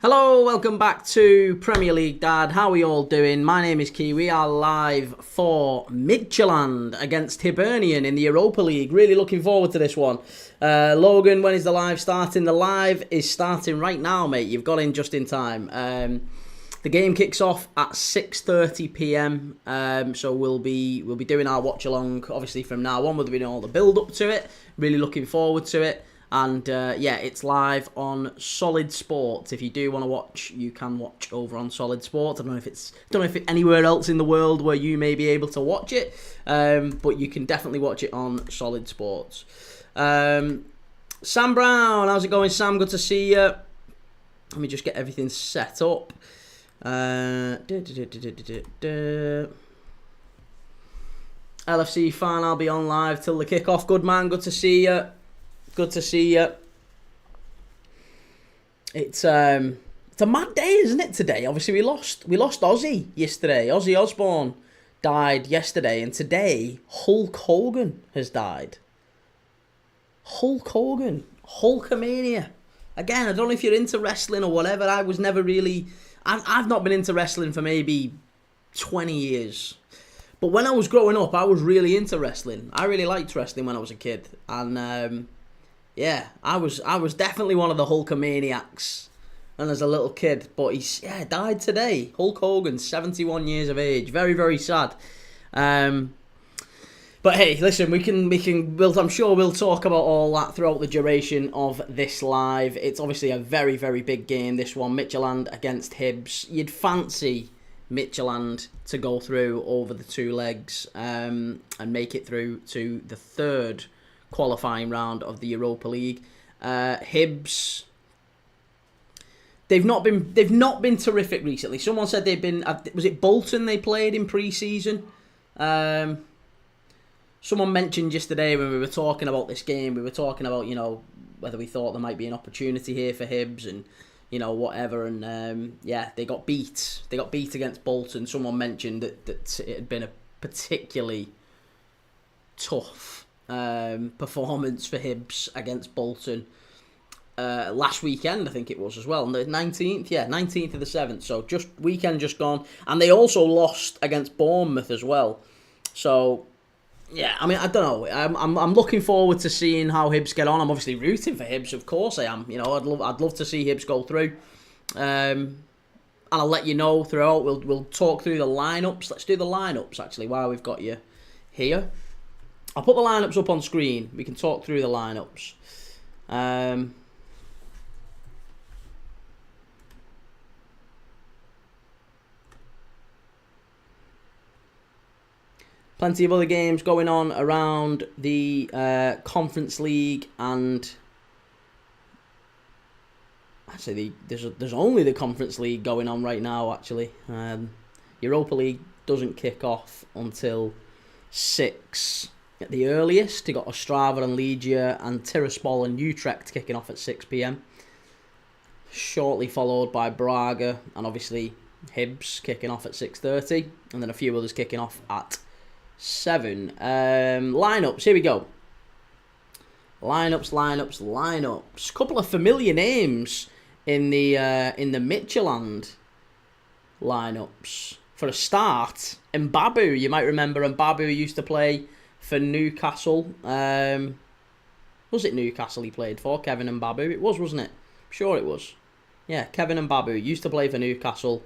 Hello, welcome back to Premier League Dad. How are we all doing? My name is Kee. We are live for Midtjylland against Hibernian in the Europa League. Really looking forward to this one. Logan, when is the live starting? The live is starting right now, mate. You've got in just in time. The game kicks off at 6:30 p.m. So we'll be doing our watch along. Obviously, from now on, we'll be doing all the build up to it. Really looking forward to it. And yeah, it's live on Solid Sport. If you do want to watch, you can watch over on Solid Sport. I don't know if it's anywhere else in the world where you may be able to watch it, but you can definitely watch it on Solid Sports. Sam Brown, how's it going, Sam? Good to see you. Let me just get everything set up. LFC fan, I'll be on live till the kickoff. Good man, good to see you. Good to see you. It's a mad day, isn't it, today? Obviously, we lost Ozzy yesterday. Ozzy Osbourne died yesterday, and today Hulk Hogan has died. Hulk Hogan, Hulkamania. Again, I don't know if you're into wrestling or whatever. I was never really. I've not been into wrestling for maybe 20 years. But when I was growing up, I was really into wrestling. I really liked wrestling when I was a kid, and yeah, I was definitely one of the Hulkamaniacs and as a little kid. But he's died today. Hulk Hogan, 71 years of age. Very, very sad. But hey, listen, I'm sure we'll talk about all that throughout the duration of this live. It's obviously a very, very big game, this one. Midtjylland against Hibs. You'd fancy Midtjylland to go through over the two legs and make it through to the third qualifying round of the Europa League. Hibs, they've not been terrific recently. Someone said they've been. Was it Bolton they played in pre-season? Someone mentioned yesterday when we were talking about this game. We were talking about whether we thought there might be an opportunity here for Hibs and whatever. And yeah, they got beat. They got beat against Bolton. Someone mentioned that it had been a particularly tough performance for Hibs against Bolton last weekend, I think it was as well, on the 19th, 19th of the 7th, so just weekend just gone, and they also lost against Bournemouth as well. So yeah, I mean, I don't know. I'm looking forward to seeing how Hibs get on. I'm obviously rooting for Hibs, of course I am. I'd love to see Hibs go through, and I'll let you know throughout. We'll talk through the lineups. Let's do the lineups actually while we've got you here. I'll put the lineups up on screen. We can talk through the lineups. Plenty of other games going on around the Conference League, and actually there's only the Conference League going on right now. Actually, Europa League doesn't kick off until 6. At the earliest, you got Ostrava and Liga and Tiraspol and Utrecht kicking off at 6 p.m. Shortly followed by Braga and obviously Hibs kicking off at 6:30, and then a few others kicking off at 7. Lineups, here we go. Lineups. Couple of familiar names in the Midtjylland lineups. For a start, Mbabu. You might remember Mbabu used to play for Newcastle. Was it Newcastle he played for? Kevin Mbabu? It was, wasn't it? I'm sure it was. Yeah, Kevin Mbabu used to play for Newcastle.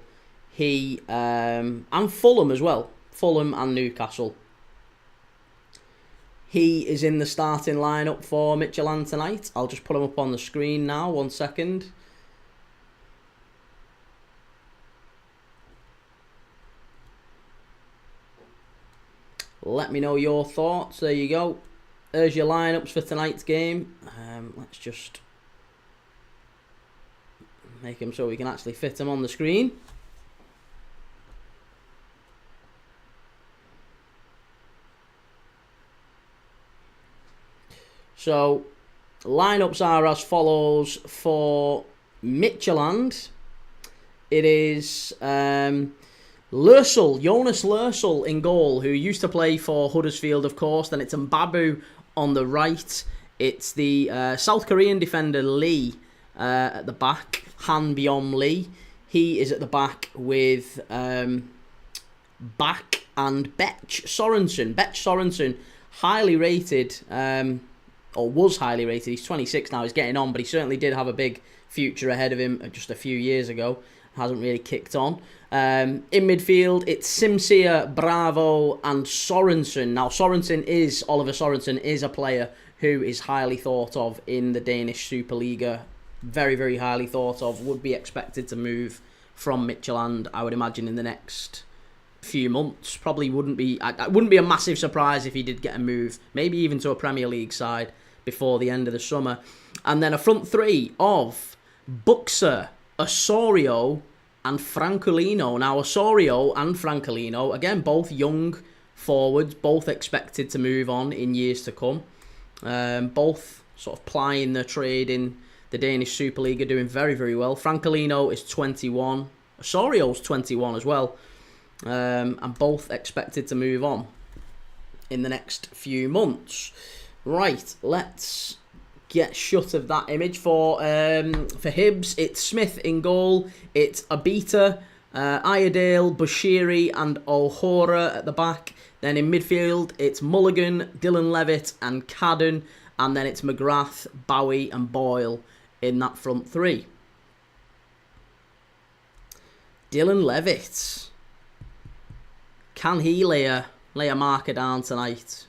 He and Fulham as well. Fulham and Newcastle. He is in the starting lineup for Midtjylland tonight. I'll just put him up on the screen now. 1 second. Let me know your thoughts. There you go. There's your lineups for tonight's game. Let's just make them so we can actually fit them on the screen. So, lineups are as follows for Midtjylland. It is Jonas Lursel in goal, who used to play for Huddersfield, of course. Then it's Mbabu on the right. It's the South Korean defender Lee at the back. Han Byom Lee, he is at the back with Back and Betch Sorensen, highly rated, or was highly rated. He's 26 now, he's getting on, but he certainly did have a big future ahead of him just a few years ago. Hasn't really kicked on. In midfield, it's Simsia, Bravo, and Sorensen. Now, Oliver Sorensen is a player who is highly thought of in the Danish Superliga. Very, very highly thought of. Would be expected to move from Midtjylland, I would imagine, in the next few months. Probably wouldn't be. It wouldn't be a massive surprise if he did get a move, maybe even to a Premier League side before the end of the summer. And then a front three of Buxer, Osorio, and Francolino. Now, Osorio and Francolino, again, both young forwards, both expected to move on in years to come. Both sort of plying their trade in the Danish Superliga, doing very, very well. Francolino is 21. Osorio's 21 as well. And both expected to move on in the next few months. Right, let's get shut of that image. For Hibs, it's Smith in goal, it's Abita, Iredale, Bushiri and O'Hora at the back. Then in midfield, it's Mulligan, Dylan Levitt and Cadden, and then it's McGrath, Bowie and Boyle in that front three. Dylan Levitt, can he lay a marker down tonight?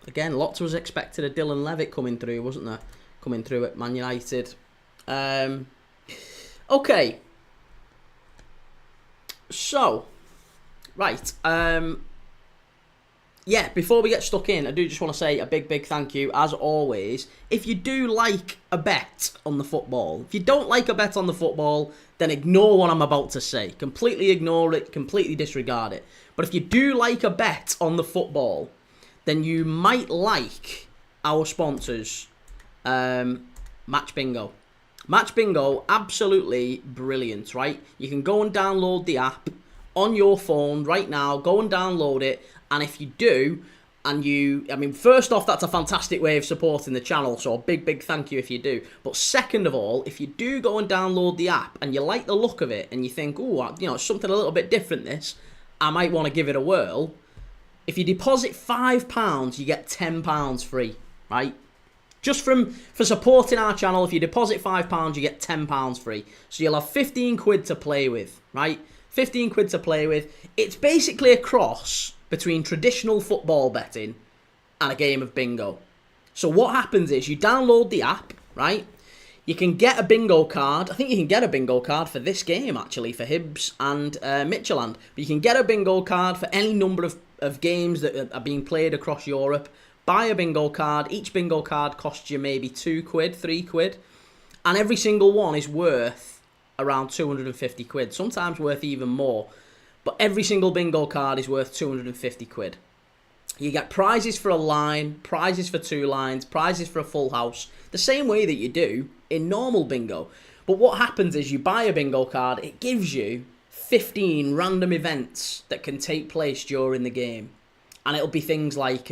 Again, lots was expected of Dylan Levitt coming through, wasn't there? Coming through at Man United. Okay. So, right. Yeah, before we get stuck in, I do just want to say a big, big thank you, as always. If you do like a bet on the football, if you don't like a bet on the football, then ignore what I'm about to say. Completely ignore it, completely disregard it. But if you do like a bet on the football, then you might like our sponsors, Match Bingo. Match Bingo, absolutely brilliant, right? You can go and download the app on your phone right now. Go and download it. And if you do, first off, that's a fantastic way of supporting the channel. So a big, big thank you if you do. But second of all, if you do go and download the app and you like the look of it and you think, oh, it's something a little bit different, this, I might want to give it a whirl. If you deposit £5, you get £10 free, right? Just for supporting our channel, if you deposit £5, you get £10 free. So you'll have 15 quid to play with, right? 15 quid to play with. It's basically a cross between traditional football betting and a game of bingo. So what happens is you download the app, right? You can get a bingo card. I think you can get a bingo card for this game, actually, for Hibs and Midtjylland. But you can get a bingo card for any number of games that are being played across Europe. Buy a bingo card. Each bingo card costs you maybe 2 quid, 3 quid. And every single one is worth around 250 quid. Sometimes worth even more. But every single bingo card is worth 250 quid. You get prizes for a line, prizes for 2 lines, prizes for a full house. The same way that you do in normal bingo. But what happens is you buy a bingo card, it gives you 15 random events that can take place during the game. And it'll be things like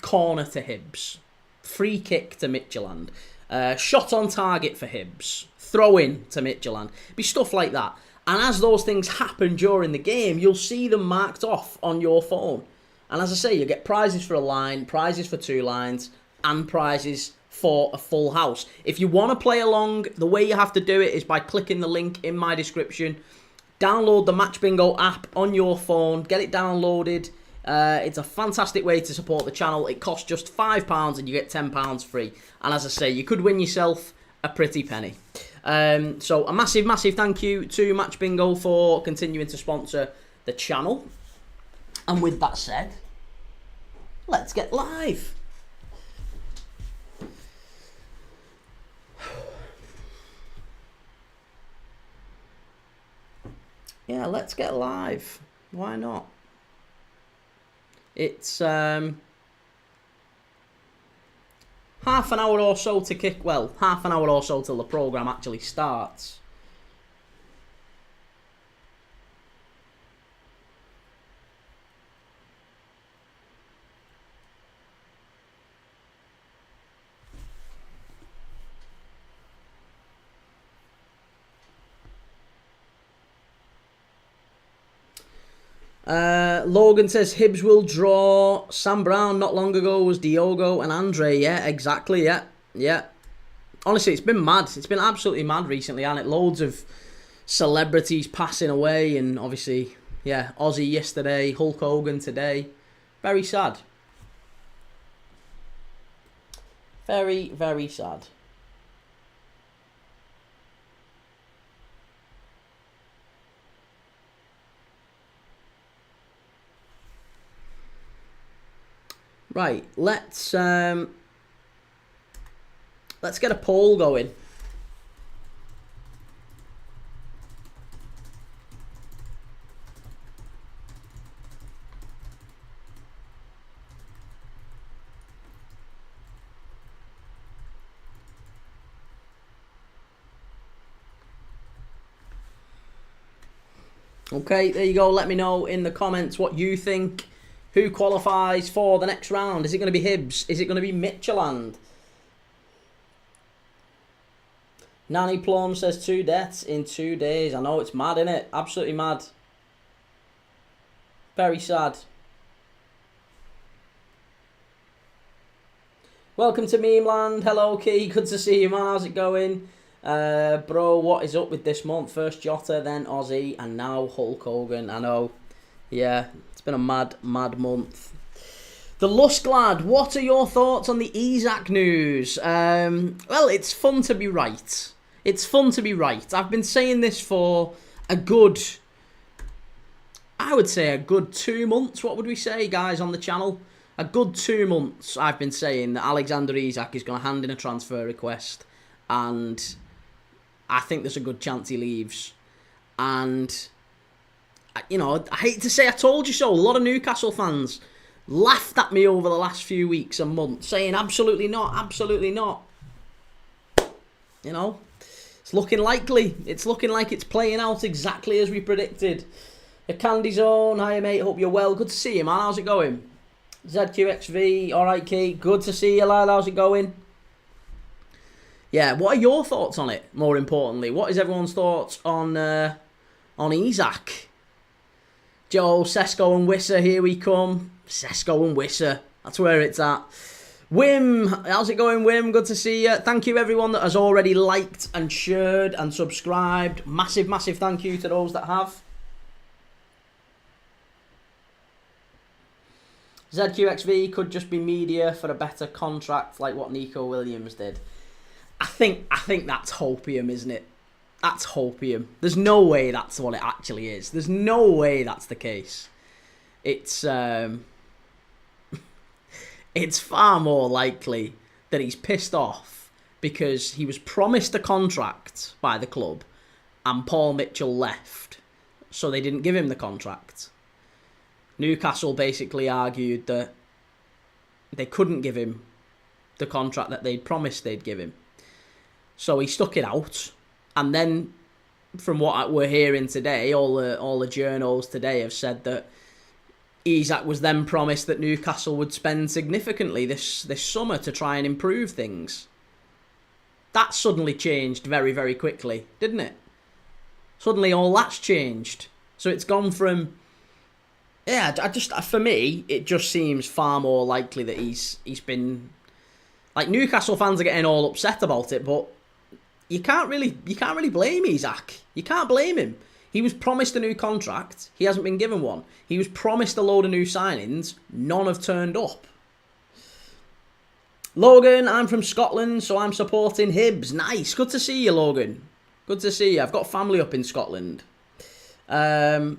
corner to Hibs, free kick to Midtjylland, shot on target for Hibs, throw in to Midtjylland. It'll be stuff like that. And as those things happen during the game, you'll see them marked off on your phone. And as I say, you get prizes for a line, prizes for 2 lines, and prizes for a full house. If you want to play along, the way you have to do it is by clicking the link in my description. Download the Match Bingo app on your phone. Get it downloaded. It's a fantastic way to support the channel. It costs just £5 and you get £10 free. And as I say, you could win yourself a pretty penny. So a massive, massive thank you to Match Bingo for continuing to sponsor the channel. And with that said, let's get live. Yeah, let's get live. Why not? It's half an hour or so to kick. Well, half an hour or so till the programme actually starts. Logan says Hibs will draw. Sam Brown not long ago was Diogo and Andre. Yeah, exactly. Yeah. Honestly, it's been mad. It's been absolutely mad recently, and it loads of celebrities passing away, and obviously, yeah, Ozzy yesterday, Hulk Hogan today. Very sad. Very, very sad. Right, let's get a poll going. Okay, there you go. Let me know in the comments what you think. Who qualifies for the next round? Is it going to be Hibs? Is it going to be Midtjylland? Nanny Plum says 2 deaths in 2 days. I know, it's mad, isn't it? Absolutely mad. Very sad. Welcome to Meme Land. Hello, Kee. Good to see you, man. How's it going? Bro, what is up with this month? First Jota, then Ozzy, and now Hulk Hogan. I know. Yeah, it's been a mad, mad month. The Lusk Lad, what are your thoughts on the Isak news? Well, it's fun to be right. It's fun to be right. I've been saying this for a good, I would say a good 2 months. What would we say, guys, on the channel? A good 2 months I've been saying that Alexander Isak is going to hand in a transfer request, and I think there's a good chance he leaves. And, you know, I hate to say I told you so. A lot of Newcastle fans laughed at me over the last few weeks and months, saying absolutely not, absolutely not. You know, it's looking likely. It's looking like it's playing out exactly as we predicted. A Candy Zone, hi mate, hope you're well. Good to see you, man. How's it going? ZQXV, alright Key, good to see you, lad. How's it going? Yeah, what are your thoughts on it, more importantly? What is everyone's thoughts on Isak? Joe, Sesko and Wisser, here we come. Sesko and Wisser, that's where it's at. Wim, how's it going, Wim? Good to see you. Thank you, everyone that has already liked and shared and subscribed. Massive, massive thank you to those that have. ZQXV could just be media for a better contract like what Nico Williams did. I think that's hopium, isn't it? That's hopium. There's no way that's what it actually is. There's no way that's the case. It's it's far more likely that he's pissed off because he was promised a contract by the club and Paul Mitchell left, so they didn't give him the contract. Newcastle basically argued that they couldn't give him the contract that they'd promised they'd give him. So he stuck it out, and then from what we're hearing today, all the journals today have said that Isak was then promised that Newcastle would spend significantly this summer to try and improve things. That suddenly changed very, very quickly, didn't it? Suddenly all that's changed. So it's gone from, yeah, for me, it just seems far more likely that he's been, like, Newcastle fans are getting all upset about it, but you can't really blame Isak. You can't blame him. He was promised a new contract. He hasn't been given one. He was promised a load of new signings. None have turned up. Logan, I'm from Scotland, so I'm supporting Hibs. Nice. Good to see you, Logan. Good to see you. I've got family up in Scotland. Wim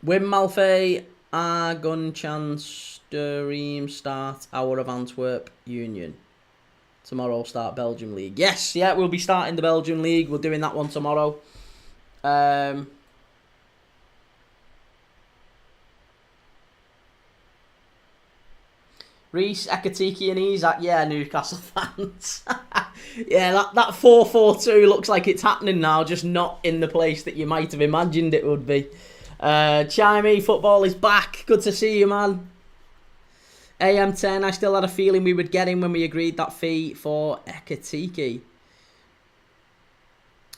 Malfay, Argunchans, Dream Start, Hour of Antwerp, Union. Tomorrow start Belgium League. Yes, yeah, we'll be starting the Belgium League. We're doing that one tomorrow. Reece, Ekatiki and Isak. Yeah, Newcastle fans. Yeah, that 4-4-2 looks like it's happening now, just not in the place that you might have imagined it would be. Chimey, football is back. Good to see you, man. AM10, I still had a feeling we would get him when we agreed that fee for Ekatiki.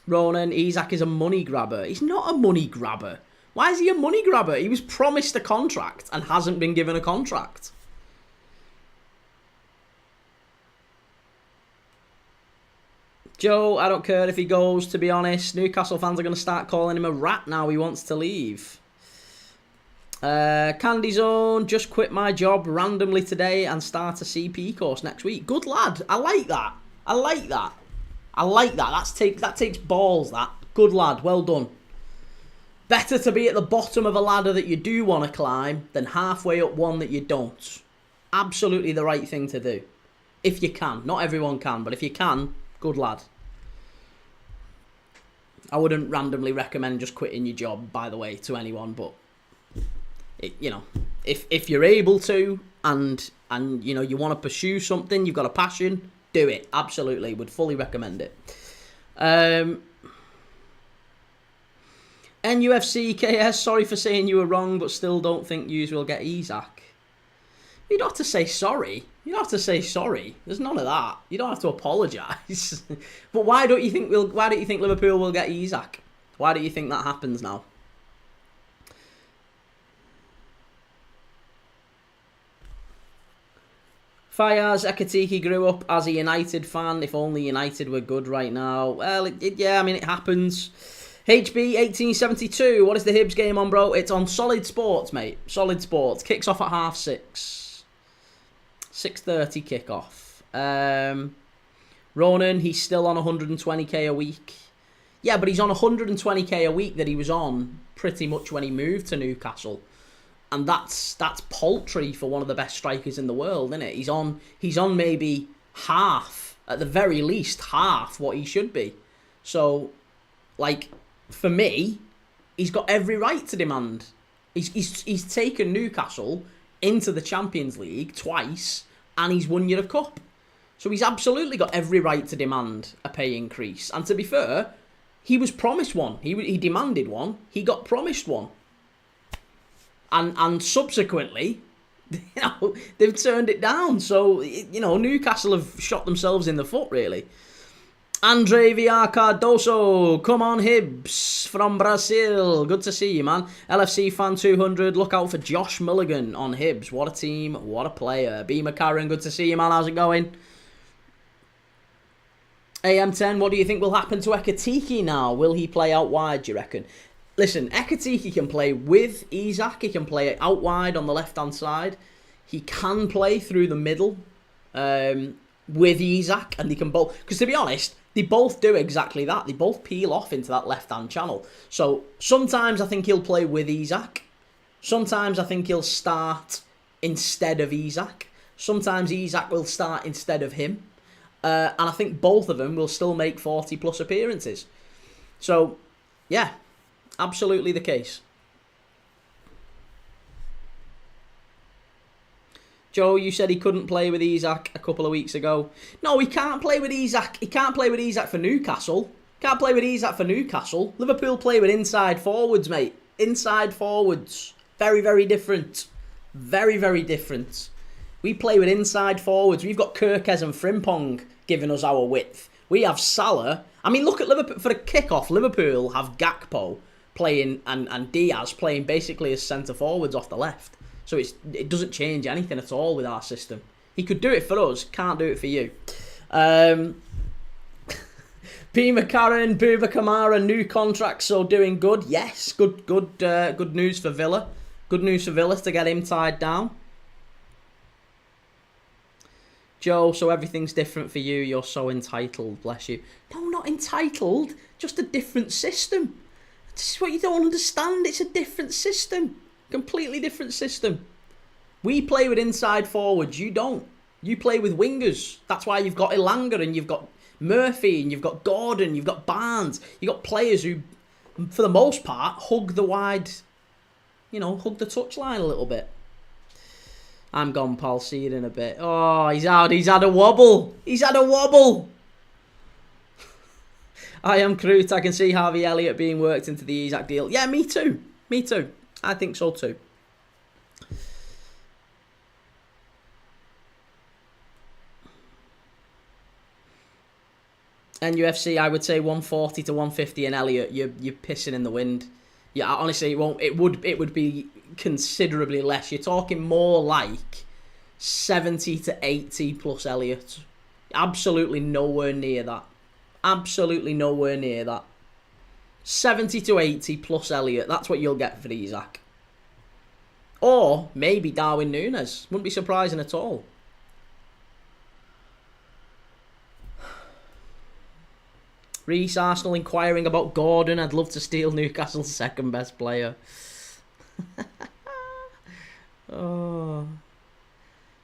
Ronan, Isak is a money grabber. He's not a money grabber. Why is he a money grabber? He was promised a contract and hasn't been given a contract. Joe, I don't care if he goes, to be honest. Newcastle fans are going to start calling him a rat now he wants to leave. Candy Zone, just quit my job randomly today and start a CP course next week. Good lad. I like that. I like that. I like that. That takes balls, that. Good lad. Well done. Better to be at the bottom of a ladder that you do want to climb than halfway up one that you don't. Absolutely the right thing to do. If you can. Not everyone can, but if you can, good lad. I wouldn't randomly recommend just quitting your job, by the way, to anyone, but if you're able to and you want to pursue something, you've got a passion, do it. Absolutely, would fully recommend it. NUFC KS, sorry for saying you were wrong, but still don't think yous will get Isak. You don't have to say sorry. You don't have to say sorry. There's none of that. You don't have to apologise. But why don't you think Liverpool will get Isak? Why do you think that happens now? Fayaz Ekatiki grew up as a United fan. If only United were good right now. Well, it happens. HB 1872. What is the Hibs game on, bro? It's on Solid Sports, mate. Solid Sports. Kicks off at 6:30. 6:30 kickoff. Ronan, he's still on 120k a week. Yeah, but he's on 120k a week that he was on pretty much when he moved to Newcastle. And that's paltry for one of the best strikers in the world, isn't it? He's on maybe half, at the very least, half what he should be. So, for me, he's got every right to demand. He's taken Newcastle into the Champions League twice, and he's won you a cup. So he's absolutely got every right to demand a pay increase. And to be fair, he was promised one. He demanded one. He got promised one. And subsequently, they've turned it down. So, Newcastle have shot themselves in the foot, really. Andre VR Cardoso, come on Hibs from Brazil. Good to see you, man. LFC Fan 200, look out for Josh Mulligan on Hibs. What a team, what a player. B. McCarran, good to see you, man. How's it going? AM10, what do you think will happen to Ekatiki now? Will he play out wide, do you reckon? Listen, Ekatiki can play with Isak. He can play out wide on the left-hand side. He can play through the middle with Isak. And they can both... Because to be honest, they both do exactly that. They both peel off into that left-hand channel. So sometimes I think he'll play with Isak. Sometimes I think he'll start instead of Isak. Sometimes Isak will start instead of him. And I think both of them will still make 40-plus appearances. So, yeah. Absolutely the case. Joe, you said he couldn't play with Isak a couple of weeks ago. No, he can't play with Isak. He can't play with Isak for Newcastle. Can't play with Isak for Newcastle. Liverpool play with inside forwards, mate. Inside forwards. Very, very different. Very, very different. We play with inside forwards. We've got Kirkes and Frimpong giving us our width. We have Salah. I mean, look at Liverpool. For a kick-off, Liverpool have Gakpo playing and Diaz playing basically as centre forwards off the left. So it doesn't change anything at all with our system. He could do it for us, can't do it for you. P. McCarran, Bouba Kamara, new contract, so doing good. Yes, good news for Villa. Good news for Villa to get him tied down. Joe, so everything's different for you. You're so entitled, bless you. No, not entitled. Just a different system. This is what you don't understand. It's a different system. Completely different system. We play with inside forwards. You don't. You play with wingers. That's why you've got Elanga and you've got Murphy and you've got Gordon. You've got Barnes. You've got players who, for the most part, hug the wide, hug the touchline a little bit. I'm gone, pal. See you in a bit. Oh, he's out. He's had a wobble. He's had a wobble. I am Crute. I can see Harvey Elliott being worked into the Isak deal. Yeah, me too. Me too. I think so too. NUFC, I would say 140 to 150 and Elliott. You're pissing in the wind. Yeah, honestly, it won't. It would be considerably less. You're talking more like 70 to 80 plus Elliott. Absolutely nowhere near that. Absolutely nowhere near that. 70 to 80 plus Elliott. That's what you'll get for Isak. Or maybe Darwin Núñez. Wouldn't be surprising at all. Reece, Arsenal inquiring about Gordon. I'd love to steal Newcastle's second best player. Oh.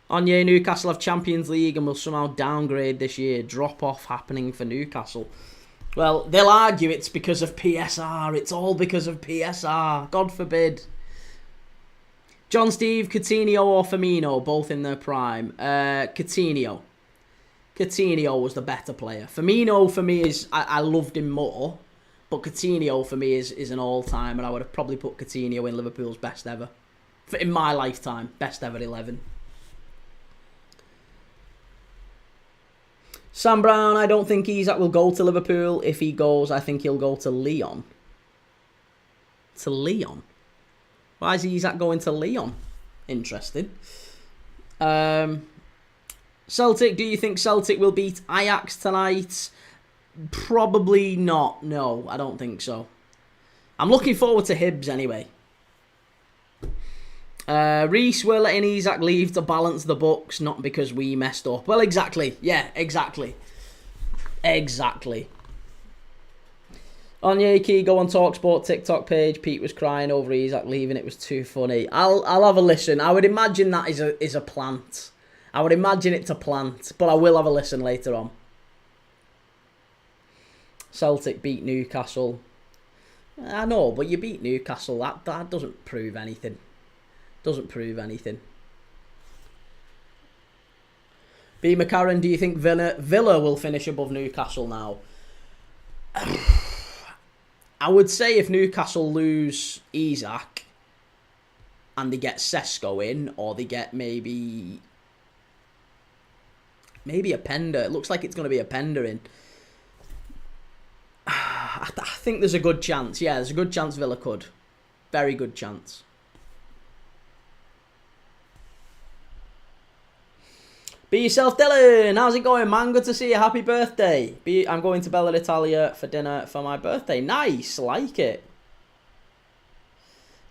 Anye, Newcastle have Champions League and will somehow downgrade this year. Drop off happening for Newcastle. Well, they'll argue it's because of PSR. It's all because of PSR. God forbid. John Steve, Coutinho or Firmino, both in their prime. Coutinho. Coutinho was the better player. Firmino, for me, is... I loved him more. But Coutinho, for me, is an all-time. And I would have probably put Coutinho in Liverpool's best ever. In my lifetime. Best ever 11. Sam Brown, I don't think Isak will go to Liverpool. If he goes, I think he'll go to Lyon. To Lyon? Why is Isak going to Lyon? Interesting. Celtic, do you think Celtic will beat Ajax tonight? Probably not. No, I don't think so. I'm looking forward to Hibs anyway. Reece, we're letting Isak leave to balance the books, not because we messed up. Well, exactly. Yeah, exactly. Exactly. Anya Key, go on TalkSport TikTok page. Pete was crying over Isak leaving. It was too funny. I'll have a listen. I would imagine that is a plant. I would imagine it's a plant, but I will have a listen later on. Celtic beat Newcastle. I know, but you beat Newcastle. That doesn't prove anything. Doesn't prove anything. B. McCarran, do you think Villa will finish above Newcastle now? I would say if Newcastle lose Isak and they get Sesko in, or they get maybe a Pender. It looks like it's going to be a Pender in. I think there's a good chance. Yeah, there's a good chance Villa could. Very good chance. Be yourself, Dylan. How's it going, man? Good to see you. Happy birthday. I'm going to Bella Italia for dinner for my birthday. Nice. Like it.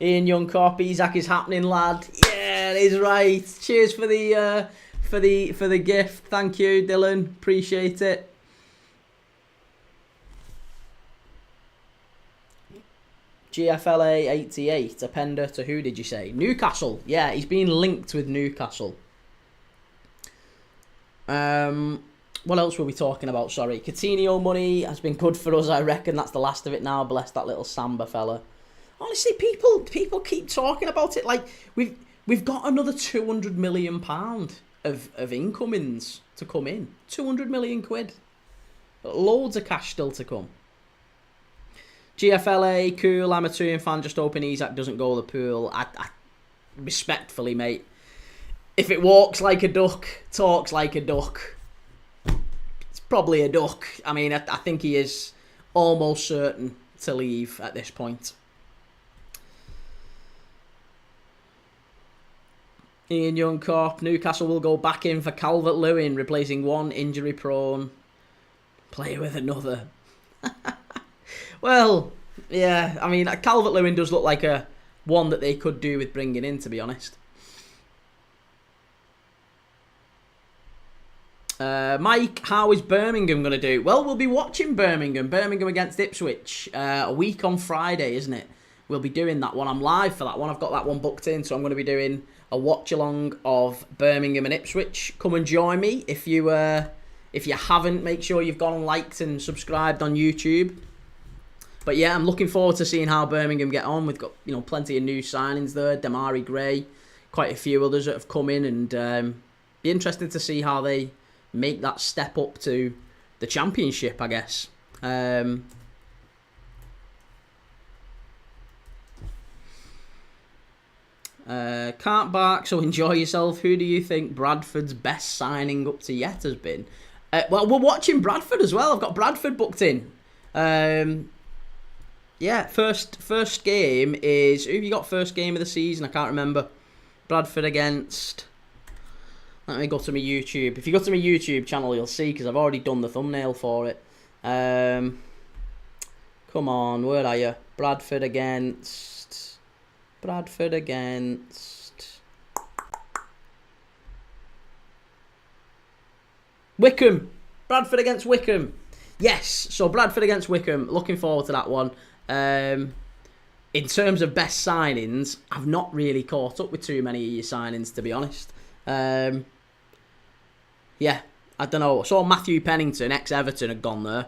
Ian Young Cop, Isak is happening, lad. Yeah, it is right. Cheers for the gift. Thank you, Dylan. Appreciate it. GFLA 88. A Pender to who did you say? Newcastle. Yeah, he's been linked with Newcastle. What else were we talking about? Sorry. Coutinho money has been good for us, I reckon. That's the last of it now. Bless that little Samba fella. Honestly, people keep talking about it like we've got another £200 million of incomings to come in. 200 million quid. Loads of cash still to come. GFLA, cool. I'm a Turin fan. Just hoping Isak doesn't go to the pool. I respectfully, mate. If it walks like a duck, talks like a duck, it's probably a duck. I mean, I think he is almost certain to leave at this point. Ian Young Corp, Newcastle will go back in for Calvert-Lewin, replacing one injury-prone player with another. Well, yeah, I mean, Calvert-Lewin does look like a one that they could do with bringing in, to be honest. Mike, how is Birmingham going to do? Well, we'll be watching Birmingham against Ipswich a week on Friday, isn't it? We'll be doing that one. I'm live for that one. I've got that one booked in, so I'm going to be doing a watch along of Birmingham and Ipswich. Come and join me if you haven't. Make sure you've gone and liked and subscribed on YouTube. But yeah, I'm looking forward to seeing how Birmingham get on. We've got plenty of new signings there. Damari Gray, quite a few others that have come in, and be interested to see how they make that step up to the Championship, I guess. Can't bark, so enjoy yourself. Who do you think Bradford's best signing up to yet has been? Well, we're watching Bradford as well. I've got Bradford booked in. Yeah, first game is... Who have you got first game of the season? I can't remember. Bradford against... Let me go to my YouTube. If you go to my YouTube channel, you'll see, because I've already done the thumbnail for it. Come on, where are you? Bradford against... Wycombe. Bradford against Wycombe. Yes, so Bradford against Wycombe. Looking forward to that one. In terms of best signings, I've not really caught up with too many of your signings, to be honest. Yeah, I don't know. I saw Matthew Pennington, ex-Everton, had gone there.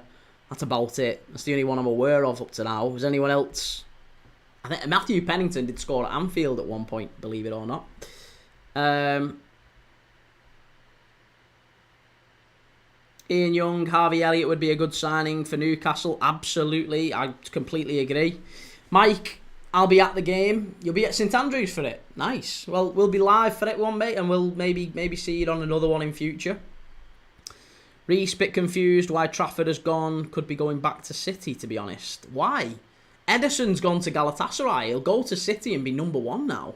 That's about it. That's the only one I'm aware of up to now. Was anyone else? I think Matthew Pennington did score at Anfield at one point, believe it or not. Ian Young, Harvey Elliott would be a good signing for Newcastle. Absolutely, I completely agree. Mike, I'll be at the game. You'll be at St Andrews for it. Nice. Well, we'll be live for it one, mate, and we'll maybe see it on another one in future. Reese, bit confused why Trafford has gone. Could be going back to City, to be honest. Why? Ederson's gone to Galatasaray. He'll go to City and be number one now.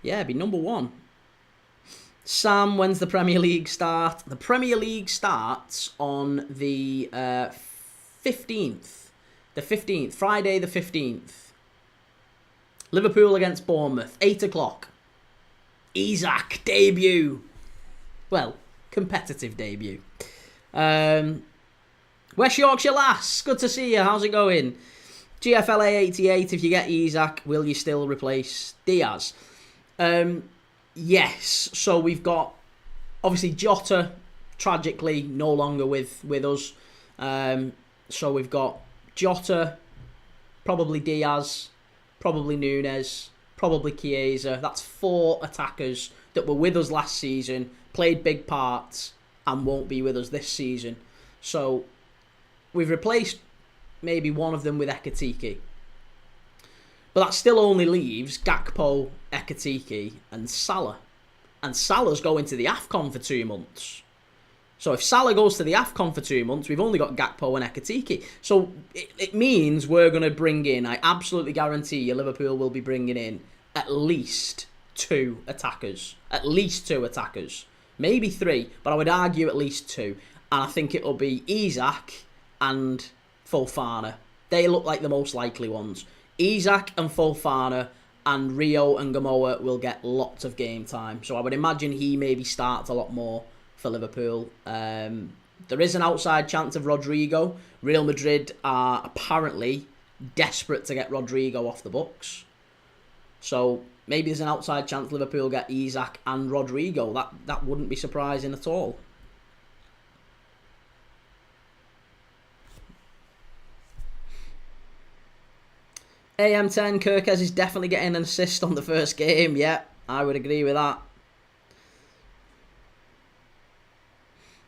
Yeah, be number one. Sam, when's the Premier League start? The Premier League starts on the 15th. The 15th. Friday the 15th. Liverpool against Bournemouth. 8 o'clock. Isak, debut. Well, competitive debut. West Yorkshire Lass. Good to see you. How's it going? GFLA 88. If you get Isak, will you still replace Diaz? Yes. So we've got, obviously, Jota, tragically, no longer with us. So we've got Jota, probably Diaz, probably Nunes, probably Chiesa. That's 4 attackers that were with us last season, played big parts, and won't be with us this season. So we've replaced maybe one of them with Ekitike. But that still only leaves Gakpo, Ekitike, and Salah. And Salah's going to the AFCON for 2 months. So if Salah goes to the AFCON for 2 months, we've only got Gakpo and Ekitike. So it means we're going to bring in, I absolutely guarantee you, Liverpool will be bringing in at least 2 attackers. At least 2 attackers. Maybe 3, but I would argue at least 2. And I think it'll be Isak and Fofana. They look like the most likely ones. Isak and Fofana and Rio and Gamoa will get lots of game time. So I would imagine he maybe starts a lot more for Liverpool. There is an outside chance of Rodrigo. Real Madrid are apparently desperate to get Rodrigo off the books. So maybe there's an outside chance Liverpool get Isak and Rodrigo. That wouldn't be surprising at all. AM10, Kirkes is definitely getting an assist on the first game. Yeah, I would agree with that.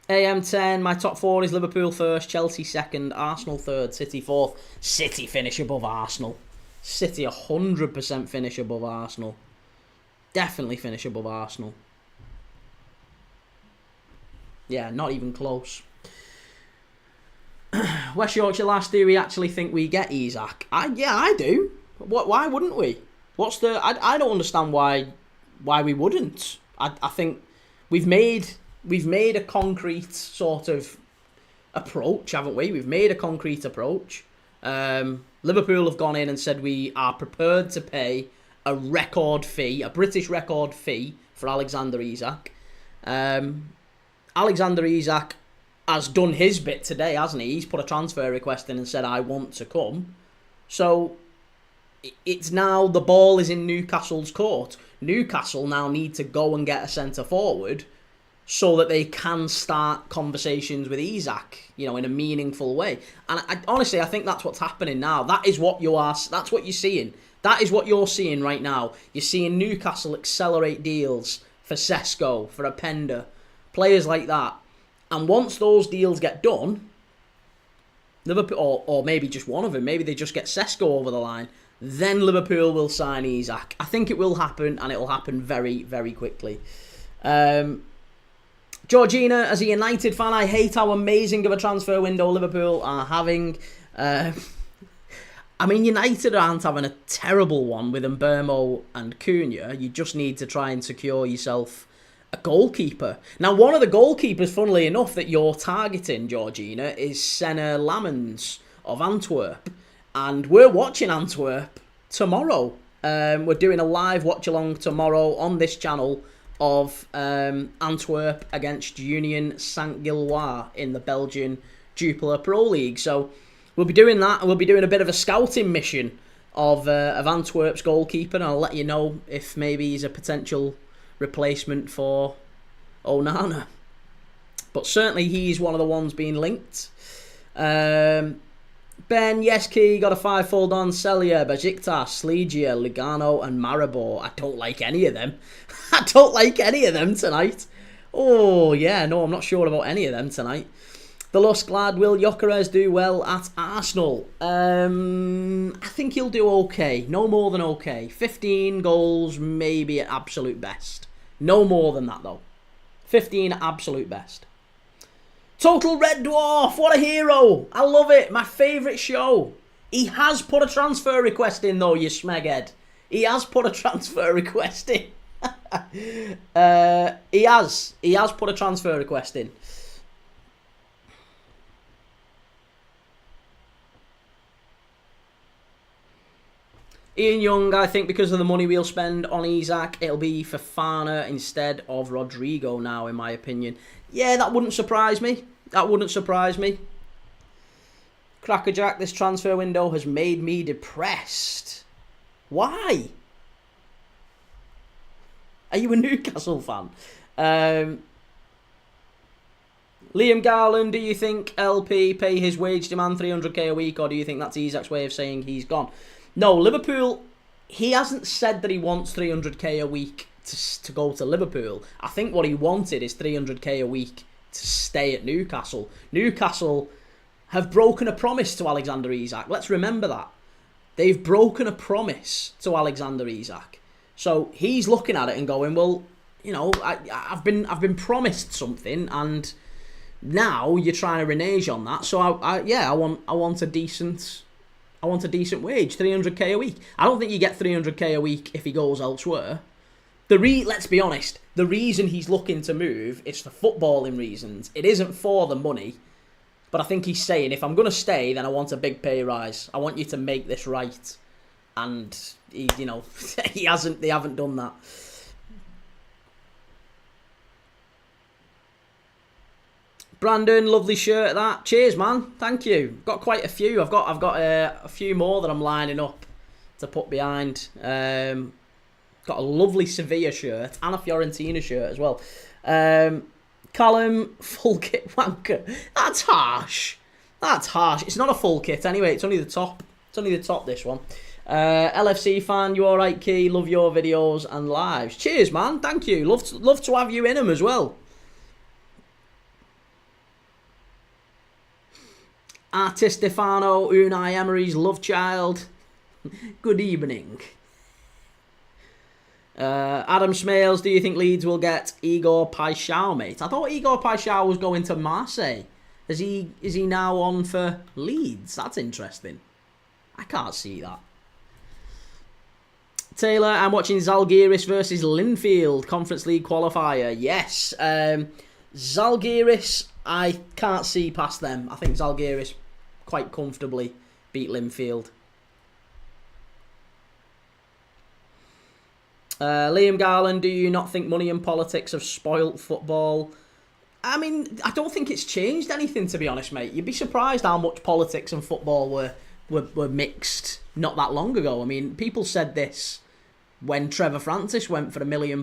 AM10, my top 4 is Liverpool first, Chelsea second, Arsenal third, City fourth. City finish above Arsenal. City 100% finish above Arsenal. Definitely finish above Arsenal. Yeah, not even close. West Yorkshire Lass, do we actually think we get Isak? Yeah, I do. Why wouldn't we? I don't understand why we wouldn't. I think we've made a concrete sort of approach, haven't we? We've made a concrete approach. Liverpool have gone in and said we are prepared to pay a record fee, a British record fee for Alexander Isak. Alexander Isak has done his bit today, hasn't he? He's put a transfer request in and said, I want to come. So it's now, the ball is in Newcastle's court. Newcastle now need to go and get a centre forward so that they can start conversations with Isak, in a meaningful way. And honestly, I think that's what's happening now. That's what you're seeing. That is what you're seeing right now. You're seeing Newcastle accelerate deals for Sesko, for Openda, players like that. And once those deals get done, Liverpool, or maybe just one of them, maybe they just get Sesko over the line, then Liverpool will sign Isak. I think it will happen, and it will happen very, very quickly. Georgina, as a United fan, I hate how amazing of a transfer window Liverpool are having. I mean, United aren't having a terrible one with Mbermo and Cunha. You just need to try and secure yourself a goalkeeper. Now, one of the goalkeepers, funnily enough, that you're targeting, Georgina, is Senna Lammens of Antwerp. And we're watching Antwerp tomorrow. We're doing a live watch-along tomorrow on this channel of Antwerp against Union Saint-Gilloise in the Belgian Jupiler Pro League. So we'll be doing that, and we'll be doing a bit of a scouting mission of Antwerp's goalkeeper, and I'll let you know if maybe he's a potential replacement for Onana. But certainly he's one of the ones being linked. Ben, yes, Key, got a 5-fold on Celje, Besiktas, Legia, Lugano and Maribor. I don't like any of them. I don't like any of them tonight. Oh, yeah, no, I'm not sure about any of them tonight. The Lusk lad, will Gyökeres do well at Arsenal? I think he'll do okay. No more than okay. 15 goals, maybe at absolute best. No more than that, though. 15 at absolute best. Total Red Dwarf, what a hero. I love it. My favourite show. He has put a transfer request in, though, you smeghead. He has put a transfer request in. He has put a transfer request in. Ian Young, I think because of the money we'll spend on Isak, it'll be Fofana instead of Rodrigo now, in my opinion. Yeah, that wouldn't surprise me. That wouldn't surprise me. Crackerjack, this transfer window has made me depressed. Why? Are you a Newcastle fan? Liam Garland, do you think LP pay his wage demand 300k a week, or do you think that's Isak's way of saying he's gone? No, Liverpool, he hasn't said that he wants 300k a week to go to Liverpool. I think what he wanted is 300k a week to stay at Newcastle. Newcastle have broken a promise to Alexander Isak. Let's remember that. They've broken a promise to Alexander Isak. So he's looking at it and going, well, you know, I've been promised something, and now you're trying to renege on that. So I want a decent wage, 300k a week. I don't think you get 300k a week if he goes elsewhere. Let's be honest, the reason he's looking to move is for footballing reasons. It isn't for the money. But I think he's saying, if I'm going to stay, then I want a big pay rise. I want you to make this right. And, they haven't done that. Brandon, lovely shirt that. Cheers, man. Thank you. Got quite a few. I've got a few more that I'm lining up to put behind. Got a lovely Sevilla shirt and a Fiorentina shirt as well. Callum, full kit wanker. That's harsh. That's harsh. It's not a full kit anyway. It's only the top. It's only the top, this one. LFC fan, you alright, Key? Love your videos and lives. Cheers, man. Thank you. Love to have you in them as well. Artist Stefano, Unai Emery's love child. Good evening. Adam Smales, do you think Leeds will get Igor Paixão, mate? I thought Igor Paixão was going to Marseille. Is he now on for Leeds? That's interesting. I can't see that. Taylor, I'm watching Zalgiris versus Linfield Conference League qualifier. Yes. Zalgiris, I can't see past them. I think Zalgiris quite comfortably beat Linfield. Liam Garland, do you not think money and politics have spoilt football? I mean, I don't think it's changed anything, to be honest, mate. You'd be surprised how much politics and football were mixed not that long ago. I mean, people said this when Trevor Francis went for £1 million.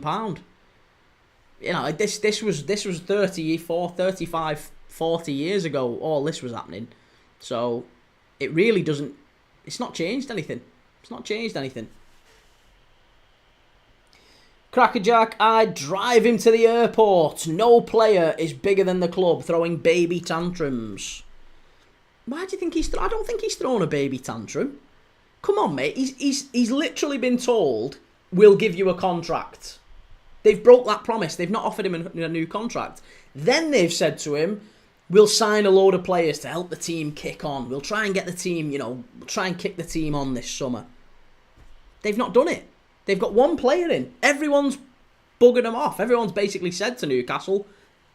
You know, this was 35, 40 years ago, all this was happening. So, it really doesn't... It's not changed anything. It's not changed anything. Crackerjack, I'd drive him to the airport. No player is bigger than the club, throwing baby tantrums. Why do you think he's... I don't think he's thrown a baby tantrum. Come on, mate. He's literally been told, we'll give you a contract. They've broke that promise. They've not offered him a new contract. Then they've said to him, we'll sign a load of players to help the team kick on. We'll try and get the team, we'll try and kick the team on this summer. They've not done it. They've got one player in. Everyone's buggered them off. Everyone's basically said to Newcastle,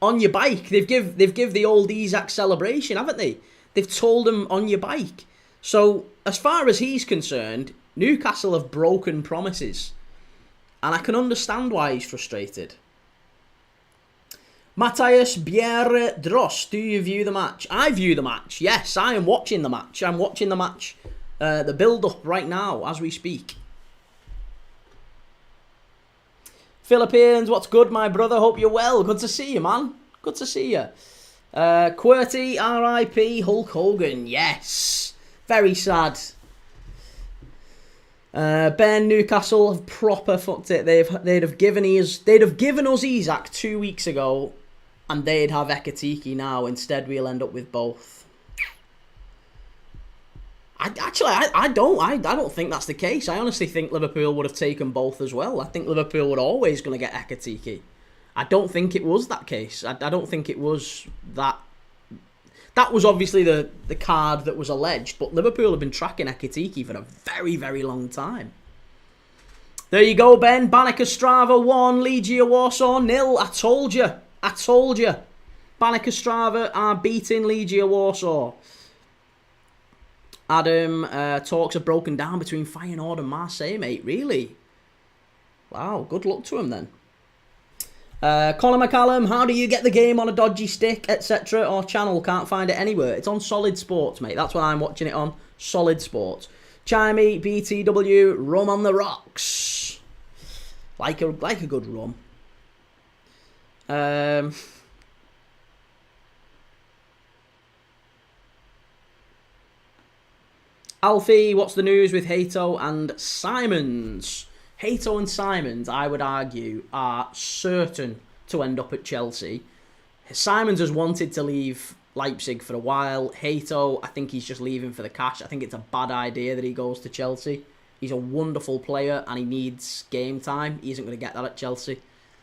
on your bike. They've give the old Isak celebration, haven't they? They've told him on your bike. So, as far as he's concerned, Newcastle have broken promises. And I can understand why he's frustrated. Matthias Bjerre-Dross, do you view the match? I view the match. Yes, I am watching the match. I'm watching the match, the build-up right now as we speak. Philippines, what's good, my brother? Hope you're well. Good to see you, man. Good to see you. QWERTY, R.I.P. Hulk Hogan. Yes. Very sad. Ben, Newcastle have proper fucked it. They'd have given us Isak 2 weeks ago, and they'd have Ekitike now. Instead, we'll end up with both. I don't think that's the case. I honestly think Liverpool would have taken both as well. I think Liverpool were always going to get Ekitike. I don't think it was that case. I don't think it was that. That was obviously the card that was alleged, but Liverpool have been tracking Ekitike for a very, very long time. There you go, Ben. Banik Ostrava 1, Legia Warsaw 0. I told you. Banik Ostrava are beating Legia Warsaw. Adam, talks have broken down between Feyenoord and Marseille, mate. Really? Wow, good luck to him then. Colin McCallum, how do you get the game on a dodgy stick, etc. or channel? Can't find it anywhere. It's on Solid Sports, mate. That's what I'm watching it on. Solid Sports. Chimey, BTW, rum on the rocks. Like a good rum. Alfie, what's the news with Hato and Simons? Hato and Simons, I would argue, are certain to end up at Chelsea. Simons has wanted to leave Leipzig for a while. Hato, I think he's just leaving for the cash. I think it's a bad idea that he goes to Chelsea. He's a wonderful player and he needs game time. He isn't going to get that at Chelsea.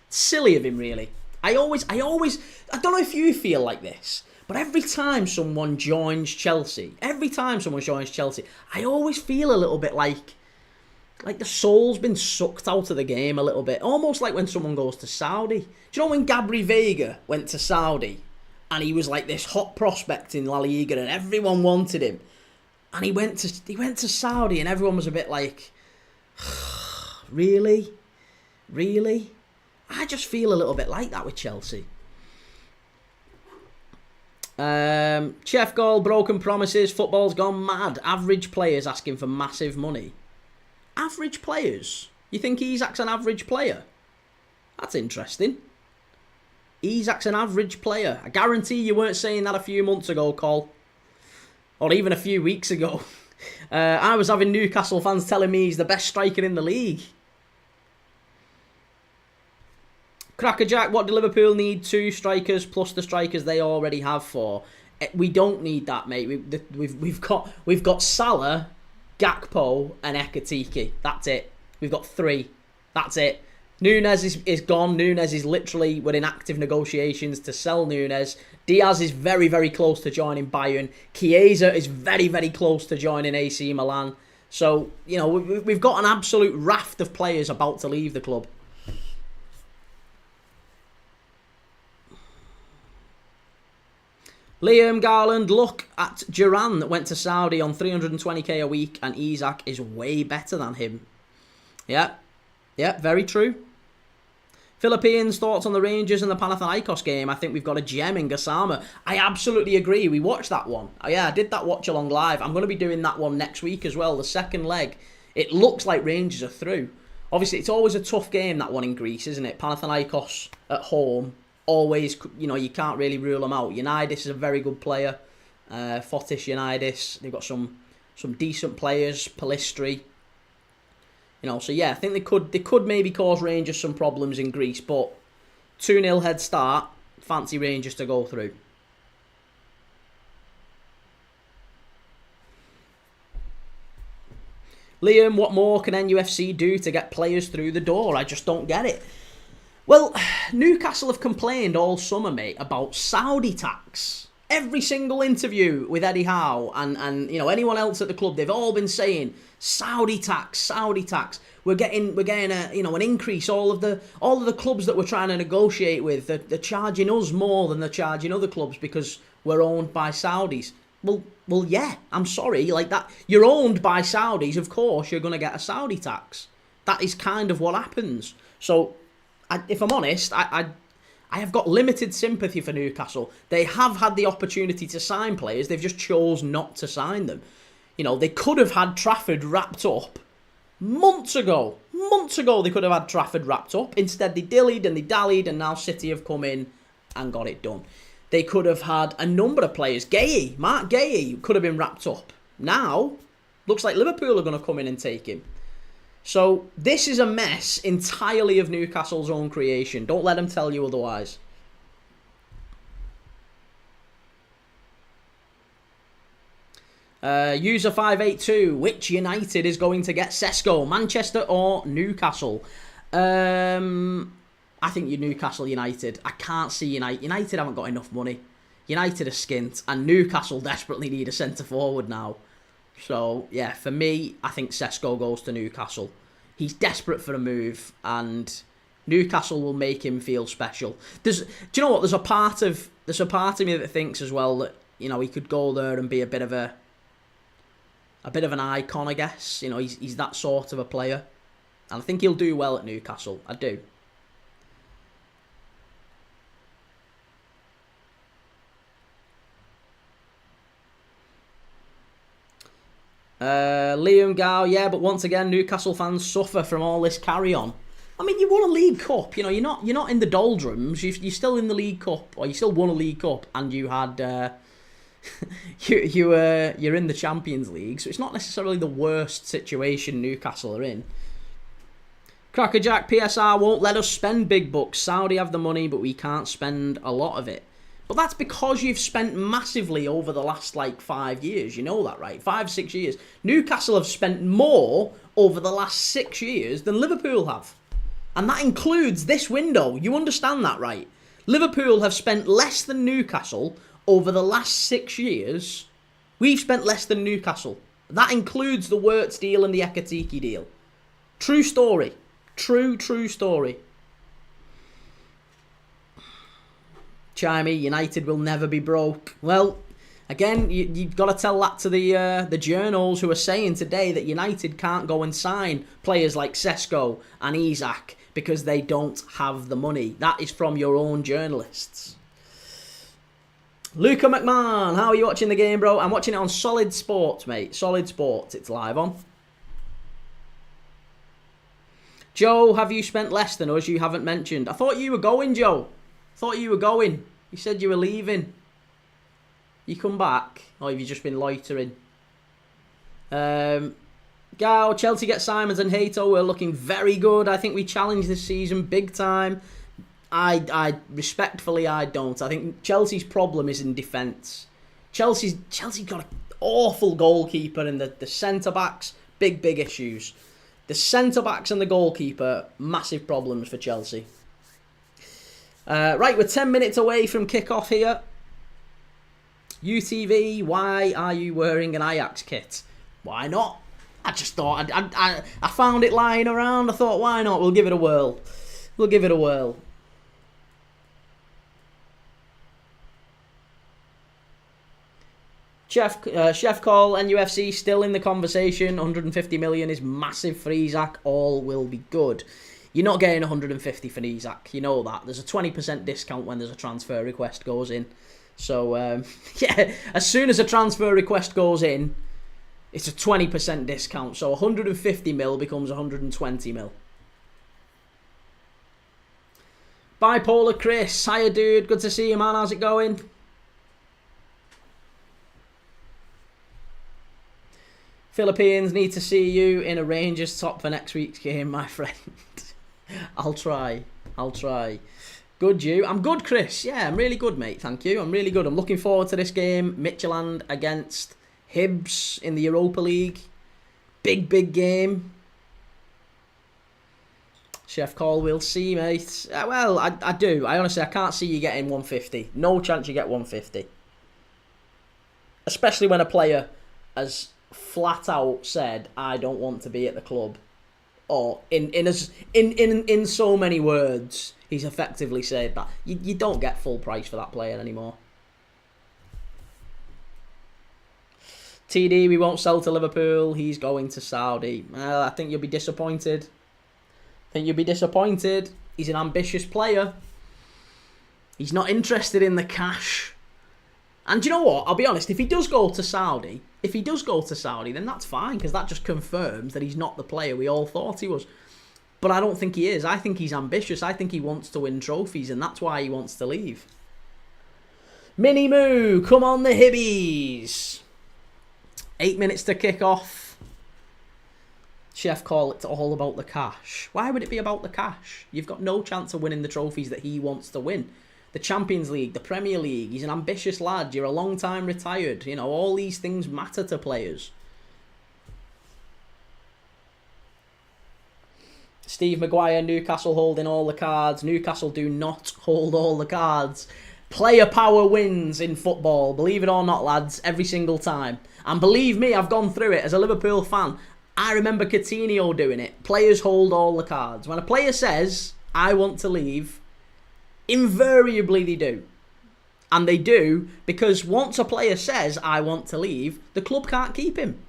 Silly of him, really. I don't know if you feel like this, but every time someone joins Chelsea, I always feel a little bit like the soul's been sucked out of the game a little bit. Almost like when someone goes to Saudi. Do you know when Gabri Veiga went to Saudi and he was like this hot prospect in La Liga and everyone wanted him? And he went to Saudi and everyone was a bit like, really? Really? I just feel a little bit like that with Chelsea. Chef Goal, broken promises, football's gone mad. Average players asking for massive money. Average players? You think Isak's an average player? That's interesting. Isak's an average player. I guarantee you weren't saying that a few months ago, Cole. Or even a few weeks ago. I was having Newcastle fans telling me he's the best striker in the league. Crackerjack, what do Liverpool need? 2 strikers plus the strikers they already have 4. We don't need that, mate. We've got Salah, Gakpo and Ekitike. That's it. We've got 3. That's it. Nunes is gone. Nunes is literally, we're in active negotiations to sell Nunes. Diaz is very, very close to joining Bayern. Chiesa is very, very close to joining AC Milan. So, we've got an absolute raft of players about to leave the club. Liam Garland, look at Duran that went to Saudi on 320k a week and Isak is way better than him. Yeah, very true. Philippines, thoughts on the Rangers and the Panathinaikos game? I think we've got a gem in Gassama. I absolutely agree. We watched that one. Yeah, I did that watch along live. I'm going to be doing that one next week as well, the second leg. It looks like Rangers are through. Obviously, it's always a tough game, that one in Greece, isn't it? Panathinaikos at home. Always, you can't really rule them out. Unitas is a very good player. Fotis Unitas. They've got some decent players. Palistri. So yeah, I think they could maybe cause Rangers some problems in Greece, but 2-0 head start. Fancy Rangers to go through. Liam, what more can NUFC do to get players through the door? I just don't get it. Well, Newcastle have complained all summer, mate, about Saudi tax Every single interview with Eddie Howe and anyone else at the club, they've all been saying Saudi tax. We're getting an increase. All of the clubs that we're trying to negotiate with, they're charging us more than they're charging other clubs because we're owned by Saudis. Well, yeah. I'm sorry, like that. You're owned by Saudis, of course. You're going to get a Saudi tax. That is kind of what happens. So, if I'm honest, I have got limited sympathy for Newcastle. They have had the opportunity to sign players. They've just chose not to sign them. They could have had Trafford wrapped up months ago. Months ago they could have had Trafford wrapped up. Instead they dillied and they dallied, and now City have come in and got it done. They could have had a number of players. Mark Gay could have been wrapped up. Now, looks like Liverpool are going to come in and take him. So, this is a mess entirely of Newcastle's own creation. Don't let them tell you otherwise. User 582, which United is going to get Sesko, Manchester or Newcastle? I think you're Newcastle United. I can't see United. United haven't got enough money. United are skint, and Newcastle desperately need a centre-forward now. So, yeah, for me, I think Sesko goes to Newcastle. He's desperate for a move, and Newcastle will make him feel special. Do you know what? There's a part of me that thinks as well that he could go there and be a bit of an icon, I guess. He's that sort of a player, and I think he'll do well at Newcastle. I do. Liam Gow, yeah, but once again, Newcastle fans suffer from all this carry-on. I mean, you won a League Cup. You're not in the doldrums. You're still in the League Cup, or you still won a League Cup, and you had you're in the Champions League. So it's not necessarily the worst situation Newcastle are in. Crackerjack, PSR won't let us spend big bucks. Saudi have the money, but we can't spend a lot of it. But that's because you've spent massively over the last, 5 years. You know that, right? 5-6 years. Newcastle have spent more over the last 6 years than Liverpool have. And that includes this window. You understand that, right? Liverpool have spent less than Newcastle over the last 6 years. We've spent less than Newcastle. That includes the Wirtz deal and the Ekatike deal. True story. True story. Chimey, United will never be broke. Well, again, you've got to tell that to the journals who are saying today that United can't go and sign players like Sesko and Isak because they don't have the money. That is from your own journalists. Luca McMahon, how are you watching the game, bro? I'm watching it on Solid Sports, mate. Solid Sports, it's live on. Joe, have you spent less than us? You haven't mentioned. I thought you were going, Joe. Thought you were going. You said you were leaving. You come back? Or have you just been loitering? Gal, Chelsea get Simons and Hato. We're looking very good. I think we challenge this season big time. I respectfully, I don't. I think Chelsea's problem is in defence. Chelsea's got an awful goalkeeper, and the centre-backs, big issues. The centre-backs and the goalkeeper, massive problems for Chelsea. Right, we're 10 minutes away from kick-off here. UTV, why are you wearing an Ajax kit? Why not? I just thought, I found it lying around. I thought, why not? We'll give it a whirl. Chef Call, NUFC still in the conversation. 150 million is massive for Isak. All will be good. You're not getting 150 for Isak. You know that. There's a 20% discount when there's a transfer request goes in. So, yeah, as soon as a transfer request goes in, it's a 20% discount. So 150 mil becomes 120 mil. Bipolar Chris. Hiya, dude. Good to see you, man. How's it going? Philippines need to see you in a Rangers top for next week's game, my friend. I'll try. Good, you? I'm good, Chris. Yeah, I'm really good, mate. Thank you. I'm really good. I'm looking forward to this game. Midtjylland against Hibs in the Europa League. Big game. Chef Call, we'll see, mate. Well, I do. I honestly, I can't see you getting 150. No chance you get 150. especially when a player has flat out said, "I don't want to be at the club," or in so many words, he's effectively said that you don't get full price for that player anymore. TD, we won't sell to Liverpool. He's going to Saudi. Well, I think you'll be disappointed. He's an ambitious player. He's not interested in the cash. And do you know what? I'll be honest, if he does go to Saudi, then that's fine, because that just confirms that he's not the player we all thought he was. But I don't think he is. I think he's ambitious. I think he wants to win trophies, and that's why he wants to leave. Mini Moo, come on the Hibbies. 8 minutes to kick off. Chef call it's all about the cash. Why would it be about the cash? You've got no chance of winning the trophies that he wants to win. The Champions League, the Premier League. He's an ambitious lad. You're a long time retired. You know, all these things matter to players. Steve Maguire, Newcastle holding all the cards. Newcastle do not hold all the cards. Player power wins in football. Believe it or not, lads, every single time. And believe me, I've gone through it as a Liverpool fan. I remember Coutinho doing it. Players hold all the cards. When a player says, I want to leave, invariably they do. And they do because once a player says, I want to leave, the club can't keep him.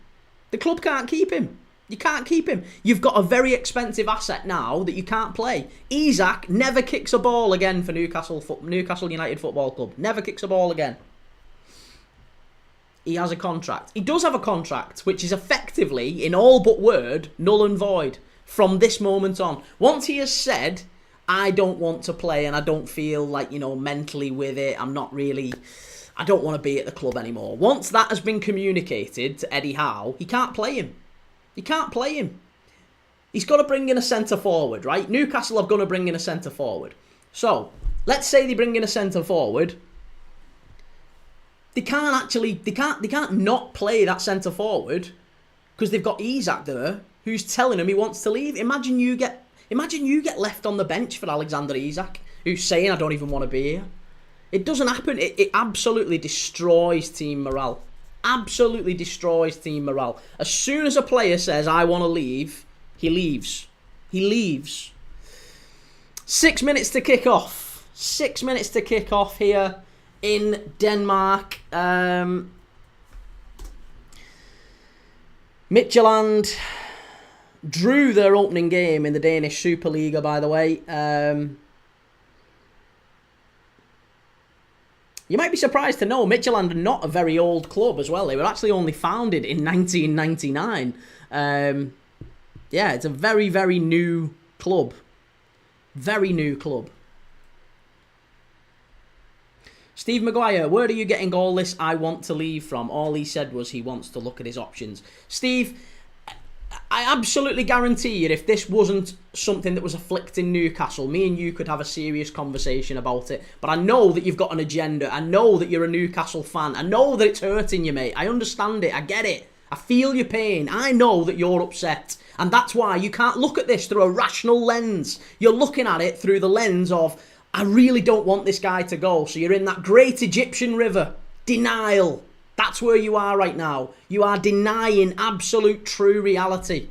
The club can't keep him. You can't keep him. You've got a very expensive asset now that you can't play. Isak never kicks a ball again for Newcastle United Football Club. Never kicks a ball again. He has a contract. He does have a contract, which is effectively, in all but word, null and void from this moment on. Once he has said, I don't want to play and I don't feel like, mentally with it, I don't want to be at the club anymore. Once that has been communicated to Eddie Howe, he can't play him. He can't play him. He's got to bring in a centre forward, right? Newcastle are going to bring in a centre forward. So, let's say they bring in a centre forward. They can't not play that centre forward because they've got Isak there who's telling him he wants to leave. Imagine you get left on the bench for Alexander Isak, who's saying I don't even want to be here. It doesn't happen. It absolutely destroys team morale. Absolutely destroys team morale. As soon as a player says I want to leave, he leaves. He leaves. 6 minutes to kick off. 6 minutes to kick off here in Denmark. Midtjylland drew their opening game in the Danish Superliga, by the way. You might be surprised to know Midtjylland are not a very old club as well. They were actually only founded in 1999. It's a very, very new club. Very new club. Steve Maguire, where are you getting all this I want to leave from? All he said was he wants to look at his options. Steve, I absolutely guarantee you if this wasn't something that was afflicting Newcastle, me and you could have a serious conversation about it. But I know that you've got an agenda. I know that you're a Newcastle fan. I know that it's hurting you, mate. I understand it. I get it. I feel your pain. I know that you're upset. And that's why you can't look at this through a rational lens. You're looking at it through the lens of, I really don't want this guy to go. So you're in that great Egyptian river. Denial. That's where you are right now. You are denying absolute true reality.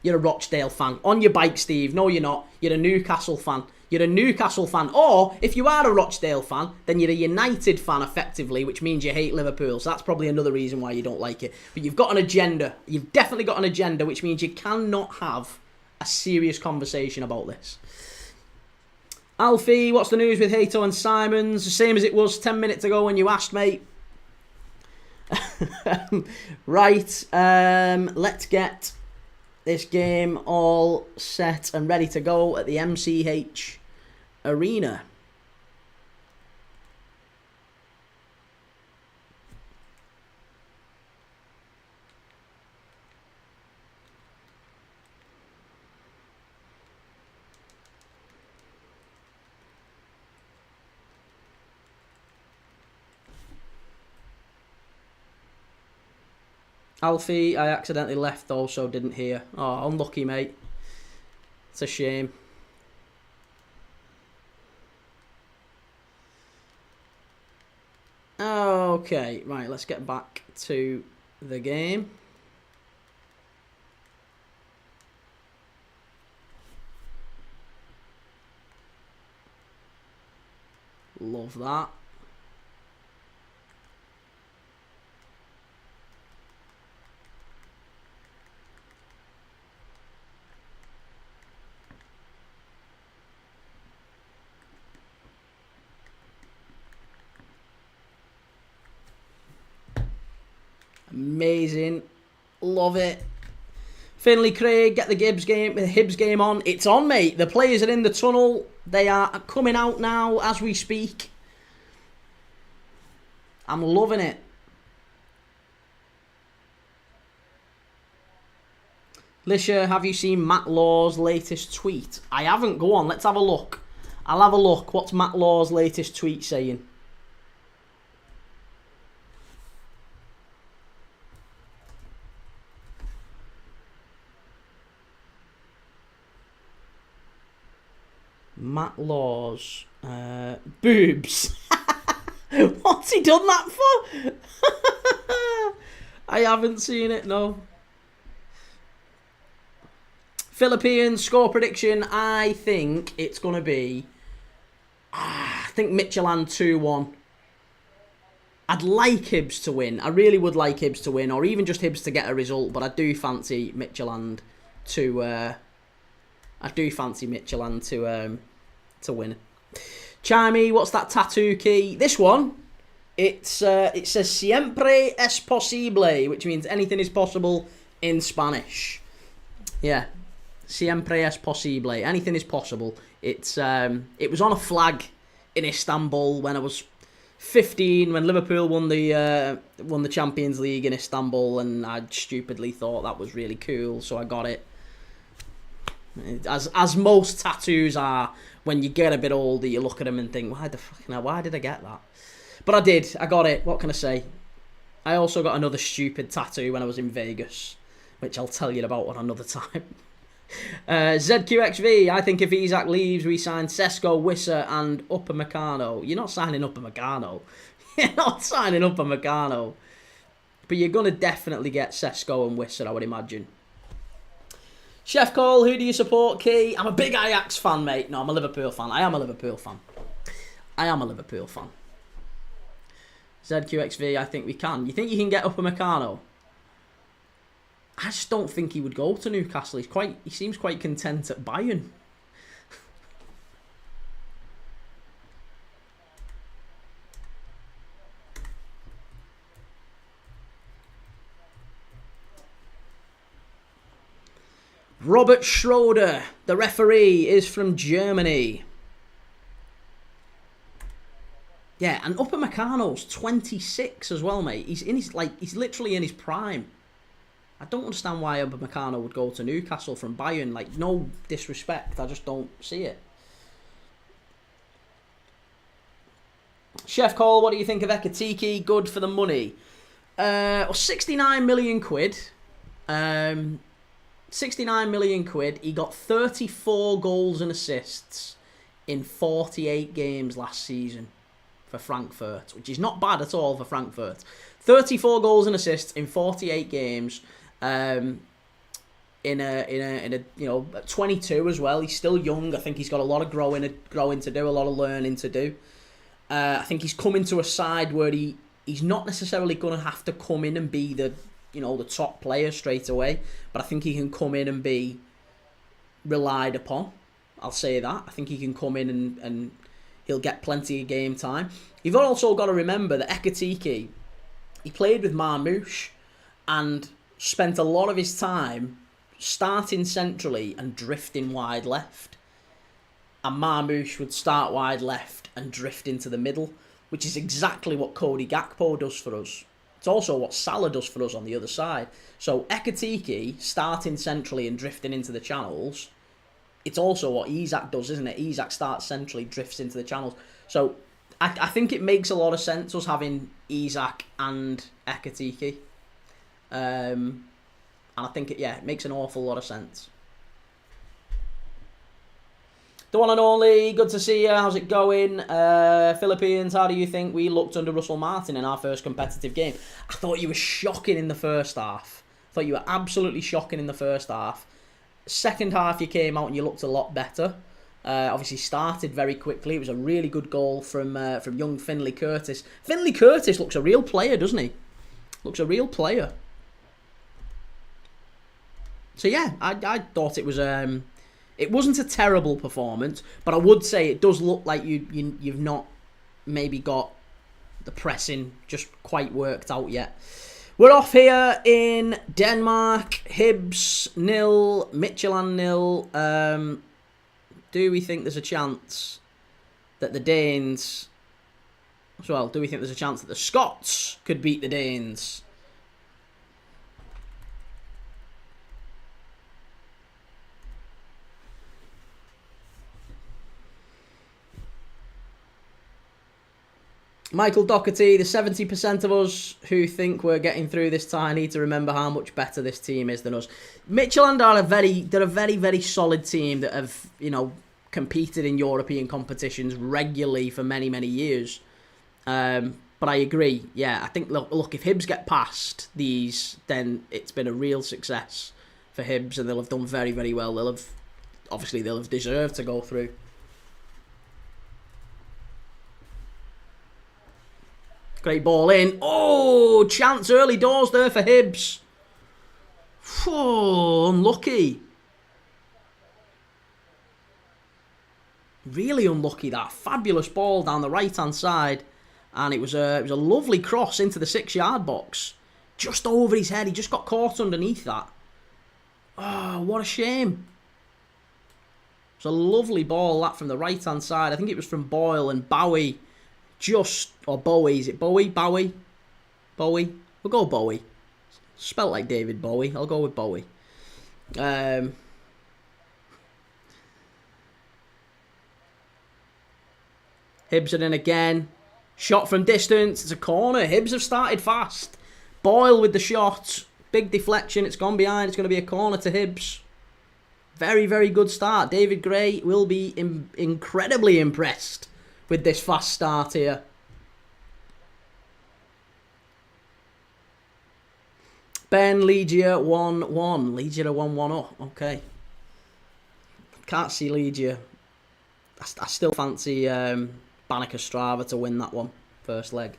You're a Rochdale fan. On your bike, Steve. No, you're not. You're a Newcastle fan. You're a Newcastle fan. Or, if you are a Rochdale fan, then you're a United fan, effectively, which means you hate Liverpool. So that's probably another reason why you don't like it. But you've got an agenda. You've definitely got an agenda, which means you cannot have a serious conversation about this. Alfie, what's the news with Hato and Simons? The same as it was 10 minutes ago when you asked, mate. Right, let's get this game all set and ready to go at the MCH Arena. Alfie, I accidentally left though, so didn't hear. Oh, unlucky, mate. It's a shame. Okay, right, let's get back to the game. Love that. Amazing. Love it. Finley Craig, get the Hibs game on. It's on, mate. The players are in the tunnel. They are coming out now as we speak. I'm loving it. Lisha, have you seen Matt Law's latest tweet? I haven't. Go on, let's have a look. I'll have a look. What's Matt Law's latest tweet saying? Matt Law's boobs. What's he done that for? I haven't seen it, no. Philippine score prediction, I think it's going to be... I think Midtjylland 2-1. I'd like Hibs to win. I really would like Hibs to win, or even just Hibs to get a result, but I do fancy Midtjylland to... to win. Chimey, what's that tattoo, Key? This one, it says siempre es posible, which means anything is possible in Spanish. Yeah, siempre es posible. Anything is possible. It was on a flag in Istanbul when I was 15, when Liverpool won the Champions League in Istanbul, and I stupidly thought that was really cool, so I got it. As most tattoos are, when you get a bit older, you look at them and think, why did I get that? But I did. I got it. What can I say? I also got another stupid tattoo when I was in Vegas, which I'll tell you about on another time. ZQXV, I think if Isak leaves, we sign Sesko, Wissa and Upamecano. You're not signing Upamecano. You're not signing Upamecano. But you're going to definitely get Sesko and Wissa, I would imagine. Chef Cole, who do you support, Key? I'm a big Ajax fan, mate. No, I'm a Liverpool fan. I am a Liverpool fan. ZQXV, I think we can. You think you can get Upamecano? I just don't think he would go to Newcastle. He seems quite content at Bayern. Robert Schroeder, the referee, is from Germany. Yeah, and Upamecano's 26 as well, mate. He's literally in his prime. I don't understand why Upamecano would go to Newcastle from Bayern. Like, no disrespect, I just don't see it. Chef Cole, what do you think of Ekatike? Good for the money. 69 million quid. 69 million quid. He got 34 goals and assists in 48 games last season for Frankfurt, which is not bad at all for Frankfurt. 34 goals and assists in 48 games. In a at 22 as well. He's still young. I think he's got a lot of growing to do, a lot of learning to do. I think he's coming to a side where he's not necessarily going to have to come in and be the top player straight away, but I think he can come in and be relied upon. I'll say that. I think he can come in and he'll get plenty of game time. You've also got to remember that Ekatike, he played with Marmoush and spent a lot of his time starting centrally and drifting wide left. And Marmoush would start wide left and drift into the middle, which is exactly what Cody Gakpo does for us. It's also what Salah does for us on the other side. So Ekatike starting centrally and drifting into the channels, it's also what Isak does, isn't it? Isak starts centrally, drifts into the channels. So I think it makes a lot of sense us having Isak and Ekatike. And I think it makes an awful lot of sense. The one and only, good to see you. How's it going? Philippines, how do you think we looked under Russell Martin in our first competitive game? I thought you were shocking in the first half. I thought you were absolutely shocking in the first half. Second half, you came out and you looked a lot better. Obviously started very quickly. It was a really good goal from young Finlay Curtis. Finlay Curtis looks a real player, doesn't he? Looks a real player. So yeah, I thought it was it wasn't a terrible performance, but I would say it does look like you've not maybe got the pressing just quite worked out yet. We're off here in Denmark. Hibs 0, Midtjylland 0. Do we think there's a chance that the Danes... Well, do we think there's a chance that the Scots could beat the Danes? Michael Doherty, the 70% of us who think we're getting through this tie need to remember how much better this team is than us. Midtjylland are they're a very, very solid team that have, competed in European competitions regularly for many, many years. But I agree. Yeah, I think, look, if Hibs get past these, then it's been a real success for Hibs and they'll have done very, very well. They'll have deserved to go through. Great ball in. Oh, chance early doors there for Hibs. Oh, unlucky. Really unlucky, that. Fabulous ball down the right-hand side. And it was a lovely cross into the 6-yard box. Just over his head. He just got caught underneath that. Oh, what a shame. It was a lovely ball, that, from the right-hand side. I think it was from Boyle and Bowie. Or Bowie, is it Bowie? Bowie? Bowie? We'll go Bowie. Spelt like David Bowie. I'll go with Bowie. Hibs are in again. Shot from distance. It's a corner. Hibs have started fast. Boyle with the shot. Big deflection. It's gone behind. It's going to be a corner to Hibs. Very, very good start. David Gray will be incredibly impressed with this fast start here. Ben, Liga 1-1. Liga 1-1 up. Okay. Can't see Liga. I still fancy Banneker Strava to win that one. First leg.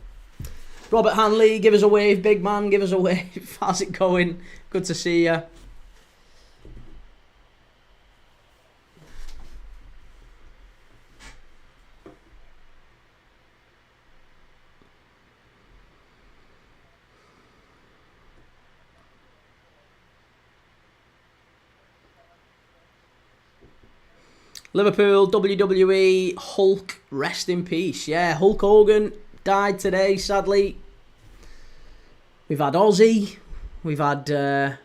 Robert Hanley, give us a wave, big man. Give us a wave. How's it going? Good to see you. Liverpool, WWE, Hulk, rest in peace. Yeah, Hulk Hogan died today, sadly. We've had Aussie. We've had a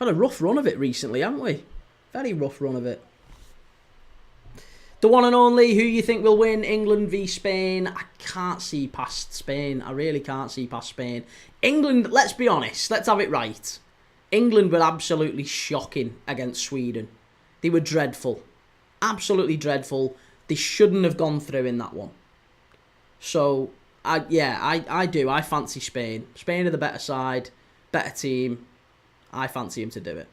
rough run of it recently, haven't we? Very rough run of it. The one and only, who you think will win? England v Spain. I can't see past Spain. I really can't see past Spain. England, let's be honest. Let's have it right. England were absolutely shocking against Sweden. They were dreadful. Absolutely dreadful. They shouldn't have gone through in that one. So, I do. I fancy Spain. Spain are the better side, better team. I fancy him to do it.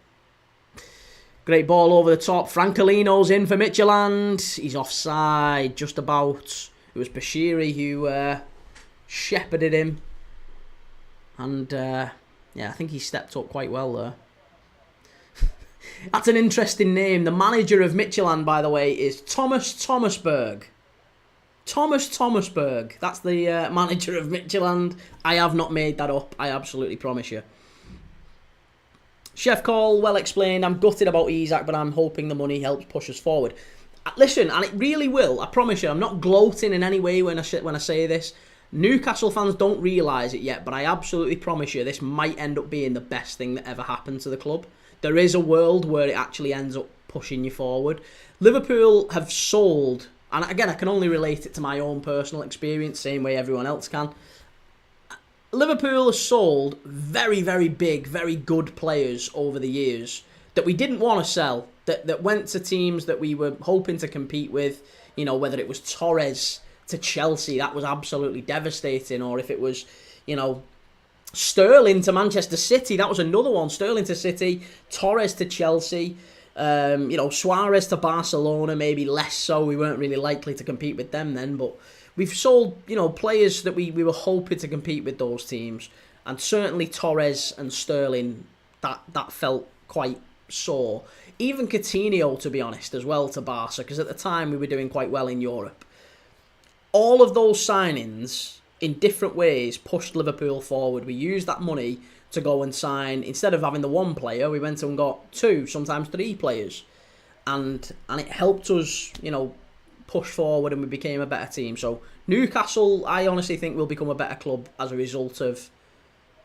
Great ball over the top. Francolino's in for Midtjylland. He's offside, just about. It was Bashiri who shepherded him. And, I think he stepped up quite well there. That's an interesting name. The manager of Midtjylland, by the way, is Thomas Thomasberg. Thomas Thomasberg. That's the manager of Midtjylland. I have not made that up. I absolutely promise you. Chef Call, well explained. I'm gutted about Isak, but I'm hoping the money helps push us forward. Listen, and it really will. I promise you. I'm not gloating in any way when I say this. Newcastle fans don't realise it yet, but I absolutely promise you this might end up being the best thing that ever happened to the club. There is a world where it actually ends up pushing you forward. Liverpool have sold, and again, I can only relate it to my own personal experience, same way everyone else can. Liverpool has sold very, very big, very good players over the years that we didn't want to sell, that went to teams that we were hoping to compete with, you know, whether it was Torres to Chelsea, that was absolutely devastating, or if it was, you know, Sterling to Manchester City, that was another one. Sterling to City, Torres to Chelsea, you know, Suarez to Barcelona, maybe less so. We weren't really likely to compete with them then, but we've sold, you know, players that we were hoping to compete with those teams, and certainly Torres and Sterling, that felt quite sore. Even Coutinho, to be honest, as well, to Barca, because at the time we were doing quite well in Europe. All of those signings, in different ways, pushed Liverpool forward. We used that money to go and sign, instead of having the one player, we went and got 2, sometimes 3 players. And it helped us, you know, push forward, and we became a better team. So Newcastle, I honestly think, will become a better club as a result of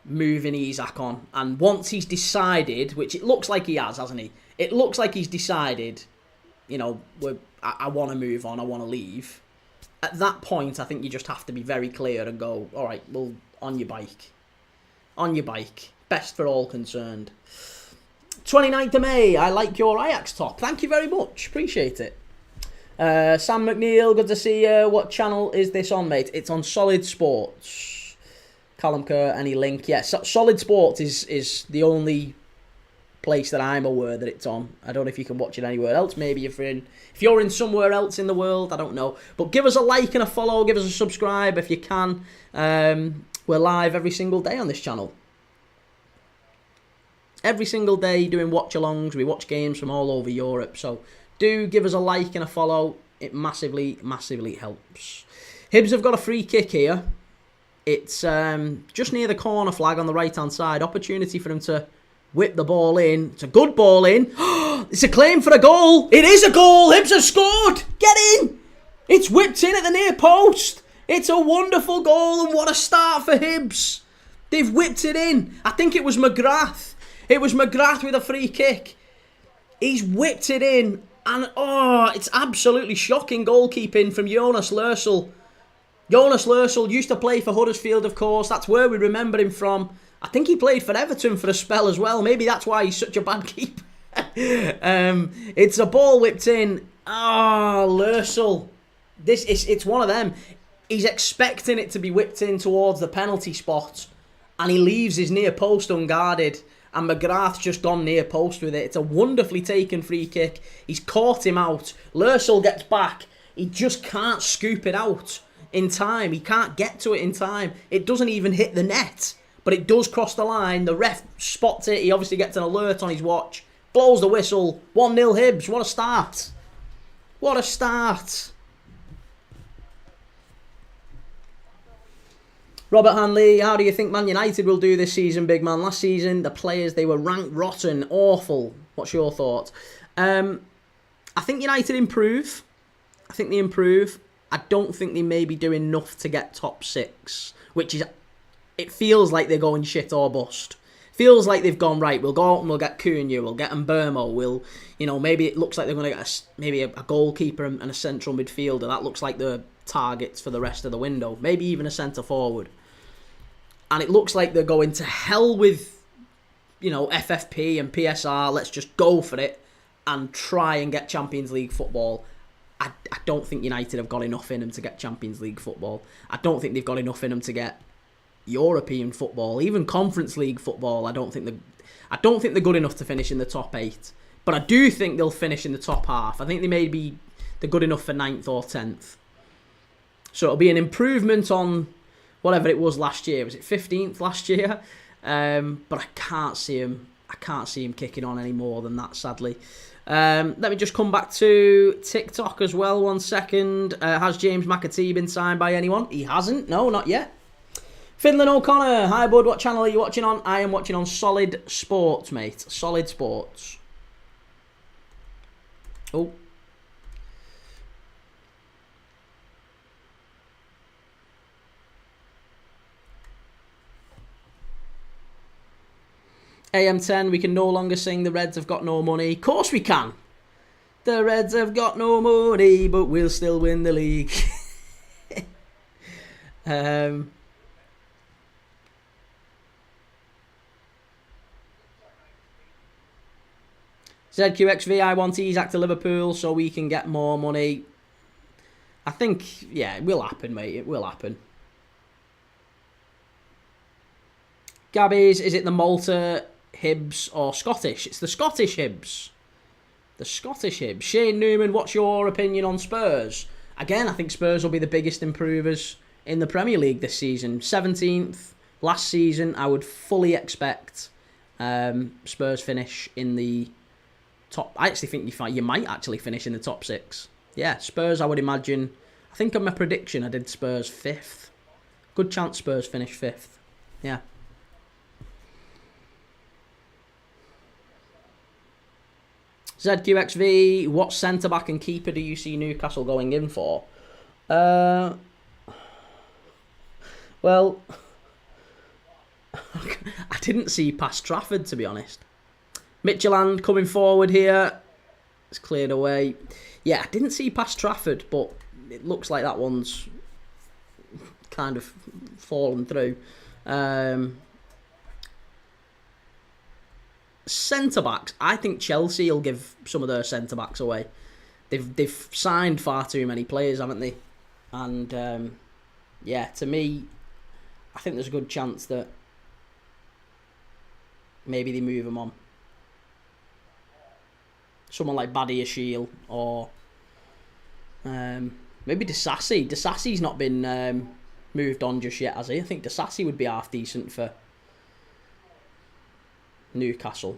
moving Isak on. And once he's decided, which it looks like he has, hasn't he? It looks like he's decided, you know, I want to move on, I want to leave. At that point, I think you just have to be very clear and go, all right, well, on your bike. On your bike. Best for all concerned. 29th of May, I like your Ajax top. Thank you very much. Appreciate it. Sam McNeil, good to see you. What channel is this on, mate? It's on Solid Sports. Callum Kerr, any link? Yes, Solid Sports is the only place that I'm aware that it's on. I don't know if you can watch it anywhere else. Maybe if you're in somewhere else in the world, I don't know. But give us a like and a follow, give us a subscribe if you can. We're live every single day on this channel. Every single day doing watch-alongs. We watch games from all over Europe. So do give us a like and a follow. It massively, massively helps. Hibs have got a free kick here. It's just near the corner flag on the right-hand side. Opportunity for them to whip the ball in. It's a good ball in. It's a claim for a goal. It is a goal. Hibs have scored. Get in. It's whipped in at the near post. It's a wonderful goal, and what a start for Hibs. They've whipped it in. I think it was McGrath. It was McGrath with a free kick. He's whipped it in, and it's absolutely shocking goalkeeping from Jonas Lörsel. Jonas Lörsel used to play for Huddersfield, of course. That's where we remember him from. I think he played for Everton for a spell as well. Maybe that's why he's such a bad keeper. It's a ball whipped in. Lörsel. It's one of them. He's expecting it to be whipped in towards the penalty spot, and he leaves his near post unguarded, and McGrath's just gone near post with it. It's a wonderfully taken free kick. He's caught him out. Lörsel gets back. He just can't scoop it out in time. He can't get to it in time. It doesn't even hit the net, but it does cross the line. The ref spots it. He obviously gets an alert on his watch. Blows the whistle. 1-0 Hibs. What a start. What a start. Robert Hanley, how do you think Man United will do this season, big man? Last season, the players, they were ranked rotten, awful. What's your thoughts? I think United improve. I think they improve. I don't think they maybe do enough to get top 6, which is, it feels like they're going shit or bust. Feels like they've gone, right, we'll go out and we'll get Cunha, we'll get Mbermo, we'll, you know, maybe it looks like they're going to get maybe a goalkeeper and a central midfielder. That looks like the targets for the rest of the window. Maybe even a centre forward. And it looks like they're going to hell with, you know, FFP and PSR. Let's just go for it and try and get Champions League football. I don't think United have got enough in them to get Champions League football. I don't think they've got enough in them to get European football, even Conference League football. I don't think they're good enough to finish in the top 8. But I do think they'll finish in the top half. I think they're good enough for 9th or 10th. So it'll be an improvement on whatever it was last year. Was it 15th last year? But I can't see him kicking on any more than that, sadly. Let me just come back to TikTok as well, 1 second. Has James McAtee been signed by anyone? He hasn't. No, not yet. Finland O'Connor. Hi, bud. What channel are you watching on? I am watching on Solid Sports, mate. Solid Sports. Oh. AM10, we can no longer sing the Reds have got no money. Of course we can. The Reds have got no money, but we'll still win the league. ZQXV, I want Isak to Liverpool so we can get more money. I think, yeah, it will happen, mate. It will happen. Gabby's, is it the Malta Hibs or Scottish? It's the Scottish Hibs. The Scottish Hibs. Shane Newman, what's your opinion on Spurs? Again, I think Spurs will be the biggest improvers in the Premier League this season. 17th last season. I would fully expect Spurs finish in the top. I actually think you might actually finish in the top 6. Yeah, Spurs, I would imagine. I think on my prediction, I did Spurs 5th. Good chance Spurs finish 5th. Yeah. ZQXV, what centre-back and keeper do you see Newcastle going in for? Well, I didn't see past Trafford, to be honest. Midtjylland coming forward here. It's cleared away. Yeah, I didn't see past Trafford, but it looks like that one's kind of fallen through. Centre-backs, I think Chelsea will give some of their centre-backs away. They've signed far too many players, haven't they? And, yeah, to me, I think there's a good chance that maybe they move them on. Someone like Badiashile or maybe Disasi. Disasi's not been moved on just yet, has he? I think Disasi would be half decent for Newcastle.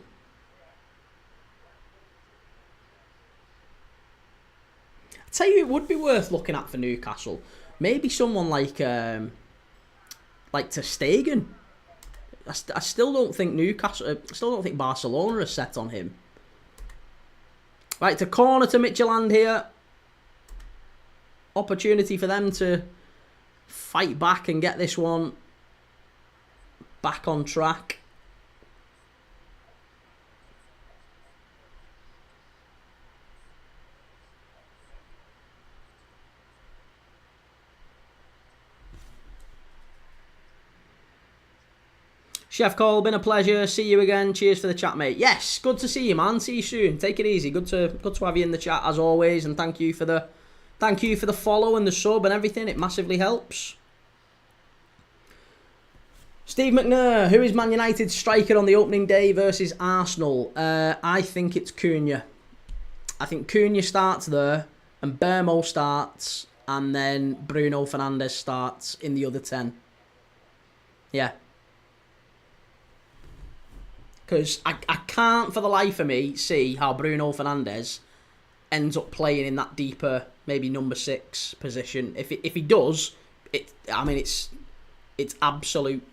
I tell you, it would be worth looking at for Newcastle. Maybe someone like Ter Stegen. I still don't think Newcastle. I still don't think Barcelona are set on him. Right, to corner to Midtjylland here. Opportunity for them to fight back and get this one back on track. Chef Cole, been a pleasure. See you again. Cheers for the chat, mate. Yes, good to see you, man. See you soon. Take it easy. Good to have you in the chat as always, and thank you for the follow and the sub and everything. It massively helps. Steve McNair, who is Man United's striker on the opening day versus Arsenal? I think it's Cunha. I think Cunha starts there, and Bermo starts, and then Bruno Fernandes starts in the other 10. Yeah. Because I can't for the life of me see how Bruno Fernandes ends up playing in that deeper, maybe number 6 position. If he does, it's absolute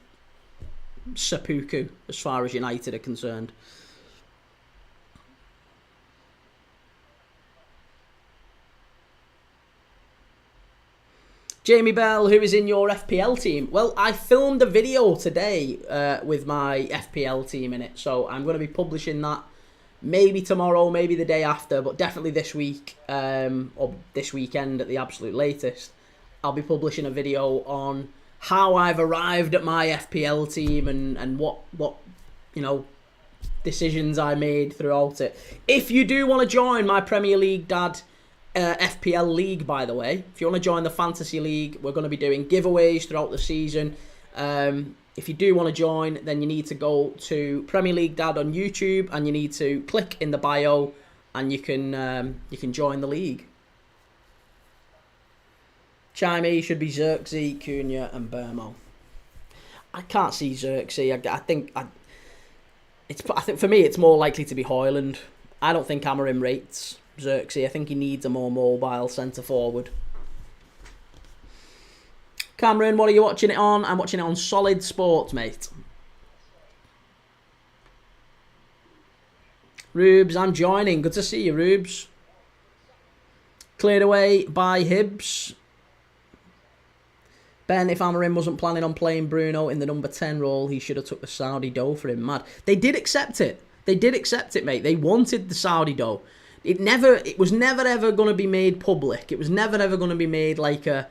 seppuku as far as United are concerned. Jamie Bell, who is in your FPL team? Well, I filmed a video today with my FPL team in it, so I'm going to be publishing that maybe tomorrow, maybe the day after, but definitely this week, or this weekend at the absolute latest. I'll be publishing a video on how I've arrived at my FPL team and what decisions I made throughout it. If you do want to join my Premier League Dad FPL League, by the way, if you want to join the Fantasy League, we're going to be doing giveaways throughout the season. If you do want to join, then you need to go to Premier League Dad on YouTube, and you need to click in the bio, and you can join the league. Chimey should be Xerxes, Cunha, and Bermo. I can't see Xerxes. I think for me it's more likely to be Højlund. I don't think Amorim rates Xerxes. I think he needs a more mobile centre forward. Cameron, what are you watching it on? I'm watching it on Solid Sports, mate. Rubes, I'm joining. Good to see you, Rubes. Cleared away by Hibs. Ben, if Amorim wasn't planning on playing Bruno in the number 10 role, he should have took the Saudi dough for him. Mad. They did accept it. They did accept it, mate. They wanted the Saudi dough. It was never ever going to be made public. It was never ever going to be made like a,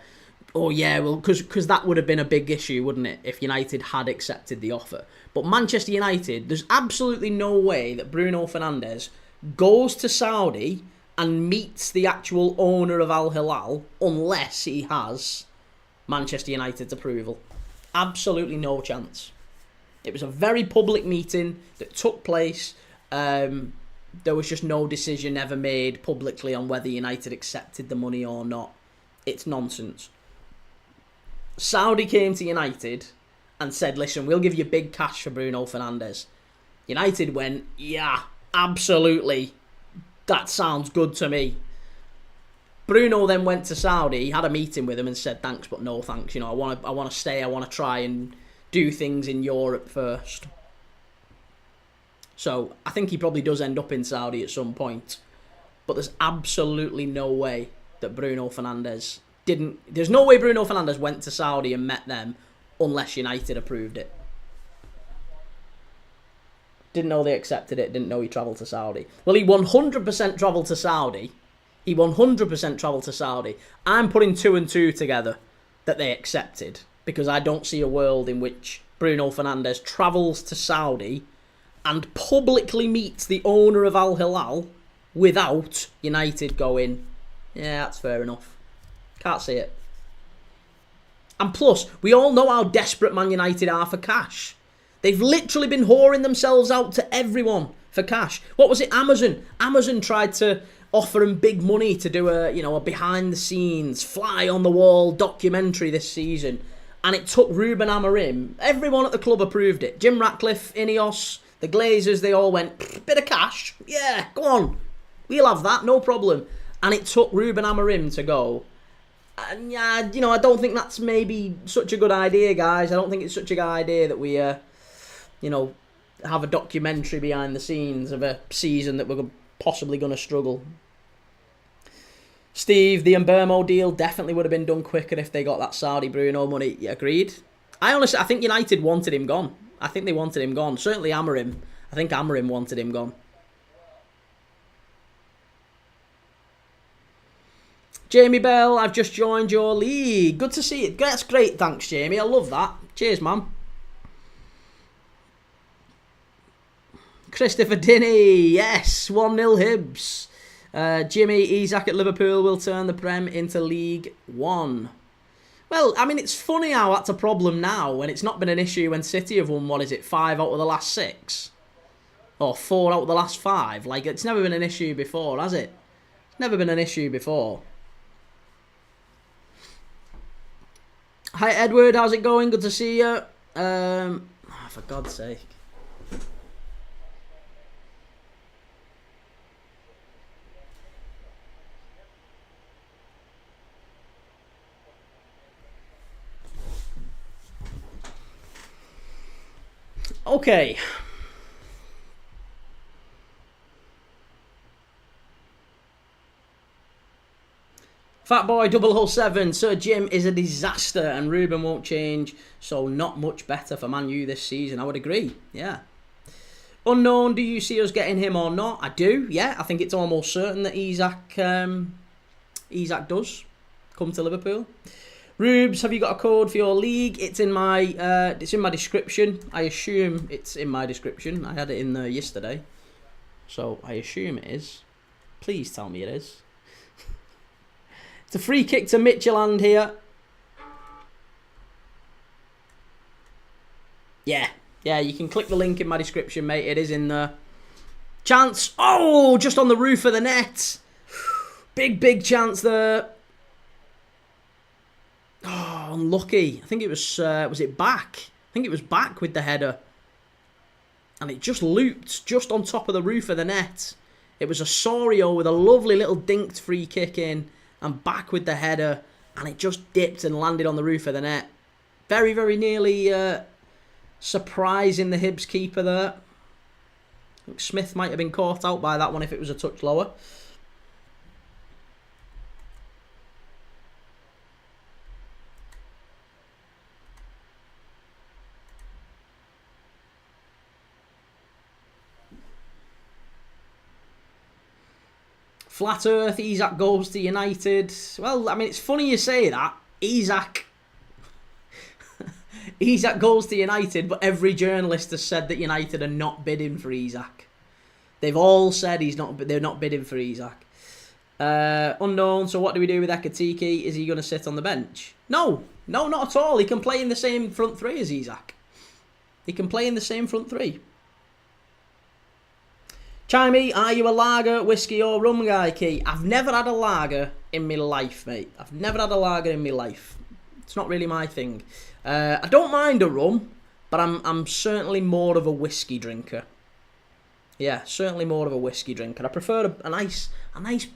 oh yeah, well, because that would have been a big issue, wouldn't it, if United had accepted the offer. But Manchester United, there's absolutely no way that Bruno Fernandes goes to Saudi and meets the actual owner of Al Hilal unless he has Manchester United's approval. Absolutely no chance. It was a very public meeting that took place. There was just no decision ever made publicly on whether United accepted the money or not. It's nonsense. Saudi came to United and said, listen, we'll give you big cash for Bruno Fernandes. United went, yeah, absolutely. That sounds good to me. Bruno then went to Saudi, had a meeting with him and said, thanks, but no thanks. You know, I want to stay, I want to try and do things in Europe first. So I think he probably does end up in Saudi at some point. But there's absolutely no way that Bruno Fernandes didn't... There's no way Bruno Fernandes went to Saudi and met them unless United approved it. Didn't know they accepted it, didn't know he travelled to Saudi. Well, he 100% travelled to Saudi. He 100% travelled to Saudi. I'm putting 2 and 2 together that they accepted because I don't see a world in which Bruno Fernandes travels to Saudi and publicly meets the owner of Al Hilal without United going, yeah, that's fair enough. Can't see it. And plus, we all know how desperate Man United are for cash. They've literally been whoring themselves out to everyone for cash. What was it? Amazon. Amazon tried to offer them big money to do a behind the scenes, fly on the wall documentary this season. And it took Ruben Amorim. Everyone at the club approved it. Jim Ratcliffe, Ineos, the Glazers, they all went, bit of cash. Yeah, go on. We'll have that, no problem. And it took Ruben Amorim to go, and yeah, I don't think that's maybe such a good idea, guys. I don't think it's such a good idea that we, have a documentary behind the scenes of a season that we're possibly going to struggle. Steve, the Mbermo deal definitely would have been done quicker if they got that Saudi Bruno money. Yeah, agreed. I think United wanted him gone. I think they wanted him gone. Certainly Amorim. I think Amorim wanted him gone. Jamie Bell, I've just joined your league. Good to see it. That's great. Thanks, Jamie. I love that. Cheers, man. Christopher Dinney. Yes. 1-0 Hibs. Jimmy, Isak at Liverpool will turn the Prem into League One. Well, I mean, it's funny how that's a problem now when it's not been an issue when City have won, 5 out of the last 6? Or 4 out of the last 5? Like, it's never been an issue before, has it? It's never been an issue before. Hi Edward, how's it going? Good to see you. For God's sake. Okay. Fatboy 007, Sir Jim is a disaster and Ruben won't change, so not much better for Man U this season. I would agree, yeah. Unknown, do you see us getting him or not? I do, yeah. I think it's almost certain that Isak does come to Liverpool. Rubes, have you got a code for your league? It's in my description. I assume it's in my description. I had it in there yesterday, so I assume it is. Please tell me it is. It's a free kick to Midtjylland here. Yeah, you can click the link in my description, mate. It is in there. Chance. Oh, just on the roof of the net. Big chance there. Oh, unlucky. I think it was it back? I think it was back with the header. And it just looped just on top of the roof of the net. It was Osorio with a lovely little dinked free kick in. And back with the header, and it just dipped and landed on the roof of the net. Very, very nearly surprising the Hibs keeper there. I think Smith might have been caught out by that one if it was a touch lower. Flat Earth, Isak goes to United. Well, I mean, it's funny you say that. Isak goes to United, but every journalist has said that United are not bidding for Isak. They've all said they're not bidding for Isak. Unknown, so what do we do with Ekitike? Is he going to sit on the bench? No, not at all. He can play in the same front three as Isak. He can play in the same front three. Chimey, are you a lager, whiskey or rum guy, Kee? I've never had a lager in my life, mate. I've never had a lager in my life. It's not really my thing. I don't mind a rum, but I'm certainly more of a whiskey drinker. Yeah, certainly more of a whiskey drinker. I prefer a nice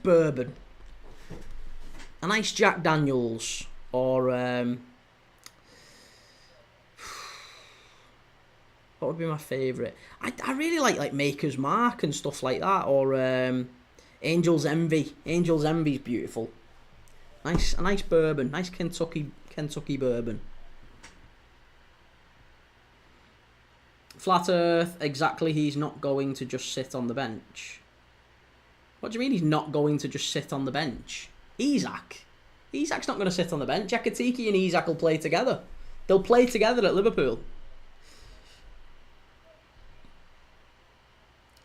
bourbon, a nice Jack Daniels, or what would be my favourite? I really like Maker's Mark and stuff like that, or Angel's Envy. Angel's Envy's beautiful. A nice bourbon, nice Kentucky bourbon. Flat Earth, exactly, he's not going to just sit on the bench. What do you mean he's not going to just sit on the bench? Isak's not going to sit on the bench. Ekitike and Isak will play together. They'll play together at Liverpool.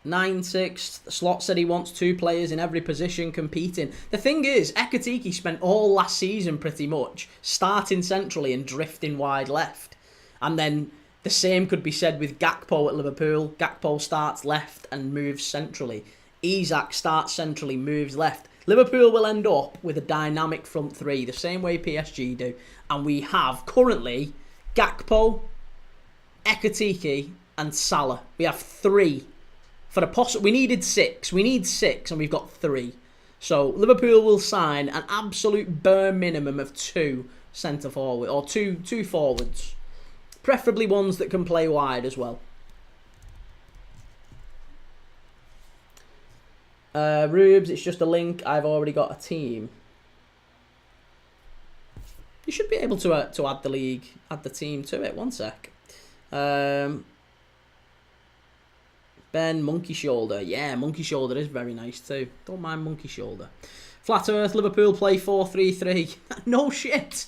9-6, Slot said he wants 2 players in every position competing. The thing is, Ekitike spent all last season pretty much starting centrally and drifting wide left. And then the same could be said with Gakpo at Liverpool. Gakpo starts left and moves centrally. Isak starts centrally, moves left. Liverpool will end up with a dynamic front three, the same way PSG do. And we have currently Gakpo, Ekitike and Salah. We have 3. We needed 6. We need 6 and we've got 3. So Liverpool will sign an absolute bare minimum of 2 centre forward or two forwards. Preferably ones that can play wide as well. Rubes, it's just a link. I've already got a team. You should be able to add the team to it. One sec. Ben, Monkey Shoulder. Yeah, Monkey Shoulder is very nice too. Don't mind Monkey Shoulder. Flat Earth, Liverpool play 4-3-3. No shit.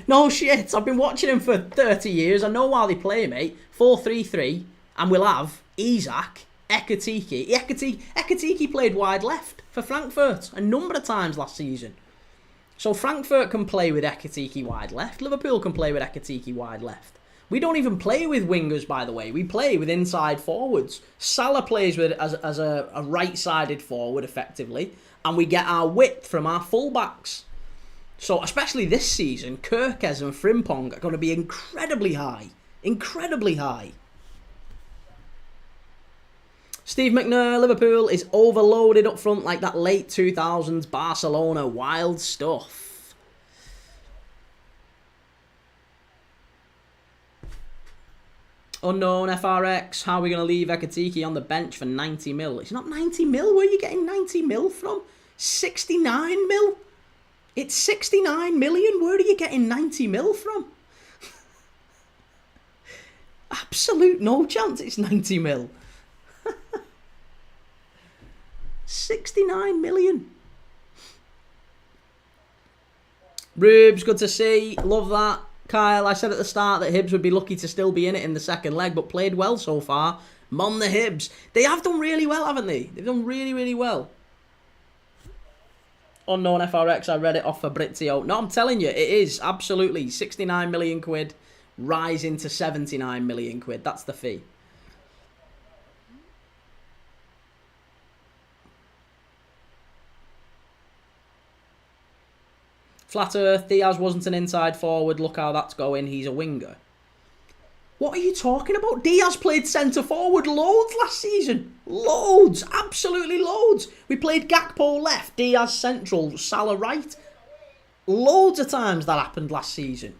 No shit. I've been watching him for 30 years. I know how they play, mate. 4-3-3. And we'll have Isak, Ekitike. Ekitike played wide left for Frankfurt a number of times last season. So Frankfurt can play with Ekitike wide left. Liverpool can play with Ekitike wide left. We don't even play with wingers, by the way. We play with inside forwards. Salah plays with as a right-sided forward, effectively. And we get our width from our fullbacks. So, especially this season, Kerkez and Frimpong are going to be incredibly high. Incredibly high. Steve McNair, Liverpool is overloaded up front like that late 2000s Barcelona. Wild stuff. Unknown FRX, how are we going to leave Ekitike on the bench for 90 mil? It's not 90 mil. Where are you getting 90 mil from? 69 mil? It's 69 million. Where are you getting 90 mil from? Absolute no chance it's 90 mil. 69 million. Rubes, good to see. Love that. Kyle, I said at the start that Hibs would be lucky to still be in it in the second leg, but played well so far. Mon the Hibs. They have done really well, haven't they? They've done really, really well. Unknown FRX, I read it off Fabrizio. No, I'm telling you, it is absolutely 69 million quid, rising to 79 million quid. That's the fee. Flat Earth, Diaz wasn't an inside forward. Look how that's going. He's a winger. What are you talking about? Diaz played centre forward loads last season. Loads. Absolutely loads. We played Gakpo left, Diaz central, Salah right. Loads of times that happened last season.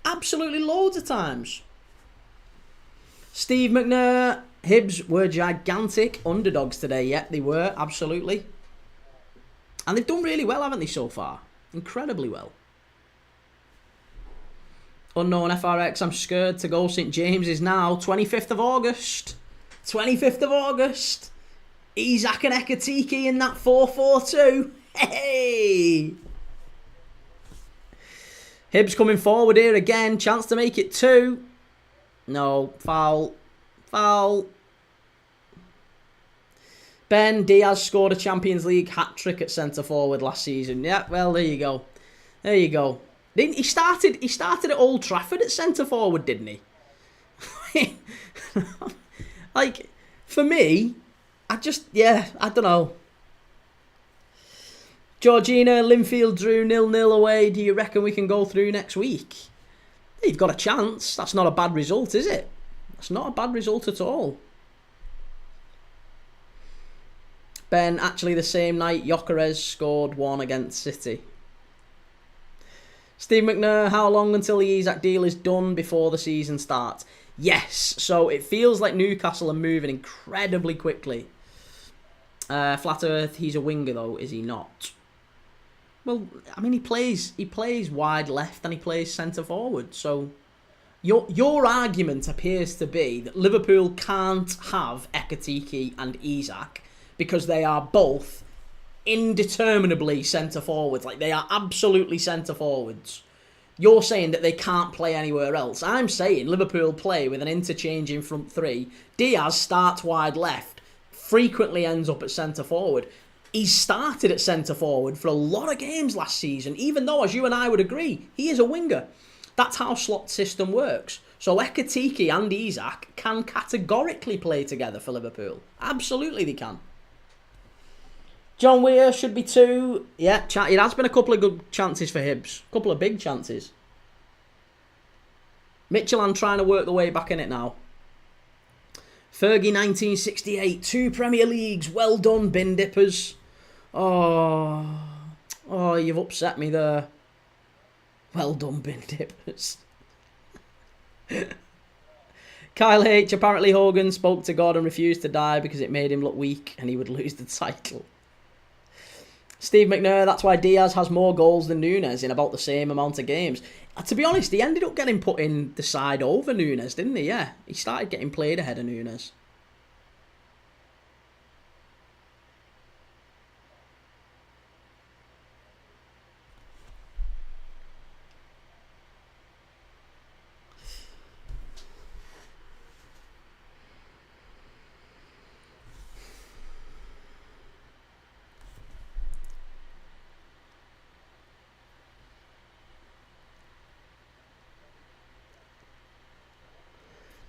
Absolutely loads of times. Steve McNair, Hibs were gigantic underdogs today. Yep, they were. Absolutely. And they've done really well, haven't they, so far? Incredibly well. Unknown FRX, I'm scared to go. St James's now. 25th of August. 25th of August. Isak and Ekitike in that 4-4-2. Hey! Hibs coming forward here again. Chance to make it 2. No. Foul. Foul. Ben Diaz scored a Champions League hat-trick at centre-forward last season. Yeah, well, there you go. There you go. Didn't he started at Old Trafford at centre-forward, didn't he? Like, for me, I don't know. Georgina, Linfield drew 0-0 away. Do you reckon we can go through next week? You've got a chance. That's not a bad result, is it? That's not a bad result at all. Ben, actually the same night, Gyökeres scored one against City. Steve McNair, how long until the Isak deal is done before the season starts? Yes, so it feels like Newcastle are moving incredibly quickly. Flat Earth, he's a winger though, is he not? Well, I mean, he plays wide left and he plays centre forward. So your argument appears to be that Liverpool can't have Ekitike and Isak because they are both indeterminably centre forwards. Like, they are absolutely centre forwards. You're saying that they can't play anywhere else. I'm saying Liverpool play with an interchange in front three. Diaz starts wide left, frequently ends up at centre forward. He's started at centre forward for a lot of games last season, even though, as you and I would agree, he is a winger. That's how slot system works. So Ekitike and Isak can categorically play together for Liverpool. Absolutely they can. John Weir should be 2. Yeah, it has been a couple of good chances for Hibs. A couple of big chances. Midtjylland trying to work the way back in it now. Fergie 1968, 2 Premier Leagues. Well done, bin dippers. Oh, you've upset me there. Well done, bin dippers. Kyle H. Apparently Hogan spoke to God and refused to die because it made him look weak and he would lose the title. Steve McNair, that's why Diaz has more goals than Nunes in about the same amount of games. To be honest, he ended up getting put in the side over Nunes, didn't he? Yeah, he started getting played ahead of Nunes.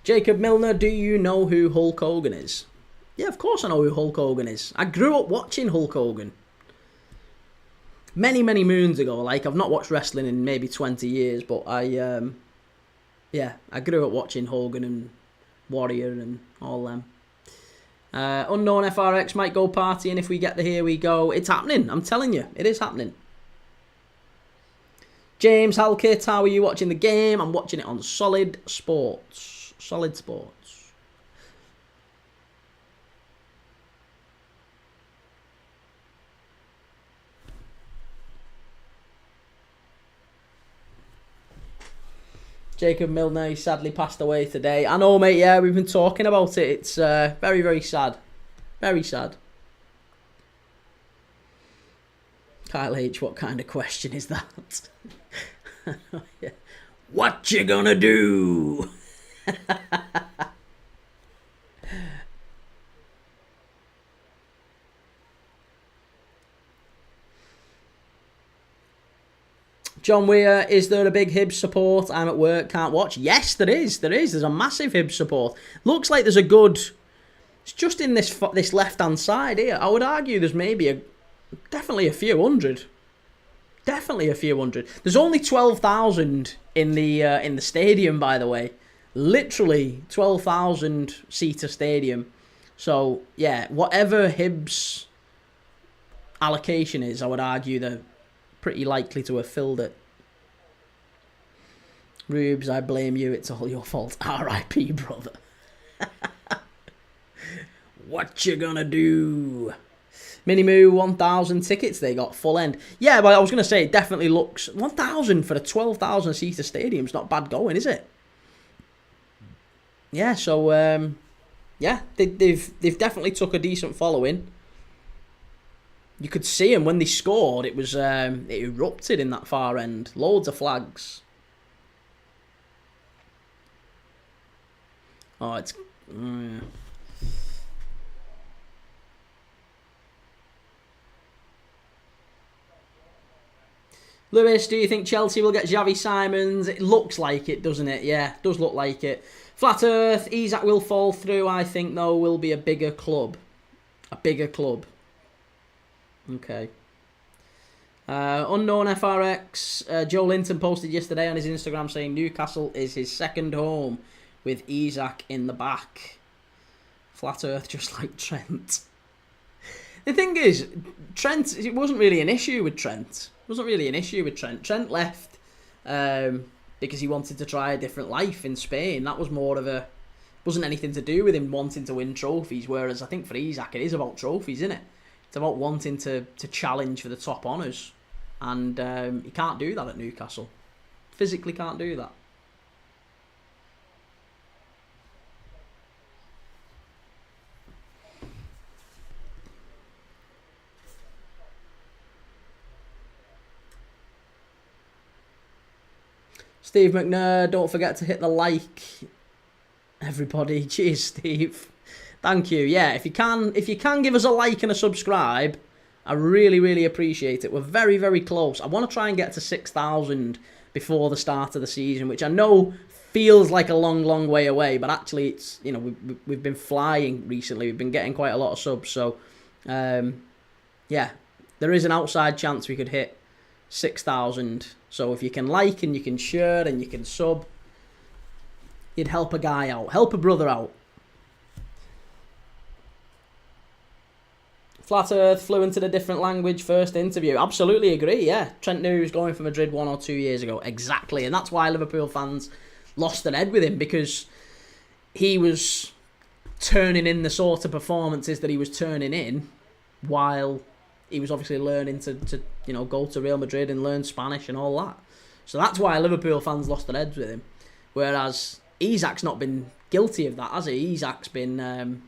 Jacob Milner, do you know who Hulk Hogan is? Yeah, of course I know who Hulk Hogan is. I grew up watching Hulk Hogan. Many, many moons ago. Like, I've not watched wrestling in maybe 20 years, but I grew up watching Hogan and Warrior and all them. Unknown FRX might go partying if we get the here we go. It's happening, I'm telling you. It is happening. James Halkett, how are you watching the game? I'm watching it on Solid Sports. Solid Sports. Jacob Milner, he sadly passed away today. I know, mate, yeah, we've been talking about it. It's very, very sad. Very sad. Kyle H, what kind of question is that? Yeah. What you gonna do? John Weir, is there a big Hibs support? I'm at work, can't watch. Yes, there is. There's a massive Hibs support. Looks like there's a good... It's just in this left-hand side here. I would argue there's maybe definitely a few hundred. Definitely a few hundred. There's only 12,000 in the stadium, by the way. Literally 12,000 seater stadium. So yeah, whatever Hibs allocation is, I would argue they're pretty likely to have filled it. Rubes, I blame you. It's all your fault. R.I.P. brother. What you gonna do? Minimoo, 1,000 tickets they got, full end. Yeah, but I was going to say, it definitely looks... 1,000 for a 12,000 seater stadium's not bad going, is it? Yeah, so, yeah, they've definitely took a decent following. You could see them when they scored, it erupted in that far end. Loads of flags. Oh, it's... Lewis, do you think Chelsea will get Xavi Simons? It looks like it, doesn't it? Yeah, it does look like it. Flat Earth, Isak will fall through. I think, though, will be a bigger club. A bigger club. Okay. Unknown FRX, Joe Linton posted yesterday on his Instagram saying Newcastle is his second home with Isak in the back. Flat Earth just like Trent. The thing is, Trent, it wasn't really an issue with Trent. It wasn't really an issue with Trent. Trent left because he wanted to try a different life in Spain. That was more of a... wasn't anything to do with him wanting to win trophies, whereas I think for Isak it is about trophies, isn't it? It's about wanting to challenge for the top honours. And he can't do that at Newcastle. Physically can't do that. Steve McNair, don't forget to hit the like. Everybody, cheers, Steve. Thank you. Yeah, if you can give us a like and a subscribe, I really, really appreciate it. We're very, very close. I want to try and get to 6,000 before the start of the season, which I know feels like a long, long way away, but actually it's, you know, we've been flying recently. We've been getting quite a lot of subs, so yeah, there is an outside chance we could hit 6,000. So if you can like and you can share and you can sub, you'd help a guy out, help a brother out. Flat Earth, fluent in a different language, first interview. Absolutely agree, yeah. Trent knew he was going for Madrid 1 or 2 years ago. Exactly, and that's why Liverpool fans lost their head with him, because he was turning in the sort of performances that he was turning in while he was obviously learning to you know, go to Real Madrid and learn Spanish and all that. So that's why Liverpool fans lost their heads with him. Whereas Isak's not been guilty of that, has he? Isak's been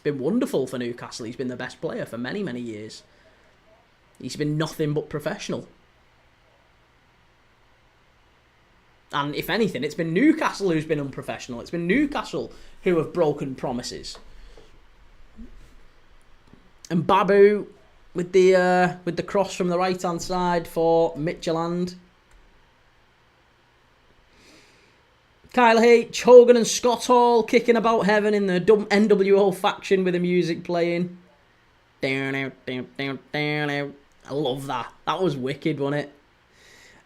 wonderful for Newcastle. He's been the best player for many, many years. He's been nothing but professional. And if anything, it's been Newcastle who's been unprofessional. It's been Newcastle who have broken promises. And Babu with the cross from the right-hand side for Midtjylland. Kyle H, Hogan and Scott Hall kicking about heaven in the NWO faction with the music playing. I love that. That was wicked, wasn't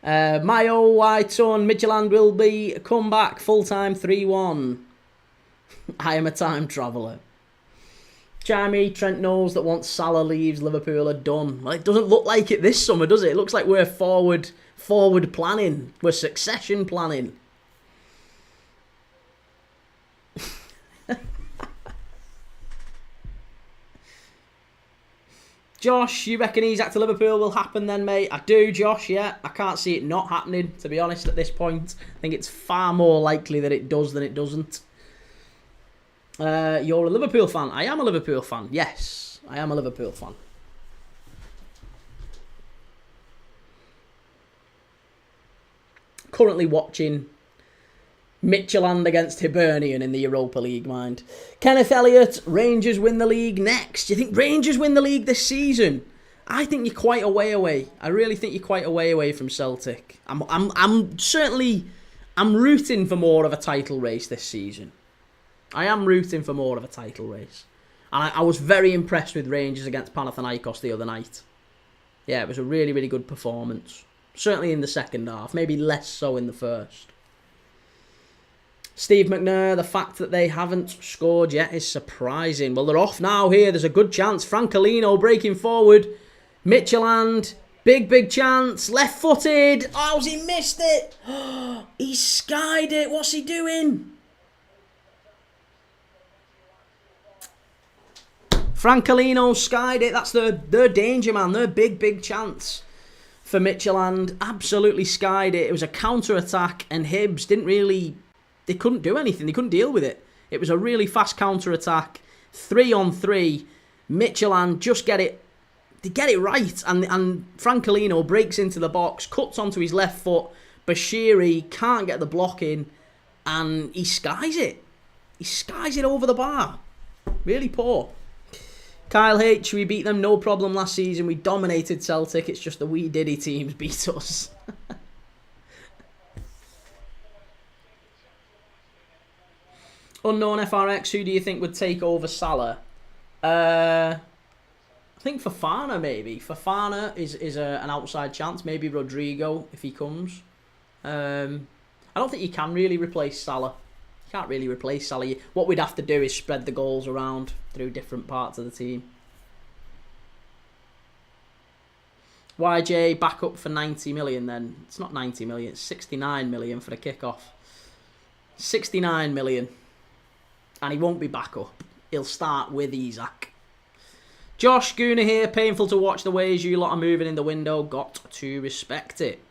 it? My OY Ton, Midtjylland will be a comeback, full-time 3-1. I am a time traveller. Jamie, Trent knows that once Salah leaves, Liverpool are done. Well, it doesn't look like it this summer, does it? It looks like we're forward planning. We're succession planning. Josh, you reckon Isak to Liverpool will happen then, mate? I do, Josh, yeah. I can't see it not happening, to be honest, at this point. I think it's far more likely that it does than it doesn't. You're a Liverpool fan. I am a Liverpool fan. Yes, I am a Liverpool fan. Currently watching Midtjylland against Hibernian in the Europa League, mind. Kenneth Elliott, Rangers win the league next. Do you think Rangers win the league this season? I think you're quite a way away. I really think you're quite a way away from Celtic. I'm rooting for more of a title race this season. I am rooting for more of a title race. And I was very impressed with Rangers against Panathinaikos the other night. Yeah, it was a really, really good performance. Certainly in the second half. Maybe less so in the first. Steve McNair, the fact that they haven't scored yet is surprising. Well, they're off now here. There's a good chance. Francolino breaking forward. Midtjylland, big chance. Left-footed. Oh, he missed it. He skied it. What's he doing? Francolino skied it. That's their danger man. Their big chance for Midtjylland. Absolutely skied it. It was a counter-attack and Hibs didn't really... They couldn't do anything. They couldn't deal with it. It was a really fast counter-attack. 3-on-3. Midtjylland just get it. They get it right. And Francolino breaks into the box. Cuts onto his left foot. Bashiri can't get the block in. And he skies it. He skies it over the bar. Really poor. Kyle H, we beat them no problem last season. We dominated Celtic. It's just the wee diddy teams beat us. Unknown FRX, who do you think would take over Salah? I think Fofana maybe. Fofana is an outside chance. Maybe Rodrigo if he comes. I don't think you can really replace Salah. You can't really replace Salah. What we'd have to do is spread the goals around through different parts of the team. YJ back up for 90 million then. It's not 90 million, it's 69 million for the kickoff. 69 million. And he won't be back up. He'll start with Isak. Josh Gooner here. Painful to watch the ways you lot are moving in the window. Got to respect it.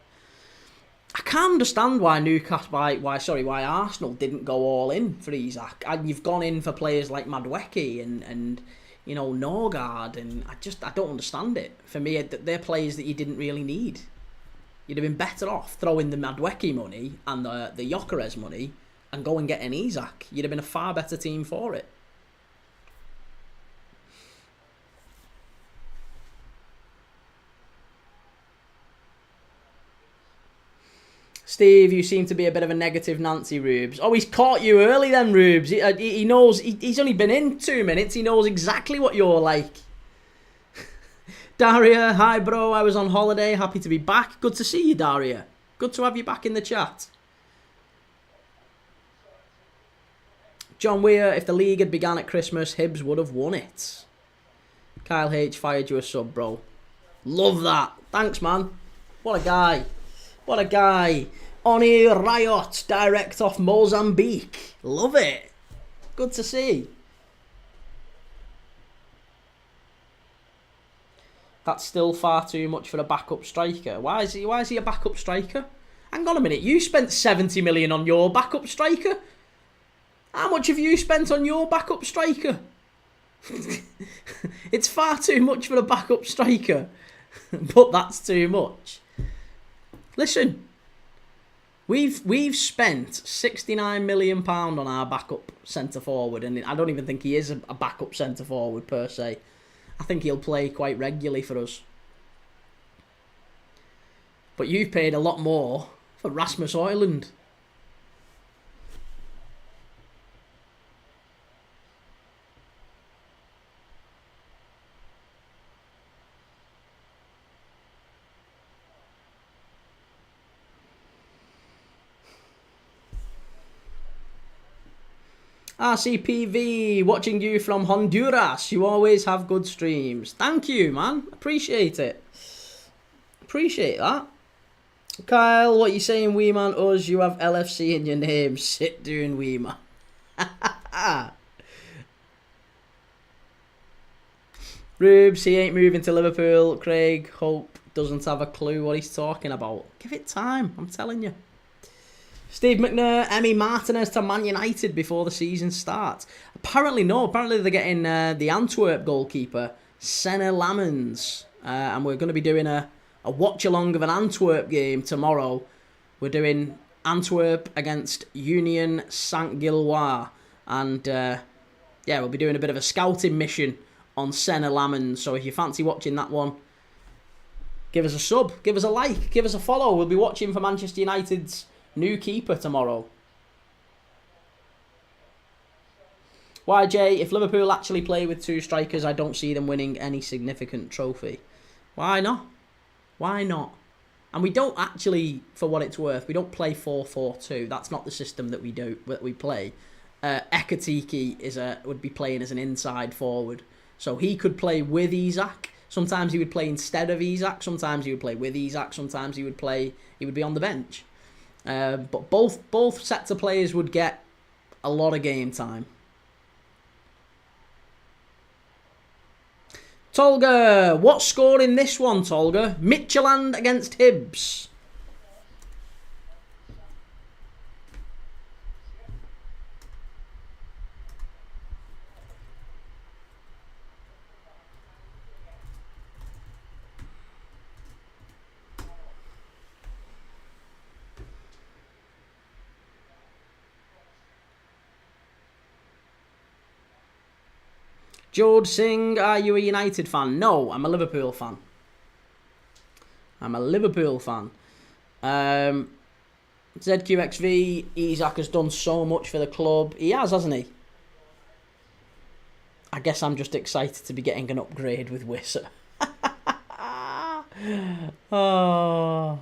I can't understand why why Arsenal didn't go all in for Isak. And you've gone in for players like Madueke and you know, Norgard, and I don't understand it. For me, they're players that you didn't really need. You'd have been better off throwing the Madueke money and the Gyökeres money and go and get an Isak. You'd have been a far better team for it. Steve, you seem to be a bit of a negative Nancy, Rubes. Oh, he's caught you early then, Rubes. He knows, he's only been in 2 minutes. He knows exactly what you're like. Daria, hi bro, I was on holiday. Happy to be back. Good to see you, Daria. Good to have you back in the chat. John Weir, if the league had begun at Christmas, Hibs would have won it. Kyle H fired you a sub, bro. Love that. Thanks, man. What a guy. What a guy. Oni Riot, direct off Mozambique. Love it. Good to see. That's still far too much for a backup striker. Why is he a backup striker? Hang on a minute. You spent 70 million on your backup striker. How much have you spent on your backup striker? It's far too much for a backup striker. But that's too much. Listen, we've spent £69 million on our backup centre forward, and I don't even think he is a backup centre forward per se. I think he'll play quite regularly for us. But you've paid a lot more for Rasmus Højlund. RCPV, watching you from Honduras. You always have good streams. Thank you, man. Appreciate it. Appreciate that. Kyle, what you saying, wee man? Us, you have LFC in your name. Sit doing wee man. Rubes, he ain't moving to Liverpool. Craig Hope doesn't have a clue what he's talking about. Give it time, I'm telling you. Steve McNair, Emi Martinez to Man United before the season starts. Apparently, no. Apparently, they're getting the Antwerp goalkeeper, Senna Lammens. And we're going to be doing a watch-along of an Antwerp game tomorrow. We're doing Antwerp against Union Saint-Gilloise. And, yeah, we'll be doing a bit of a scouting mission on Senna Lammens. So if you fancy watching that one, give us a sub, give us a like, give us a follow. We'll be watching for Manchester United's new keeper tomorrow. YJ, if Liverpool actually play with two strikers, I don't see them winning any significant trophy. Why not? Why not? And we don't actually, for what it's worth, we don't play 4-4-2. That's not the system that we play. Ekatike would be playing as an inside forward. So he could play with Isak. Sometimes he would play instead of Isak. Sometimes he would play with Isak. Sometimes he would be on the bench. But both sets of players would get a lot of game time. Tolga, what score in this one, Tolga? Midtjylland against Hibs. Jode Singh, are you a United fan? No, I'm a Liverpool fan. ZQXV, Isak has done so much for the club. He has, hasn't he? I guess I'm just excited to be getting an upgrade with Wisser. Oh.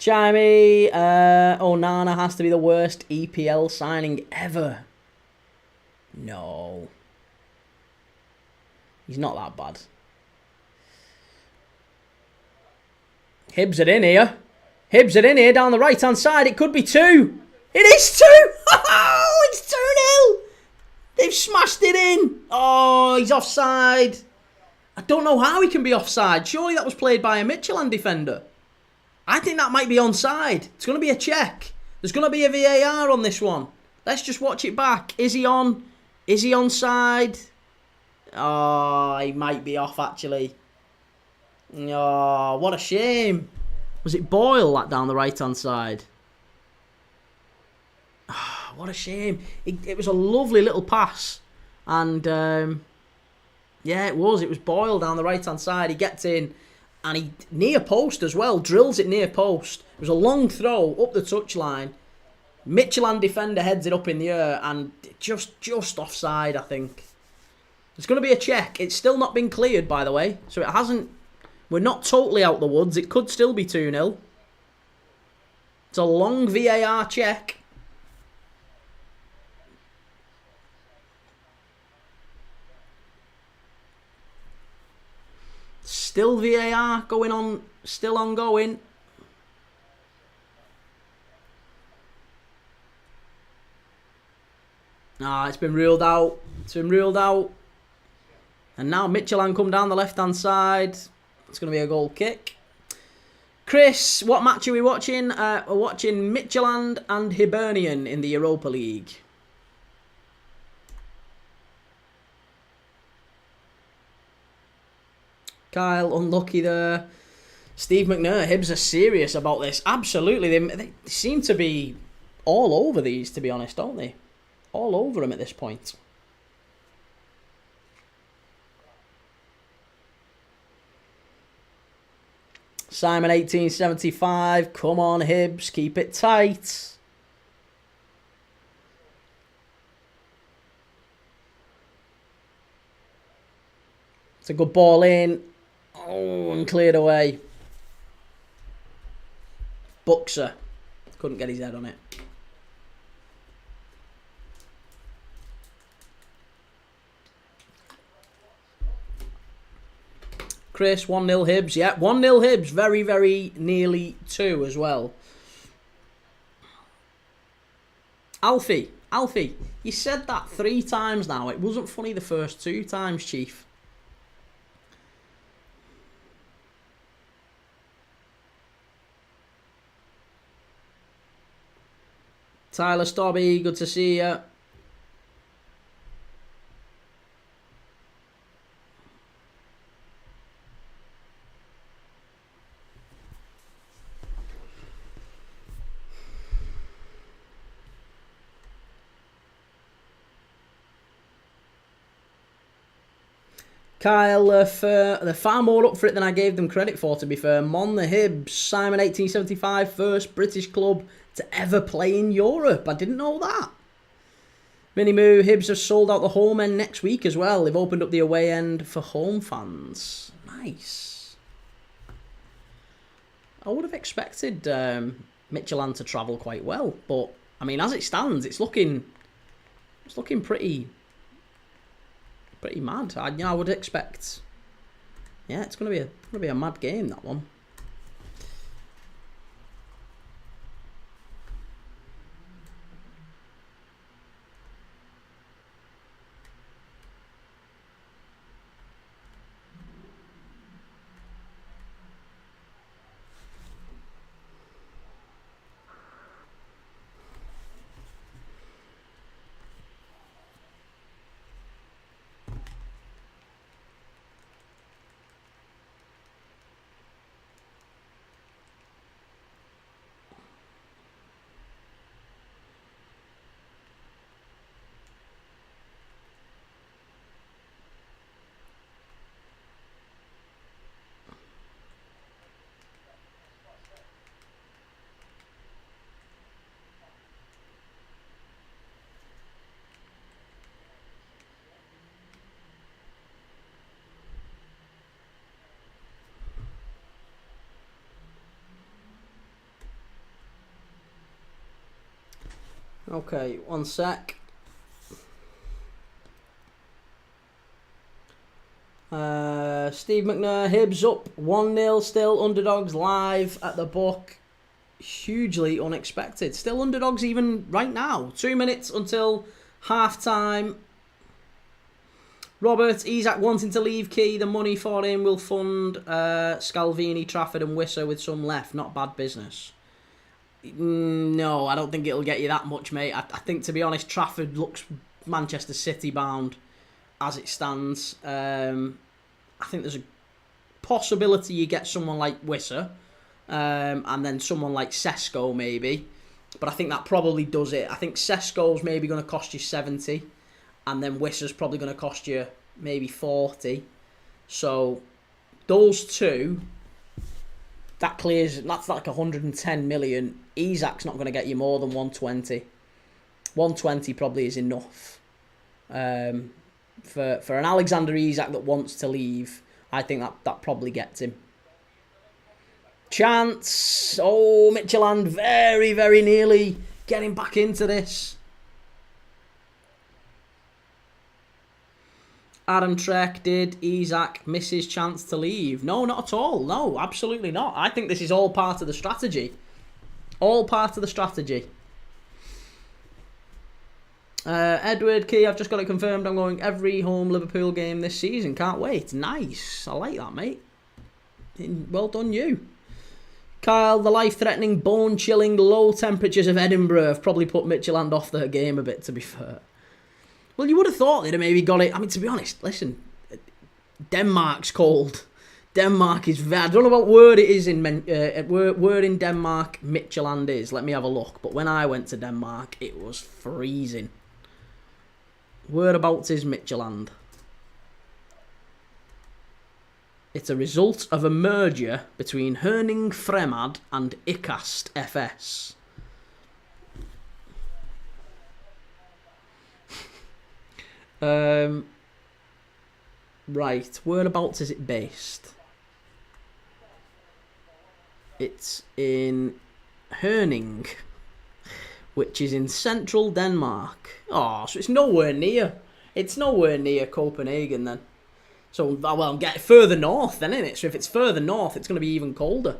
Chimey, Onana has to be the worst EPL signing ever. No. He's not that bad. Hibs are in here. Hibs are in here down the right-hand side. It could be 2. It is 2! Oh, it's 2-0! They've smashed it in. Oh, he's offside. I don't know how he can be offside. Surely that was played by a Midtjylland defender. I think that might be onside. It's going to be a check. There's going to be a VAR on this one. Let's just watch it back. Is he on? Is he onside? Oh, he might be off, actually. Oh, what a shame. Was it Boyle, that down the right-hand side? Oh, what a shame. It was a lovely little pass. And, yeah, it was. It was Boyle down the right-hand side. He gets in. And he, near post as well, drills it near post. It was a long throw up the touchline. Midtjylland defender heads it up in the air and just offside, I think. It's going to be a check. It's still not been cleared, by the way. So it hasn't... We're not totally out the woods. It could still be 2-0. It's a long VAR check. Still VAR going on, still ongoing. Ah, it's been ruled out. It's been ruled out. And now Midtjylland come down the left-hand side. It's going to be a goal kick. Chris, what match are we watching? We're watching Midtjylland and Hibernian in the Europa League. Kyle, unlucky there. Steve McNair, Hibs are serious about this. Absolutely. They seem to be all over these, to be honest, don't they? All over them at this point. Simon 1875. Come on, Hibs. Keep it tight. It's a good ball in. Oh, and cleared away. Buxer. Couldn't get his head on it. Chris, 1-0 Hibs. Yeah, 1-0 Hibs. Very, very nearly 2 as well. Alfie, you said that 3 times now. It wasn't funny the first 2 times, Chief. Tyler Stobby, good to see you. Kyle, they're far more up for it than I gave them credit for, to be fair. Mon the Hibs, Simon 1875, first British club to ever play in Europe. I didn't know that. Minimoo, Hibs have sold out the home end next week as well. They've opened up the away end for home fans. Nice. I would have expected Midtjylland to travel quite well, but I mean, as it stands, it's looking pretty mad. I would expect. Yeah, it's gonna be a mad game, that one. Okay, one sec. Steve McNair, Hibs up 1-0, still underdogs live at the book. Hugely unexpected. Still underdogs even right now. 2 minutes until half-time. Robert, Isak wanting to leave Key. The money for him will fund Scalvini, Trafford and Wisser with some left. Not bad business. No, I don't think it'll get you that much, mate. I think, to be honest, Trafford looks Manchester City bound as it stands. I think there's a possibility you get someone like Wisser and then someone like Sesko maybe. But I think that probably does it. I think Sesko's maybe going to cost you 70 and then Wisser's probably going to cost you maybe 40. So those two, that clears, that's like 110 million. Isak's not going to get you more than 120. 120 probably is enough. For an Alexander Isak that wants to leave, I think that probably gets him. Chance. Oh, Midtjylland very, very nearly getting back into this. Adam Trek, did Isak miss his chance to leave? No, not at all. No, absolutely not. I think this is all part of the strategy. All part of the strategy. Edward Key, I've just got it confirmed. I'm going every home Liverpool game this season. Can't wait. Nice. I like that, mate. Well done, you. Kyle, the life-threatening, bone-chilling, low temperatures of Edinburgh have probably put Midtjylland off their game a bit, to be fair. Well, you would have thought they'd have maybe got it. I mean, to be honest, listen, Denmark's cold. Denmark is very... I don't know what word it is in... word in Denmark Midtjylland is. Let me have a look. But when I went to Denmark, it was freezing. Whereabouts is Midtjylland? It's a result of a merger between Herning Fremad and Ikast FS. Right, whereabouts is it based? It's in Herning, which is in central Denmark. Oh, so it's nowhere near. It's nowhere near Copenhagen then. So, well, get further north then, isn't it? So if it's further north, it's going to be even colder.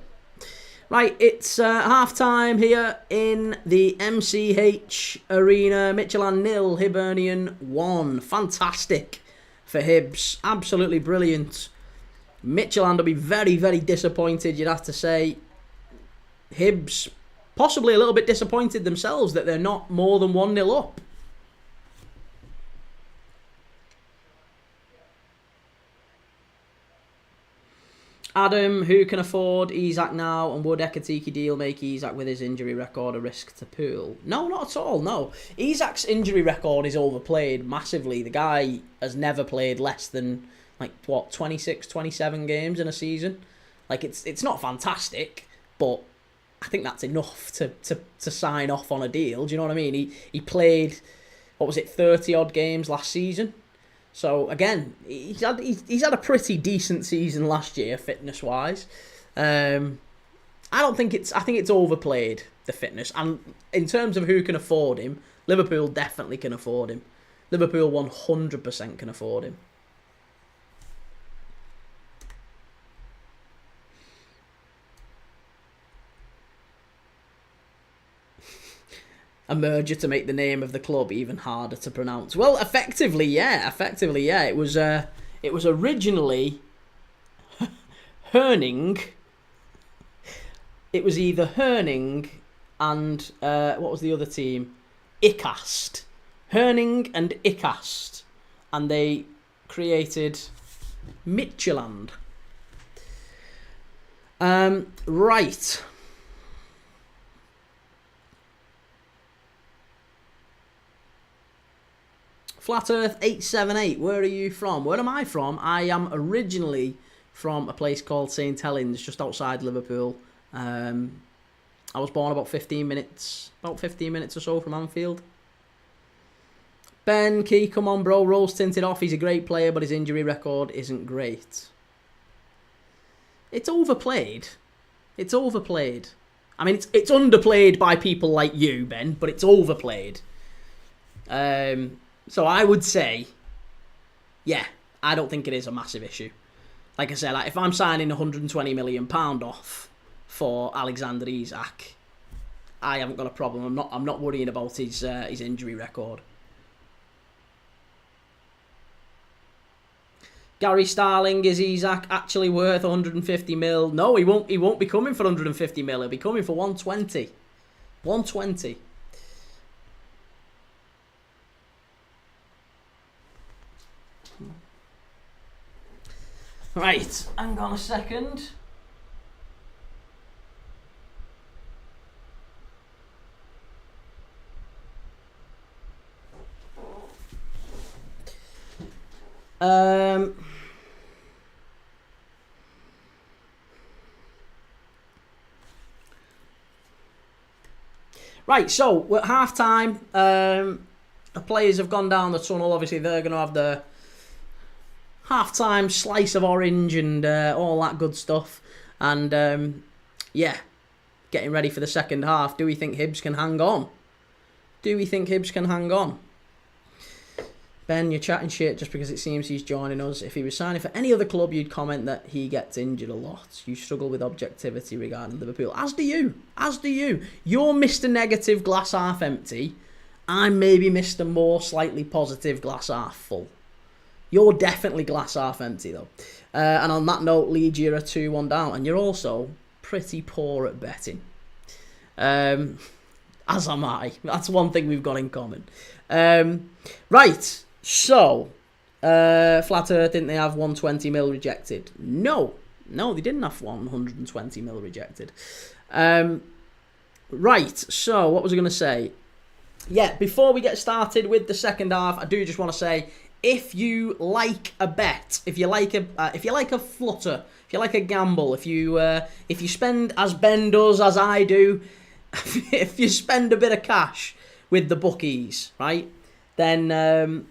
Right, it's half-time here in the MCH Arena. Midtjylland 0, Hibernian 1. Fantastic for Hibs. Absolutely brilliant. Midtjylland will be very, very disappointed, you'd have to say. Hibs possibly a little bit disappointed themselves that they're not more than 1-0 up. Adam, who can afford Isak now, and would Ekatike deal make Isak with his injury record a risk to pool? No, not at all, no. Isak's injury record is overplayed massively. The guy has never played less than, 26, 27 games in a season. It's not fantastic, but I think that's enough to sign off on a deal. Do you know what I mean? He played, 30-odd games last season. So again, he's had a pretty decent season last year, fitness-wise. I think it's overplayed, the fitness. And in terms of who can afford him, Liverpool definitely can afford him. Liverpool 100% can afford him. A merger to make the name of the club even harder to pronounce. Well, effectively, yeah. It was originally Herning. It was either Herning and what was the other team? Ikast. Herning and Ikast, and they created Midtjylland. Right. Flat Earth 878, where are you from? Where am I from? I am originally from a place called St Helens, just outside Liverpool. I was born about 15 minutes or so from Anfield. Ben Key, come on bro, rose tinted off. He's a great player, but his injury record isn't great. It's overplayed. I mean, it's underplayed by people like you, Ben, but it's overplayed. So I would say, yeah, I don't think it is a massive issue. Like I said, like if I'm signing £120 million off for Alexander Isak, I haven't got a problem. I'm not worrying about his injury record. Gary Starling, is Isak actually worth 150 mil? No, he won't be coming for 150 mil. He'll be coming for 120. 120. Right, hang on a second. Right, so we're at half time. The players have gone down the tunnel. Obviously, they're going to have the half-time slice of orange and all that good stuff. And, yeah, getting ready for the second half. Do we think Hibs can hang on? Do we think Hibs can hang on? Ben, you're chatting shit just because it seems he's joining us. If he was signing for any other club, you'd comment that he gets injured a lot. You struggle with objectivity regarding Liverpool. As do you. As do you. You're Mr. Negative, glass half empty. I'm maybe Mr. More slightly positive, glass half full. You're definitely glass half empty, though. And on that note, Leeds, you're a 2-1 down. And you're also pretty poor at betting. As am I. That's one thing we've got in common. Right. So, Flat Earth, didn't they have 120 mil rejected? No, they didn't have 120 mil rejected. Right, so what was I going to say? Yeah, before we get started with the second half, I do just want to say, if you like a bet, if you like a flutter, if you like a gamble, if you spend as Ben does, as I do, if you spend a bit of cash with the bookies, right, then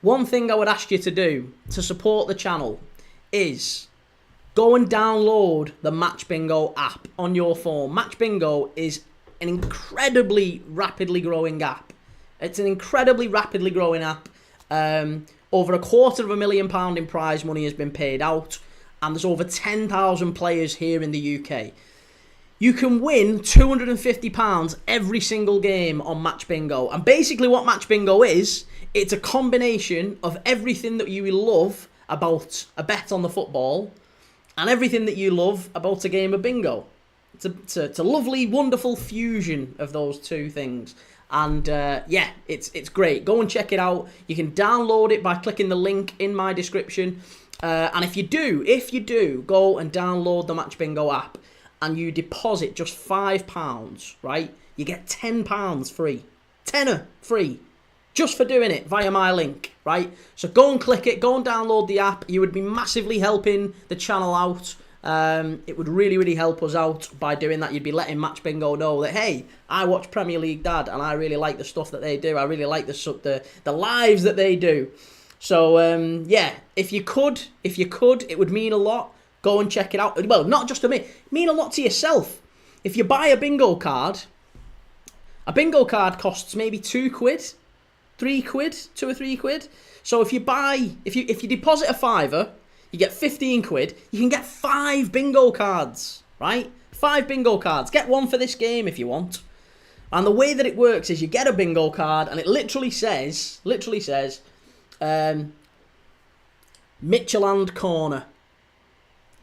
one thing I would ask you to do to support the channel is go and download the Match Bingo app on your phone. Match Bingo is an incredibly rapidly growing app. It's an incredibly rapidly growing app. Over £250,000 in prize money has been paid out, and there's over 10,000 players here in the UK. You can win £250 every single game on Match Bingo. And basically what Match Bingo is, it's a combination of everything that you love about a bet on the football and everything that you love about a game of bingo. It's a lovely, wonderful fusion of those two things. And yeah, it's great. Go and check it out. You can download it by clicking the link in my description. And if you do, go and download the Match Bingo app and you deposit just £5, right? You get £10 free. Tenner free. Just for doing it via my link, right? So go and click it, go and download the app. You would be massively helping the channel out. It would really, really help us out by doing that. You'd be letting Match Bingo know that, hey, I watch Premier League Dad and I really like the stuff that they do. I really like the lives that they do. So, yeah, if you could, it would mean a lot. Go and check it out. Well, not just to me, it mean a lot to yourself. If you buy a bingo card costs maybe £2, £3, £2 or £3. So if you deposit a fiver, you get £15. You can get 5 bingo cards, right? 5 bingo cards. Get one for this game if you want. And the way that it works is you get a bingo card and it literally says, Midtjylland corner.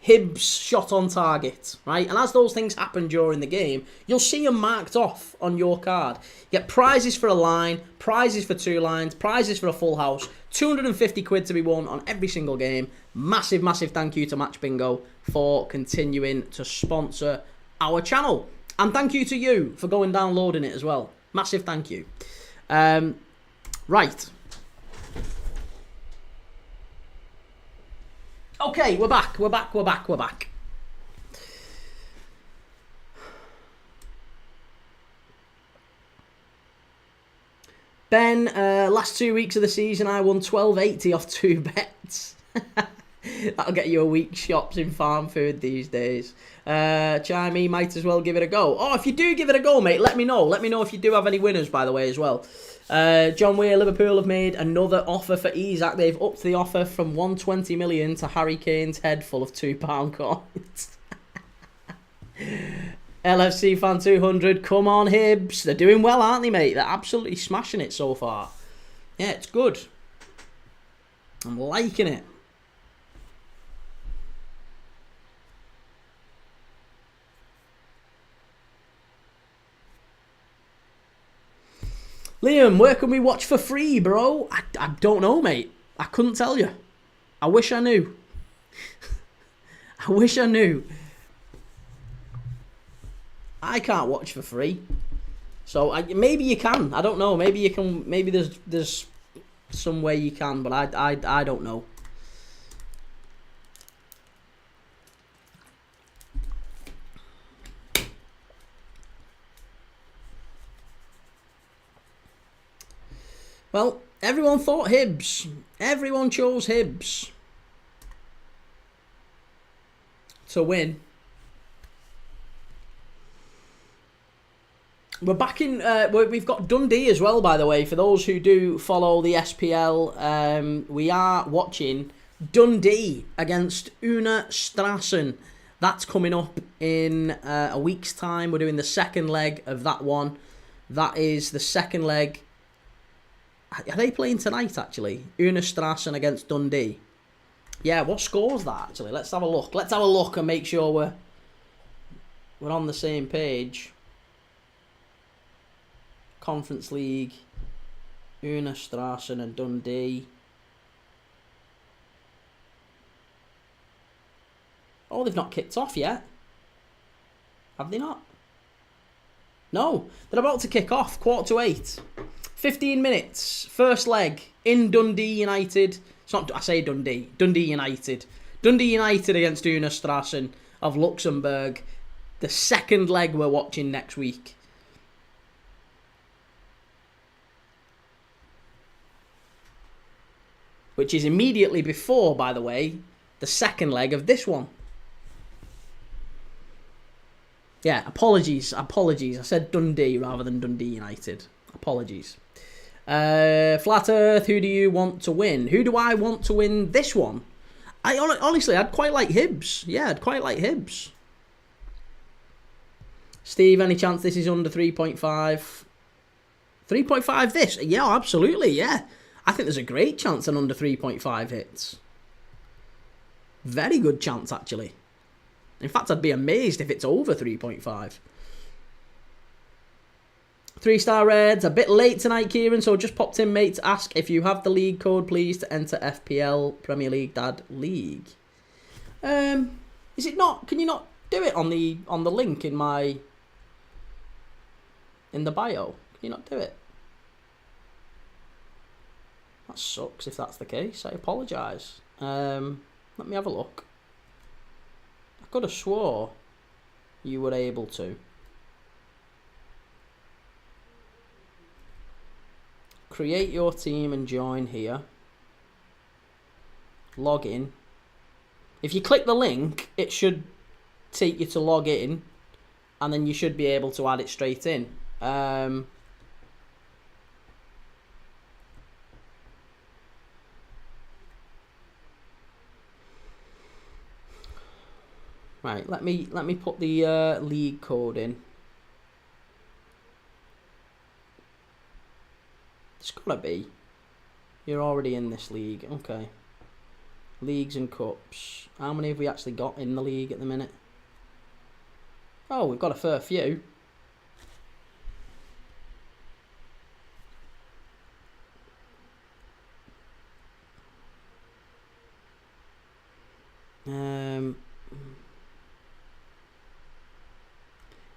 Hibs shot on target, right? And as those things happen during the game, you'll see them marked off on your card. You get prizes for a line, prizes for 2 lines, prizes for a full house, £250 to be won on every single game. Massive, massive thank you to Match Bingo for continuing to sponsor our channel. And thank you to you for going downloading it as well. Massive thank you. Right. Okay, we're back. Ben, last 2 weeks of the season, I won 12.80 off 2 bets. That'll get you a week's shops in farm food these days. Chimey, might as well give it a go. Oh, if you do give it a go, mate, let me know. Let me know if you do have any winners, by the way, as well. John Weir, Liverpool have made another offer for Isak. They've upped the offer from 120 million to Harry Kane's head full of £2 coins. LFC Fan 200, come on Hibs. They're doing well, aren't they, mate? They're absolutely smashing it so far. Yeah, it's good. I'm liking it. Liam, where can we watch for free, bro? I don't know, mate. I couldn't tell you. I wish I knew. I wish I knew. I can't watch for free. So maybe you can. I don't know. Maybe you can. Maybe there's some way you can, but I don't know. Well, everyone thought Hibs. Everyone chose Hibs to win. We're back in. We've got Dundee as well, by the way. For those who do follow the SPL, we are watching Dundee against Una Strassen. That's coming up in a week's time. We're doing the second leg of that one. That is the second leg. Are they playing tonight, actually? Una Strassen against Dundee. Yeah, what score's that, actually? Let's have a look. Let's have a look and make sure we're on the same page. Conference League. Una Strassen and Dundee. Oh, they've not kicked off yet. Have they not? No, they're about to kick off. 7:45. 15 minutes. First leg in Dundee United. It's not, I say Dundee. Dundee United. Dundee United against Una Strassen of Luxembourg. The second leg we're watching next week. Which is immediately before, by the way, the second leg of this one. Yeah, apologies. I said Dundee rather than Dundee United. Apologies. Flat Earth, who do you want to win? Who do I want to win this one? Honestly, I'd quite like Hibs. Yeah, I'd quite like Hibs. Steve, any chance this is under 3.5? 3.5 this? Yeah, absolutely, yeah. I think there's a great chance an under 3.5 hits. Very good chance, actually. In fact, I'd be amazed if it's over 3.5. 3-star Reds, a bit late tonight, Kieran, so just popped in, mate, to ask if you have the league code, please, to enter FPL Premier League Dad League. Is it not? Can you not do it on the link in the bio? Can you not do it? That sucks if that's the case. I apologise. Let me have a look. I could have swore you were able to. Create your team and join here. Log in. If you click the link, it should take you to log in, and then you should be able to add it straight in. Right, let me put the league code in. It's gotta be. You're already in this league. Okay. Leagues and cups. How many have we actually got in the league at the minute? Oh, we've got a fair few.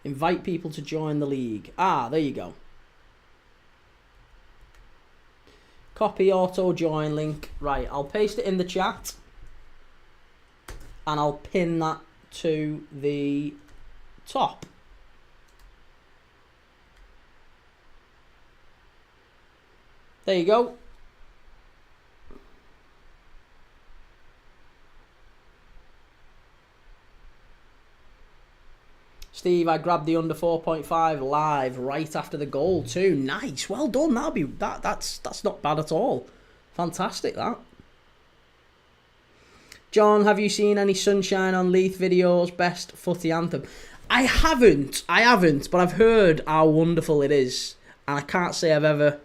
Invite people to join the league. Ah, there you go. Copy auto join link. Right, I'll paste it in the chat. And I'll pin that to the top. There you go. Steve, I grabbed the under 4.5 live right after the goal too. Nice, well done. That's not bad at all. Fantastic that. John, have you seen any Sunshine on Leith videos? Best footy anthem. I haven't, but I've heard how wonderful it is, and I can't say I've ever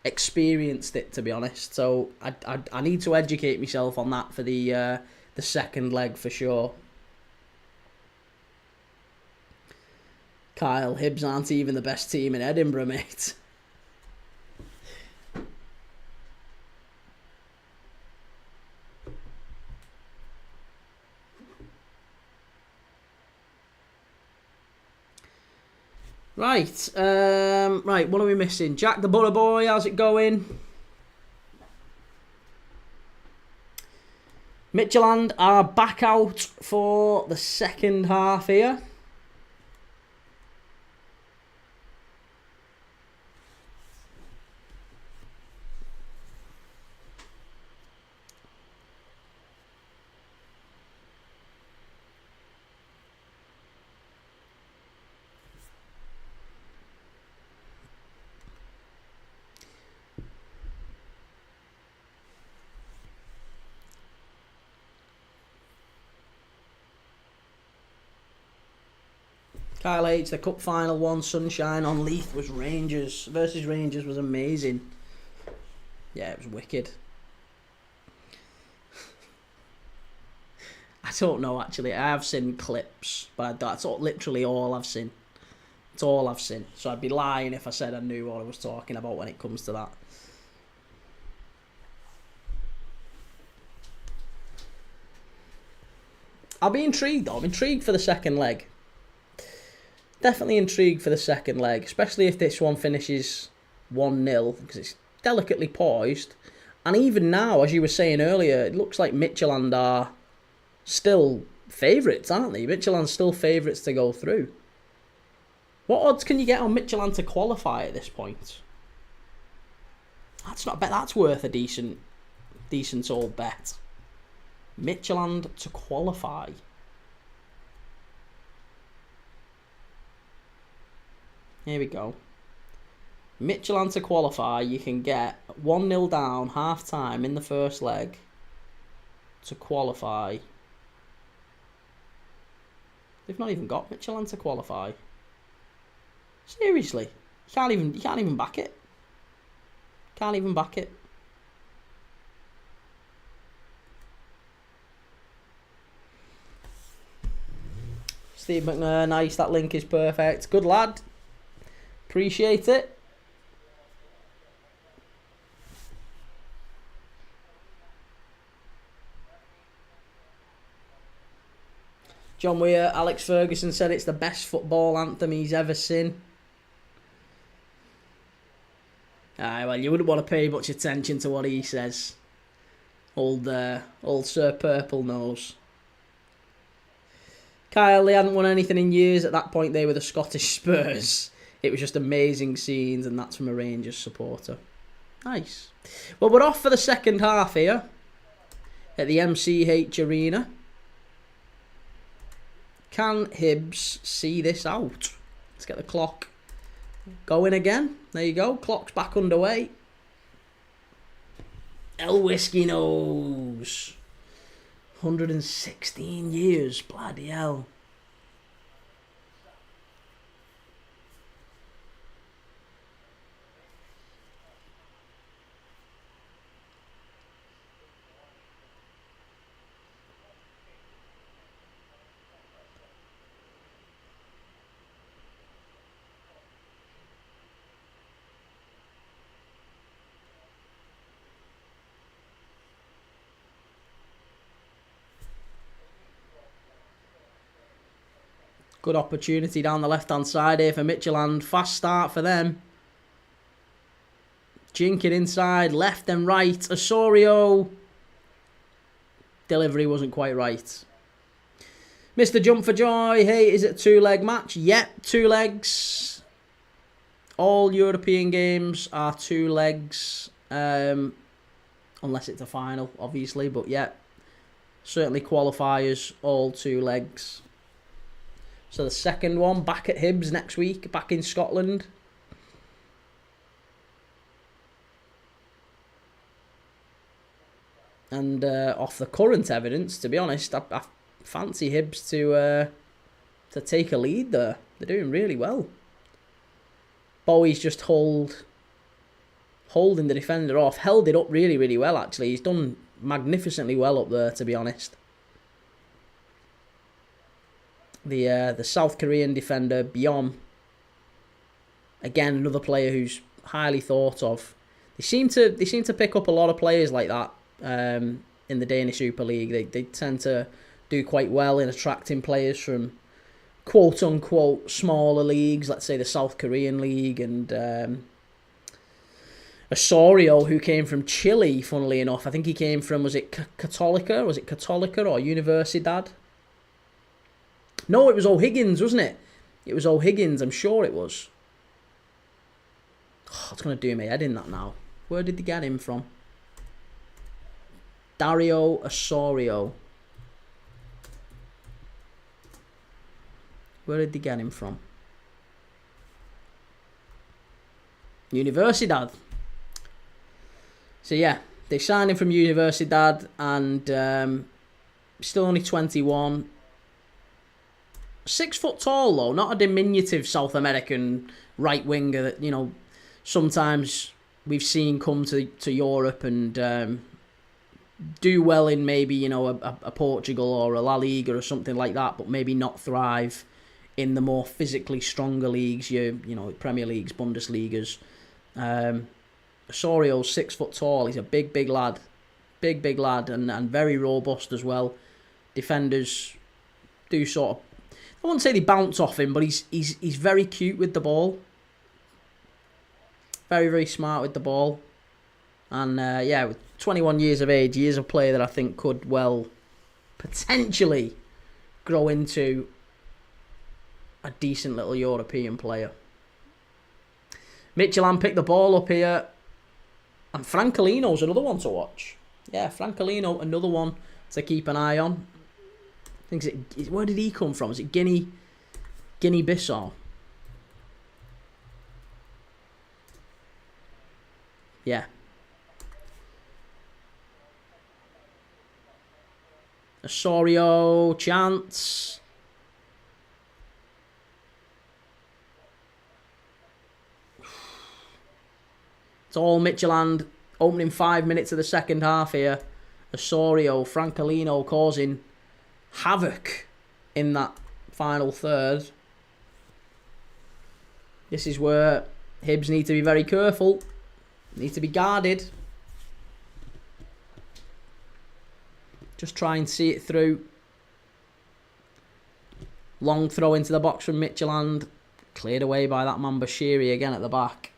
experienced it, to be honest. So I need to educate myself on that for the second leg for sure. Kyle, Hibs aren't even the best team in Edinburgh, mate. Right, right, what are we missing? Jack the Butter Boy, how's it going? Midtjylland are back out for the second half here. Kyle H, the cup final one, Sunshine on Leith was Rangers versus Rangers was amazing. Yeah, it was wicked. I don't know actually. I have seen clips, but that's literally all I've seen. It's all I've seen. So I'd be lying if I said I knew what I was talking about when it comes to that. I'll be intrigued though. I'm intrigued for the second leg. Definitely intrigued for the second leg, especially if this one finishes 1-0, because it's delicately poised. And even now, as you were saying earlier, it looks like Midtjylland are still favourites, aren't they? Midtjylland's still favourites to go through. What odds can you get on Midtjylland to qualify at this point? That's not bet. That's worth a decent old bet. Midtjylland to qualify. Here we go. Midtjylland to qualify, you can get 1-0 down, half-time in the first leg to qualify. They've not even got Midtjylland to qualify. Seriously. You can't even back it. Can't even back it. Steve McNair, nice, that link is perfect. Good lad. Appreciate it. John Weir, Alex Ferguson said it's the best football anthem he's ever seen. Aye, well, you wouldn't want to pay much attention to what he says. Old Sir Purple Nose. Kyle, they hadn't won anything in years. At that point, they were the Scottish Spurs. It was just amazing scenes, and that's from a Rangers supporter. Nice. Well, we're off for the second half here at the MCH Arena. Can Hibs see this out? Let's get the clock going again. There you go. Clock's back underway. El Whiskey Nose. 116 years. Bloody hell. Good opportunity down the left-hand side here for Midtjylland. Fast start for them. Jinking inside, left and right. Osorio. Delivery wasn't quite right. Mr. Jump for Joy. Hey, is it a two-leg match? Yep, 2 legs. All European games are 2 legs. Unless it's a final, obviously. But yeah, certainly qualifiers, all 2 legs. So the second one, back at Hibs next week, back in Scotland. And off the current evidence, to be honest, I fancy Hibs to take a lead there. They're doing really well. Bowie's just holding the defender off. Held it up really, really well, actually. He's done magnificently well up there, to be honest. The South Korean defender, Byom. Again, another player who's highly thought of. They seem to pick up a lot of players like that in the Danish Super League. They tend to do quite well in attracting players from quote-unquote smaller leagues, let's say the South Korean League, and Osorio, who came from Chile, funnily enough. I think he came from, was it Católica? Was it Católica or Universidad? No, it was O'Higgins, wasn't it? It was O'Higgins, I'm sure it was. Oh, it's going to do me head in that now. Where did they get him from? Dario Osorio. Where did they get him from? Universidad. So yeah, they signed him from Universidad, and still only 21. 6 foot tall though, not a diminutive South American right winger that, you know, sometimes we've seen come to Europe and do well in maybe, you know, a Portugal or a La Liga or something like that, but maybe not thrive in the more physically stronger leagues, you know, Premier Leagues, Bundesligas. Osorio's 6 foot tall. He's a big lad. Big lad, and very robust as well. Defenders do sort of, I wouldn't say they bounce off him, but he's very cute with the ball. Very smart with the ball. And yeah, with 21 years of age, he is a player that I think could well potentially grow into a decent little European player. Midtjylland picked the ball up here. And Francolino's another one to watch. Yeah, Francolino, another one to keep an eye on. I think where did he come from? Is it Guinea-Bissau? Yeah. Osorio, chance. It's all Midtjylland. Opening 5 minutes of the second half here. Osorio, Francolino causing havoc in that final third. This is where Hibs need to be very careful. Need to be guarded. Just try and see it through. Long throw into the box from Midtjylland. Cleared away by that man Bashiri again at the back.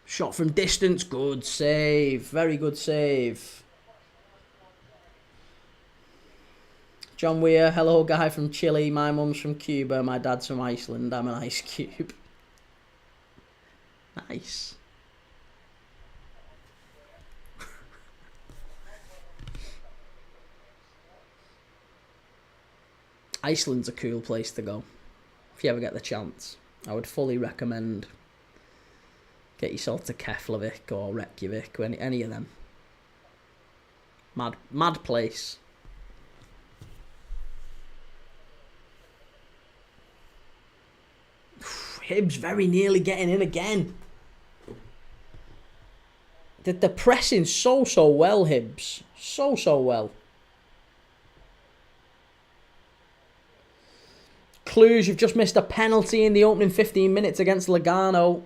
Shot from distance. Good save. Very good save. John Weir. Hello, guy from Chile. My mum's from Cuba. My dad's from Iceland. I'm an ice cube. Nice. Iceland's a cool place to go. If you ever get the chance. I would fully recommend. Get yourself to Keflavik or Reykjavik or any of them. Mad place. Hibs very nearly getting in again. They're pressing so well, Hibs. So well. Cluj, you've just missed a penalty in the opening 15 minutes against Lugano.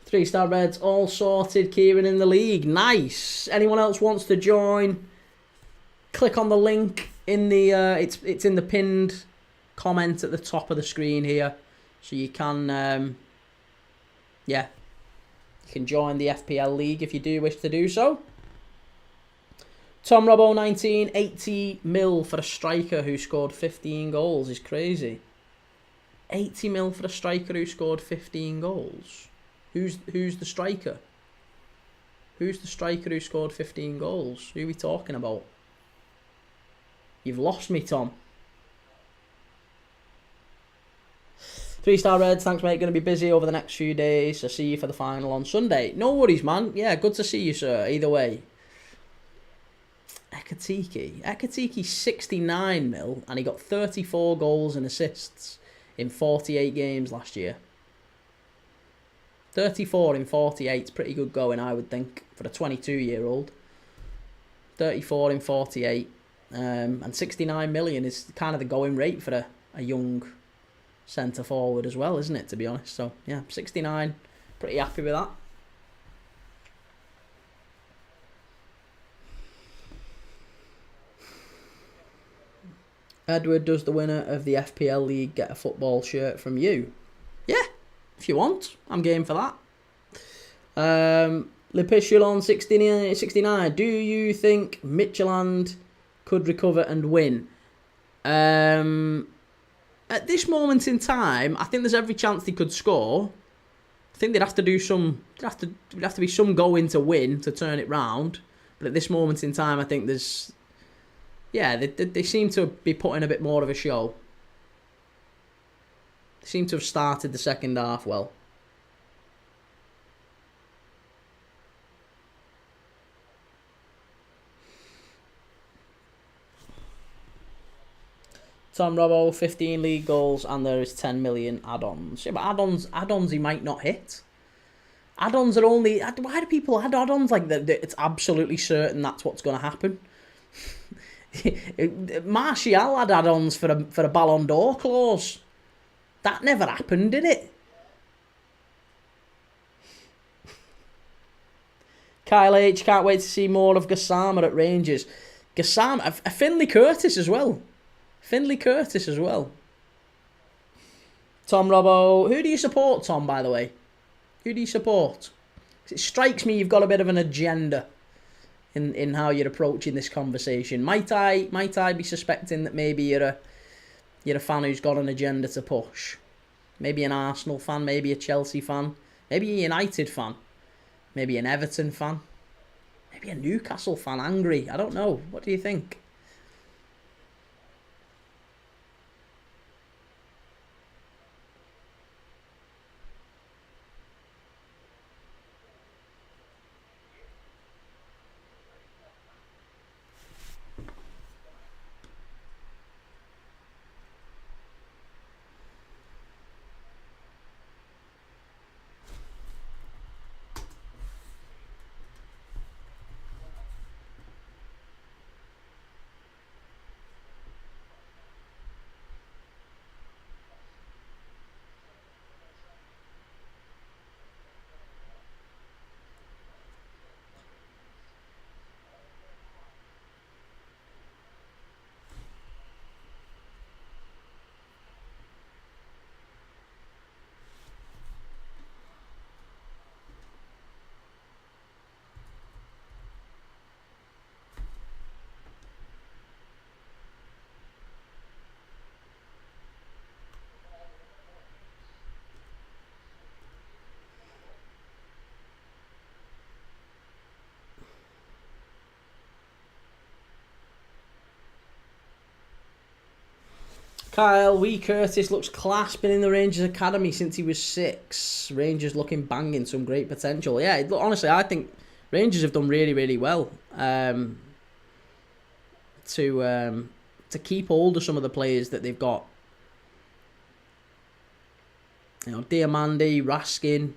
3-star Reds all sorted. Kieran in the league. Nice. Anyone else wants to join? Click on the link in the it's in the pinned comment at the top of the screen here, so you can you can join the FPL League if you do wish to do so. Tom Robbo 19, 80 mil for a striker who scored 15 goals is crazy. 80 mil for a striker who scored 15 goals. Who's the striker? Who's the striker who scored 15 goals? Who are we talking about? You've lost me, Tom. 3-star Reds, thanks mate, going to be busy over the next few days. I'll see you for the final on Sunday. No worries, man. Yeah, good to see you, sir, either way. Ekatike 69 mil, and he got 34 goals and assists in 48 games last year. 34 in 48 is pretty good going, I would think, for a 22-year-old. 34 in 48. And 69 million is kind of the going rate for a young centre forward as well, isn't it, to be honest? So, yeah, 69. Pretty happy with that. Edward, does the winner of the FPL League get a football shirt from you? Yeah, if you want. I'm game for that. Lepishulon 69. Do you think Midtjylland could recover and win? At this moment in time, I think there's every chance they could score. I think there'd have to be some going to win to turn it round. But at this moment in time, I think there's... Yeah, they seem to be putting a bit more of a show. They seem to have started the second half well. Tom Robbo, 15 league goals, and there is 10 million add-ons. Yeah, but add-ons he might not hit. Add-ons are only... Why do people add add-ons like that? It's absolutely certain that's what's going to happen. Martial had add-ons for a Ballon d'Or clause. That never happened, did it? Kyle H, can't wait to see more of Gassama at Rangers. Gassama, Finlay Curtis as well. Tom Robbo, who do you support, Tom, by the way? Who do you support? It strikes me you've got a bit of an agenda in how you're approaching this conversation. Might I be suspecting that maybe you're a fan who's got an agenda to push? Maybe an Arsenal fan, maybe a Chelsea fan, maybe a United fan, maybe an Everton fan, maybe a Newcastle fan angry. I don't know. What do you think? Kyle, Wee Curtis looks class, been in the Rangers Academy since he was 6. Rangers looking banging, some great potential. Yeah, honestly, I think Rangers have done really, really well to keep hold of some of the players that they've got. You know, Diamandi, Raskin,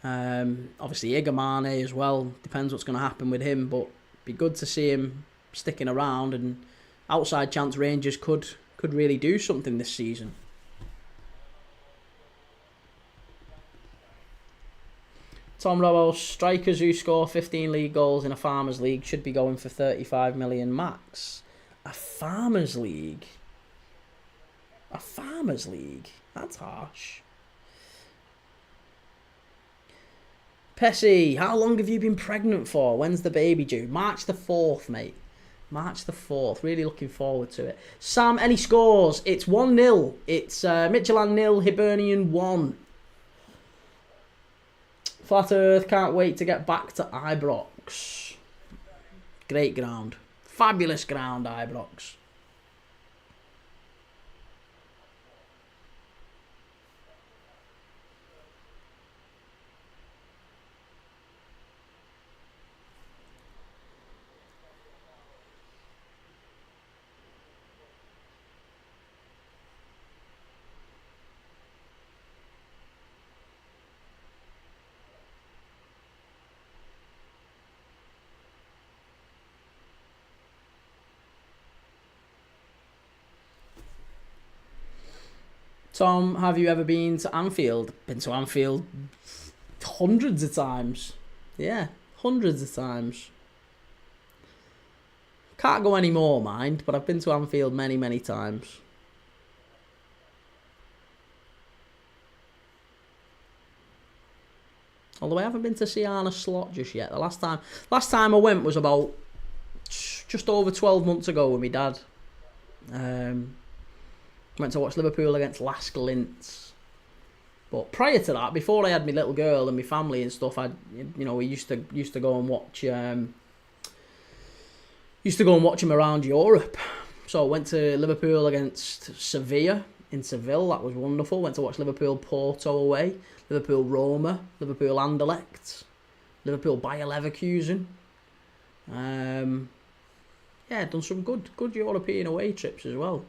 obviously Igamane as well. Depends what's going to happen with him, but it'd be good to see him sticking around, and outside chance Rangers could really do something this season. Tom Robos, strikers who score 15 league goals in a Farmers League should be going for 35 million max. A Farmers League? A Farmers League? That's harsh. Pessy, how long have you been pregnant for? When's the baby due? March the 4th, mate. March the 4th. Really looking forward to it. Sam, any scores? It's 1-0. It's Midtjylland 0, Hibernian 1. Flat Earth, can't wait to get back to Ibrox. Great ground. Fabulous ground, Ibrox. Tom, have you ever been to Anfield? Been to Anfield hundreds of times. Yeah, hundreds of times. Can't go anymore, mind, but I've been to Anfield many, many times. Although I haven't been to see Arne Slot just yet. The last time I went was about just over 12 months ago with my dad. Went to watch Liverpool against Lask Linz. But prior to that, before I had my little girl and my family and stuff, we used to go and watch him around Europe. So I went to Liverpool against Sevilla in Seville. That was wonderful. Went to watch Liverpool Porto away, Liverpool Roma, Liverpool Anderlecht, Liverpool Bayer Leverkusen. Done some good European away trips as well.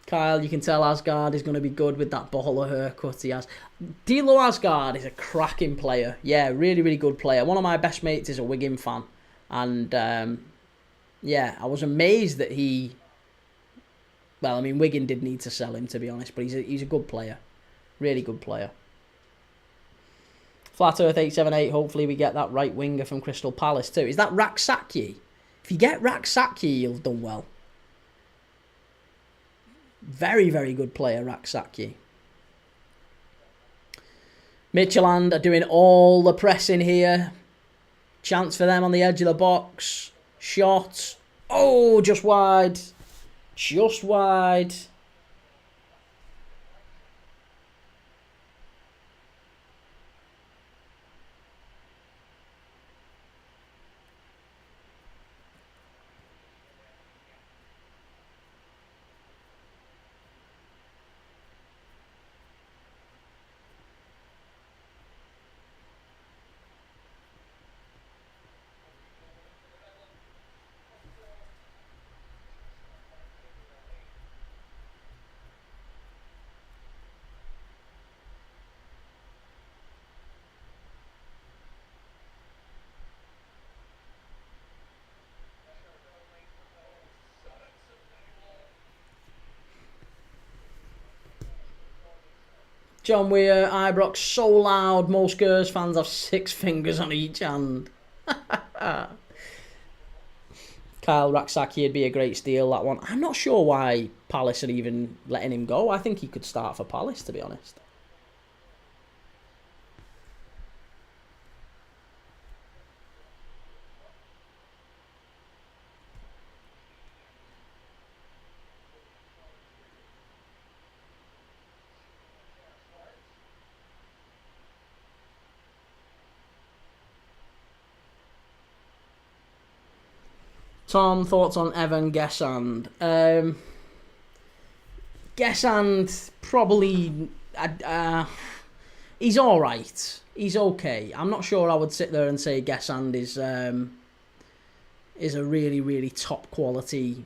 Kyle, you can tell Asgard is going to be good with that baller haircut he has. Dilo Asgard is a cracking player. Yeah, really, really good player. One of my best mates is a Wigan fan. And, I was amazed that he... Well, I mean, Wigan did need to sell him, to be honest, but he's a good player. Really good player. Flat Earth 878, hopefully we get that right winger from Crystal Palace too. Is that Raksaki? If you get Raksaki, you've done well. Very, very good player, Raksaki. Midtjylland are doing all the pressing here. Chance for them on the edge of the box. Shot. Oh, just wide. Just wide. John Weir, Ibrox so loud, most Spurs fans have 6 fingers on each hand. Kyle Raksaki would be a great steal, that one. I'm not sure why Palace are even letting him go. I think he could start for Palace, to be honest. Tom, thoughts on Evan Gesand? Gesand probably... he's alright. He's okay. I'm not sure I would sit there and say Gesand is a really, really top quality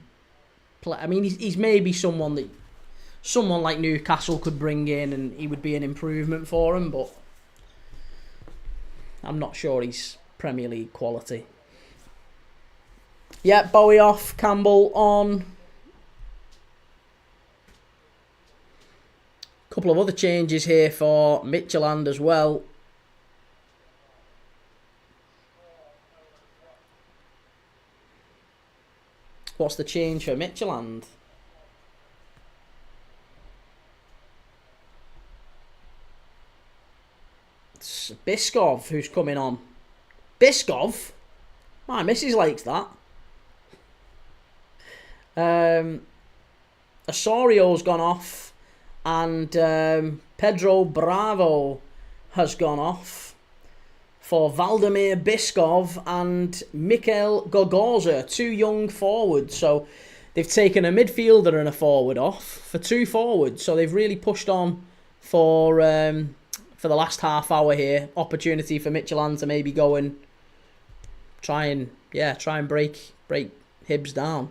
player. I mean, he's maybe someone like Newcastle could bring in and he would be an improvement for him, but I'm not sure he's Premier League quality. Yeah, Bowie off, Campbell on. Couple of other changes here for Midtjylland as well. What's the change for Midtjylland? It's Biskov who's coming on. Biskov? My missus likes that. Osorio's gone off, and Pedro Bravo has gone off for Valdemir Biskov and Mikhail Gogorza, 2 young forwards. So they've taken a midfielder and a forward off for 2 forwards. So they've really pushed on for the last half hour here. Opportunity for Midtjylland to maybe go and try and break Hibs down.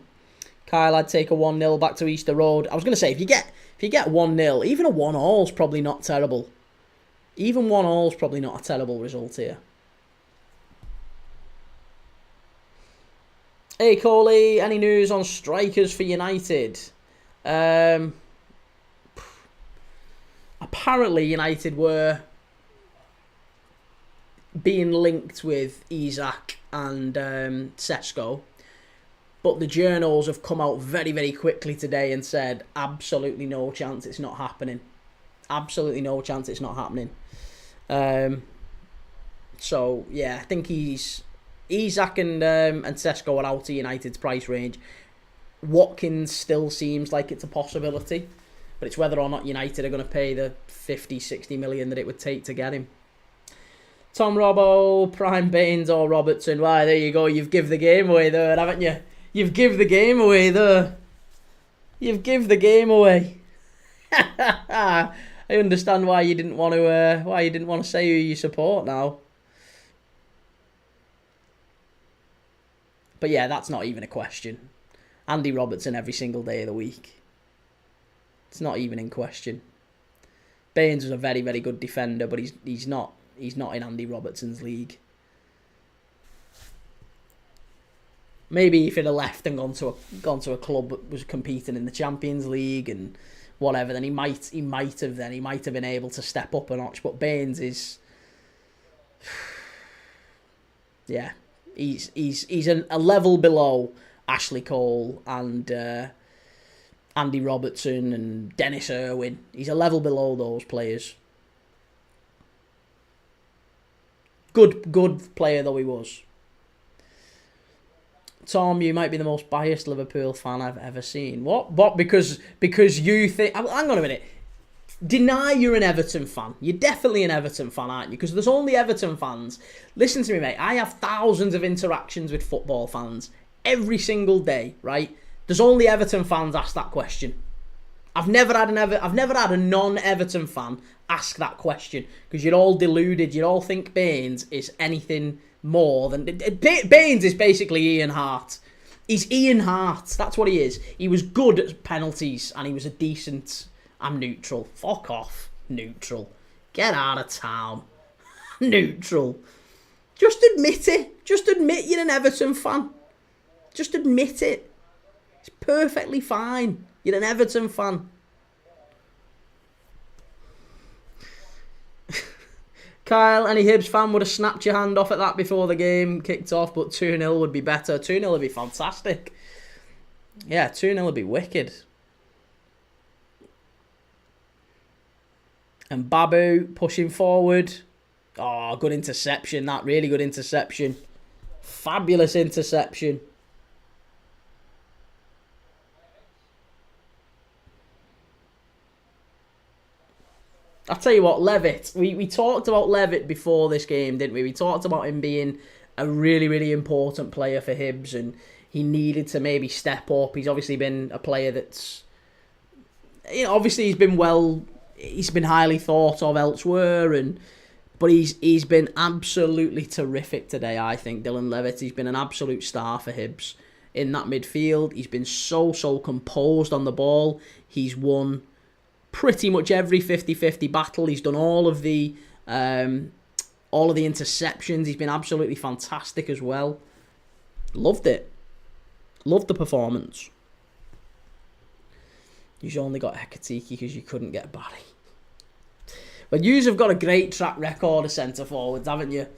Kyle, I'd take a 1-0 back to Easter Road. I was going to say, if you get 1-0, even a 1-all's probably not terrible. Even 1-all's probably not a terrible result here. Hey, Coley, any news on strikers for United? Apparently, United were being linked with Isak and Sesko. But the journals have come out very, very quickly today and said, absolutely no chance it's not happening. Absolutely no chance it's not happening. So, yeah, I think Isak and Sesko are out of United's price range. Watkins still seems like it's a possibility. But it's whether or not United are going to pay the 50, 60 million that it would take to get him. Tom Robbo, Prime Baines or Robertson. Why, there you go. You've give the game away there, haven't you? You've give the game away there. You've give the game away. I understand why you didn't want to say who you support now. But yeah, that's not even a question. Andy Robertson every single day of the week. It's not even in question. Baines was a very, very good defender, but he's not in Andy Robertson's league. Maybe if he'd have left and gone to a club that was competing in the Champions League and whatever, then he might have been able to step up a notch. But Baines is, yeah, he's a level below Ashley Cole and Andy Robertson and Dennis Irwin. He's a level below those players. Good player though he was. Tom, you might be the most biased Liverpool fan I've ever seen. What? Because you think... Hang on a minute. Deny you're an Everton fan. You're definitely an Everton fan, aren't you? Because there's only Everton fans. Listen to me, mate. I have thousands of interactions with football fans every single day, right? There's only Everton fans ask that question. I've never had a non-Everton fan ask that question because you're all deluded. You all think Baines is anything more than... Baines is basically Ian Hart. He's Ian Hart. That's what he is. He was good at penalties and he was a decent... I'm neutral. Fuck off. Neutral. Get out of town. Neutral. Just admit it. Just admit you're an Everton fan. Just admit it. It's perfectly fine. You're an Everton fan. Kyle, any Hibs fan would have snapped your hand off at that before the game kicked off, but 2-0 would be better. 2-0 would be fantastic. Yeah, 2-0 would be wicked. And Babu pushing forward. Oh, good interception. That really good interception. Fabulous interception. I'll tell you what, Levitt. We talked about Levitt before this game, didn't we? We talked about him being a really, really important player for Hibs and he needed to maybe step up. He's obviously been a player that's... obviously he's been highly thought of elsewhere, but he's been absolutely terrific today, I think, Dylan Levitt. He's been an absolute star for Hibs in that midfield. He's been so composed on the ball. He's won pretty much every 50-50 battle. He's done all of the interceptions. He's been absolutely fantastic as well. Loved it. Loved the performance. You've only got Hekatiki because you couldn't get Barry. But yous have got a great track record of centre forwards, haven't you?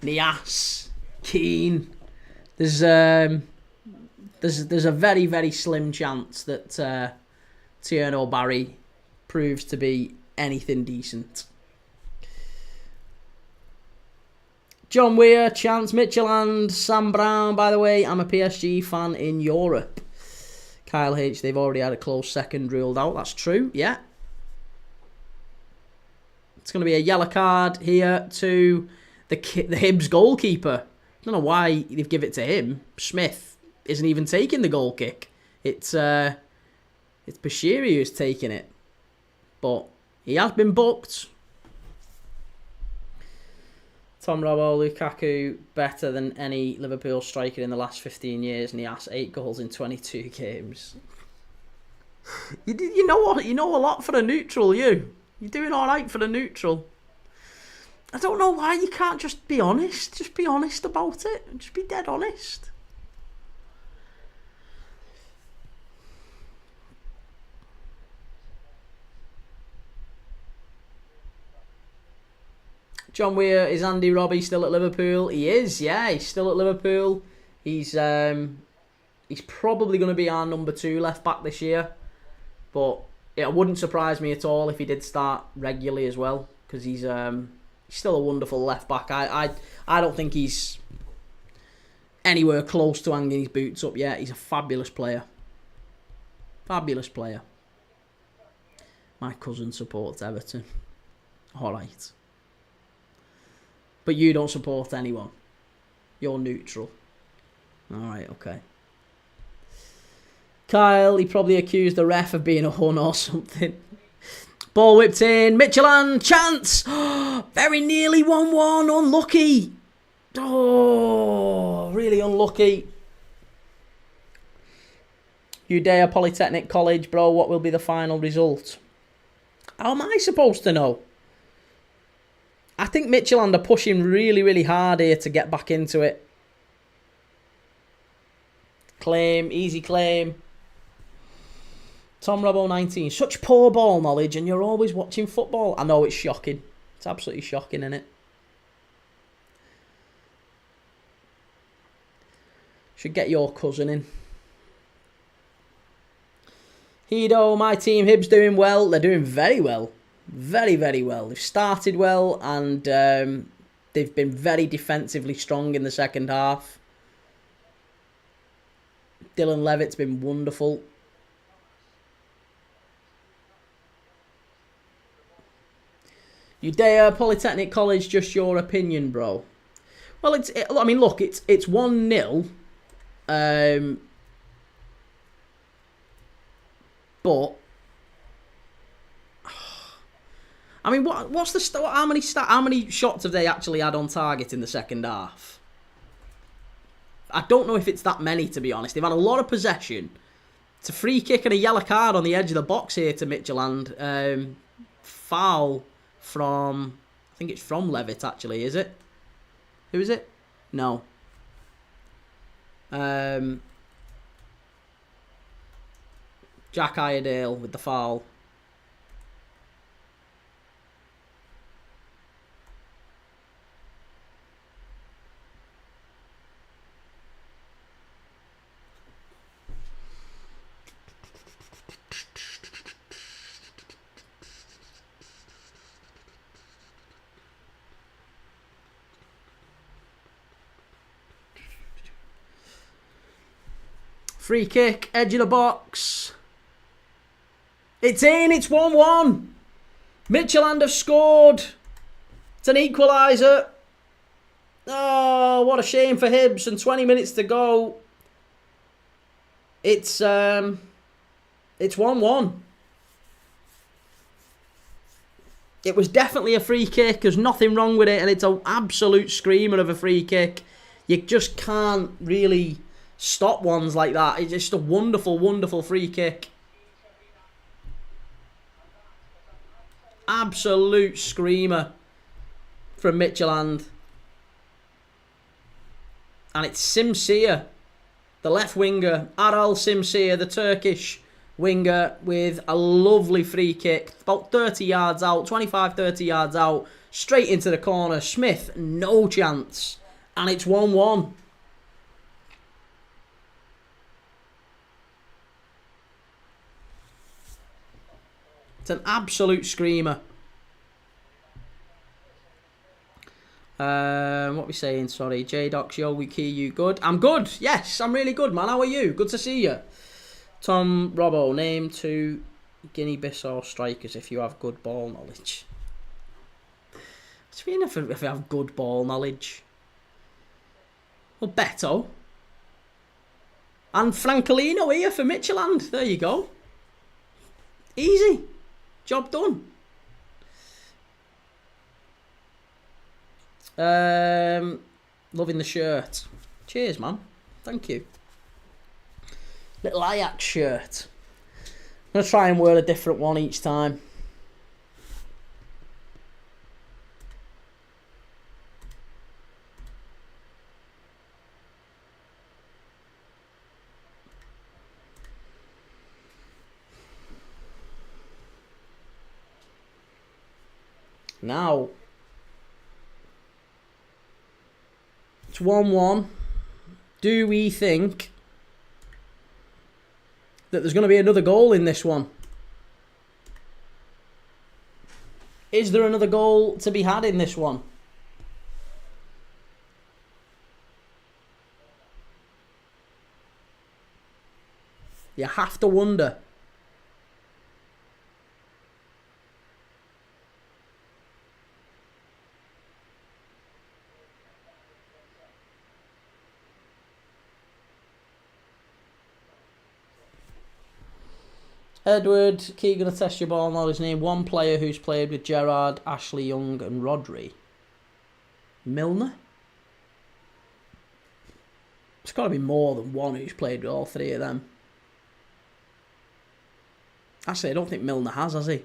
Nias, Keane. There's a very, very slim chance that Tierno Barry proves to be anything decent. John Weir, Chance, Midtjylland, Sam Brown. By the way, I'm a PSG fan in Europe. Kyle H, they've already had a close second ruled out. That's true, yeah. It's going to be a yellow card here to the Hibs goalkeeper. I don't know why they've given it to him. Smith isn't even taking the goal kick. It's Bashiri who's taking it. But he has been booked. Tom Robbo, Lukaku, better than any Liverpool striker in the last 15 years, and he has 8 goals in 22 games. You know what? You know a lot for a neutral, you. You're doing all right for a neutral. I don't know why you can't just be honest. Just be honest about it. Just be dead honest. John Weir, is Andy Robbie still at Liverpool? He is, yeah, he's still at Liverpool. He's probably going to be our number 2 left back this year, but it wouldn't surprise me at all if he did start regularly as well, because he's still a wonderful left back. I don't think he's anywhere close to hanging his boots up yet. He's a fabulous player. Fabulous player. My cousin supports Everton. All right. But you don't support anyone. You're neutral. Alright, okay. Kyle, he probably accused the ref of being a hun or something. Ball whipped in. Midtjylland, chance! Very nearly 1-1. Unlucky. Oh, really unlucky. Udea Polytechnic College, bro. What will be the final result? How am I supposed to know? I think Midtjylland are pushing really, really hard here to get back into it. Claim, easy claim. Tom Robbo 19. Such poor ball knowledge and you're always watching football. I know, it's shocking. It's absolutely shocking, isn't it? Should get your cousin in. Hido, my team, Hibs doing well. They're doing very well. Very, very well. They've started well and they've been very defensively strong in the second half. Dylan Levitt's been wonderful. Udea Polytechnic College, just your opinion, bro. Well, I mean, look, it's 1-0. But I mean, what's the how many shots have they actually had on target in the second half? I don't know if it's that many, to be honest. They've had a lot of possession. It's a free kick and a yellow card on the edge of the box here to Midtjylland. Foul from, I think it's from Levitt, actually, is it? Who is it? No. Jack Iredale with the foul. Free kick, edge of the box. It's in, it's 1-1. Midtjylland have scored. It's an equaliser. Oh, what a shame for Hibs, and 20 minutes to go. It's 1-1. It was definitely a free kick. There's nothing wrong with it, and it's an absolute screamer of a free kick. You just can't really stop ones like that. It's just a wonderful, wonderful free kick. Absolute screamer from Midtjylland. And it's Simsier, the left winger, Aral Simsier, the Turkish winger with a lovely free kick, about 30 yards out, 25, 30 yards out, straight into the corner. Smith, no chance. And it's 1-1. It's an absolute screamer. What are we saying? Sorry. J-Docs, yo, Kee, you good? I'm good. Yes, I'm really good, man. How are you? Good to see you. Tom Robbo, name 2 Guinea-Bissau strikers if you have good ball knowledge. What do you mean if you have good ball knowledge? Well, Beto. And Francolino here for Midtjylland. There you go. Easy. Job done. Loving the shirt. Cheers, man. Thank you. Little Ajax shirt. I'm going to try and wear a different one each time. Now, it's 1-1. Do we think that there's going to be another goal in this one? Is there another goal to be had in this one? You have to wonder. Edward, Kee, going to test your ball knowledge. Name 1 player who's played with Gerrard, Ashley Young and Rodri. Milner? It's got to be more than 1 who's played with all 3 of them. Actually, I don't think Milner has he?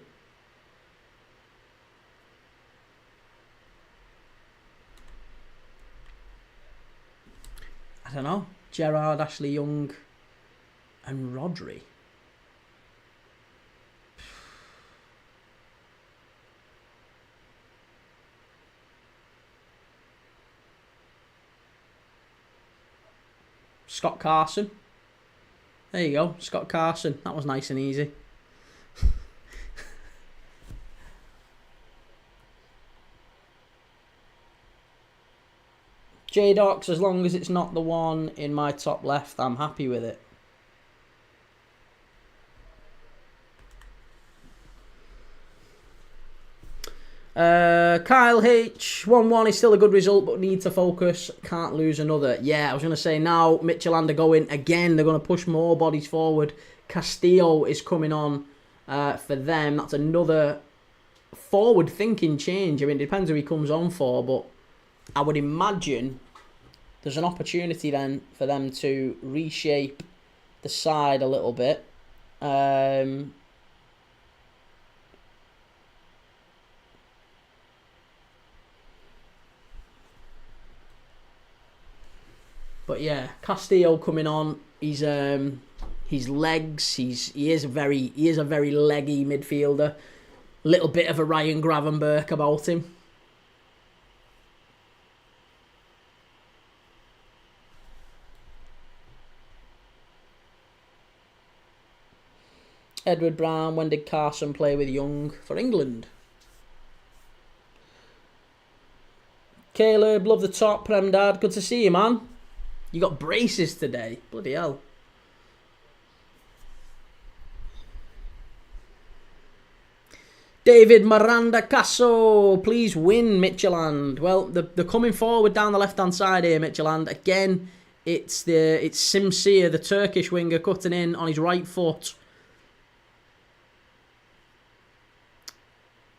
I don't know. Gerrard, Ashley Young and Rodri. Scott Carson. There you go, Scott Carson. That was nice and easy. J-Docs, as long as it's not the one in my top left, I'm happy with it. Kyle H, 1-1 is still a good result, but need to focus. Can't lose another. Yeah, I was going to say now Midtjylland are going again. They're going to push more bodies forward. Castillo is coming on for them. That's another forward-thinking change. I mean, it depends who he comes on for, but I would imagine there's an opportunity then for them to reshape the side a little bit. But yeah, Castillo coming on. He's his legs. He is a very leggy midfielder. Little bit of a Ryan Gravenberch about him. Edward Brown, when did Carson play with Young for England? Caleb, love the top, Prem Dad. Good to see you, man. You got braces today. Bloody hell. David Miranda Casso, please win Midtjylland. Well, they're coming forward down the left-hand side here, Midtjylland. Again, it's Simsier, the Turkish winger, cutting in on his right foot.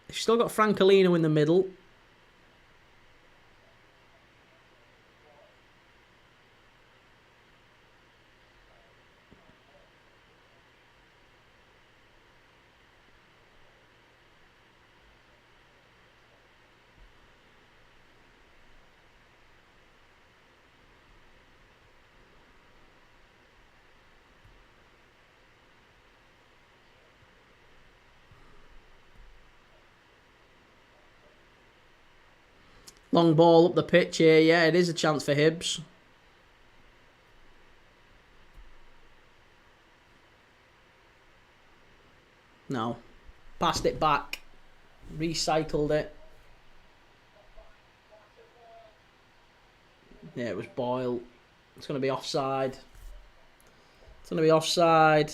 They've still got Francolino in the middle. Long ball up the pitch here. Yeah, it is a chance for Hibs. No. Passed it back. Recycled it. Yeah, it was Boyle. It's going to be offside. It's going to be offside.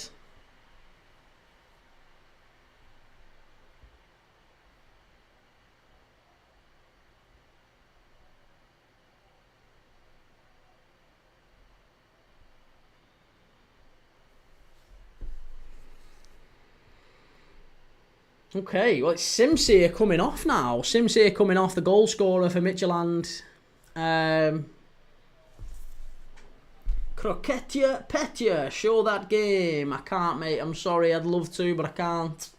Okay, well, it's Simsir coming off now. Simsir coming off, the goal scorer for Midtjylland. Kroketja Petja, show that game. I can't, mate. I'm sorry. I'd love to, but I can't.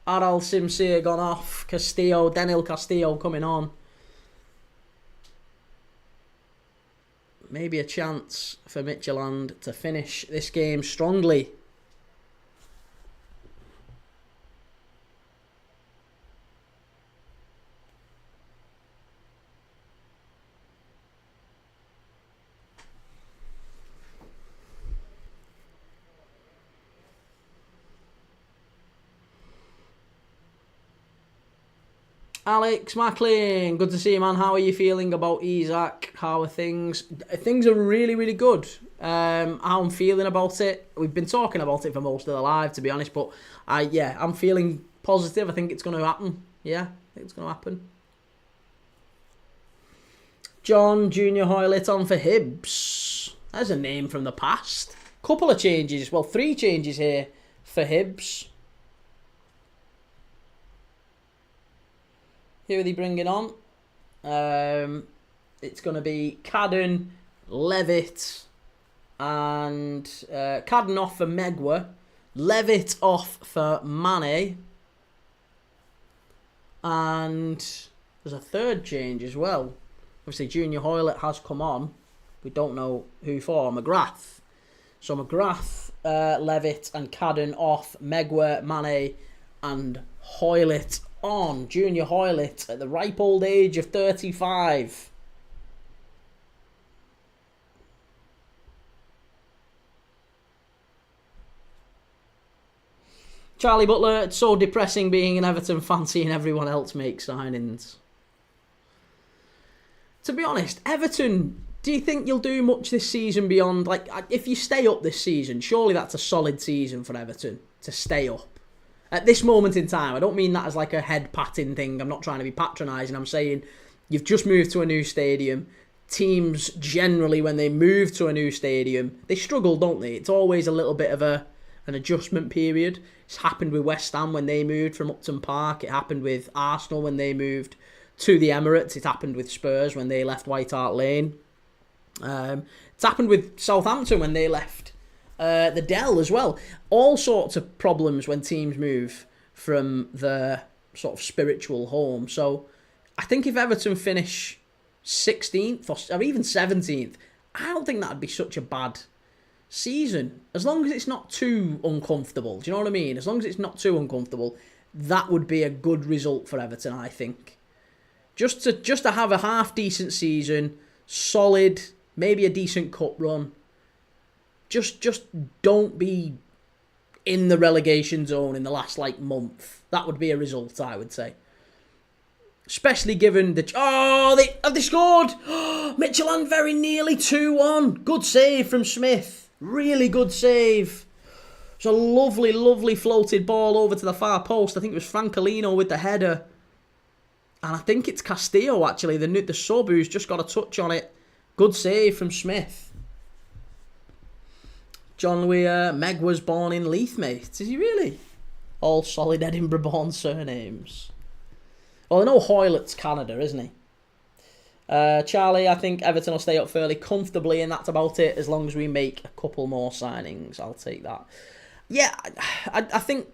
Aral Simsir gone off. Castillo, Daniel Castillo coming on. Maybe a chance for Midtjylland to finish this game strongly. Alex Macklin, good to see you, man. How are you feeling about Isaac? How are things? Things are really, really good. How I'm feeling about it. We've been talking about it for most of the live, to be honest, but I'm feeling positive. I think it's going to happen. Yeah, I think it's going to happen. John Junior Hoylett on for Hibs. That's a name from the past. Couple of changes. Well, 3 changes here for Hibs. Who are they bringing on? It's going to be Cadden, Levitt, and Cadden off for Megwa, Levitt off for Mane, and there's a third change as well. Obviously, Junior Hoylett has come on. We don't know who for. McGrath. So McGrath, Levitt, and Cadden off. Megwa, Mane, and Hoylett on. Junior Hoylett at the ripe old age of 35. Charlie Butler, it's so depressing being an Everton fan seeing everyone else make signings. To be honest, Everton, do you think you'll do much this season beyond, like, if you stay up this season, surely that's a solid season for Everton to stay up. At this moment in time, I don't mean that as like a head-patting thing. I'm not trying to be patronising. I'm saying you've just moved to a new stadium. Teams generally, when they move to a new stadium, they struggle, don't they? It's always a little bit of an adjustment period. It's happened with West Ham when they moved from Upton Park. It happened with Arsenal when they moved to the Emirates. It happened with Spurs when they left White Hart Lane. It's happened with Southampton when they left the Dell as well. All sorts of problems when teams move from their sort of spiritual home. So I think if Everton finish 16th or even 17th, I don't think that'd be such a bad season. As long as it's not too uncomfortable. Do you know what I mean? As long as it's not too uncomfortable, that would be a good result for Everton, I think. Just to have a half-decent season, solid, maybe a decent cup run. Just don't be in the relegation zone in the last, month. That would be a result, I would say. Especially given the... Oh, have they scored? Midtjylland very nearly 2-1. Good save from Smith. Really good save. It's a lovely, lovely floated ball over to the far post. I think it was Francolino with the header. And I think it's Castillo, actually, the sub, who's just got a touch on it. Good save from Smith. John Weir, Meg was born in Leith, mate. Is he really? All solid Edinburgh-born surnames. Well, I know Hoylett's Canada, isn't he? Charlie, I think Everton will stay up fairly comfortably, and that's about it. As long as we make a couple more signings, I'll take that. Yeah, I think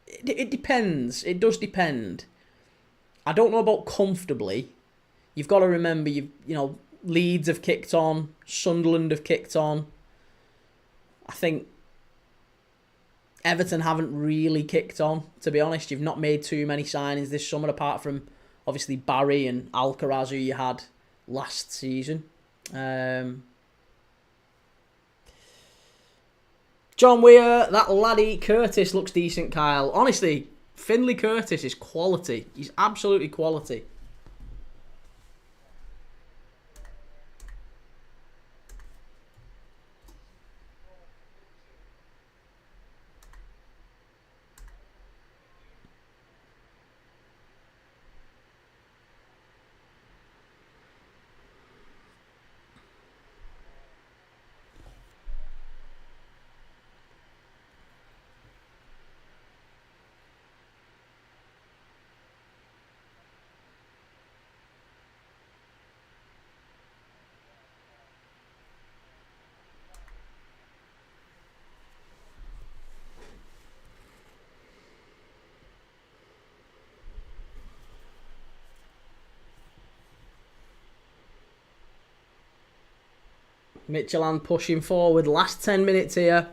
it depends. It does depend. I don't know about comfortably. You've got to remember, Leeds have kicked on. Sunderland have kicked on. I think Everton haven't really kicked on, to be honest. You've not made too many signings this summer, apart from obviously Barry and Alcaraz, who you had last season. John Weir, that laddie Curtis looks decent, Kyle. Honestly, Finlay Curtis is quality. He's absolutely quality. Midtjylland pushing forward. Last 10 minutes here.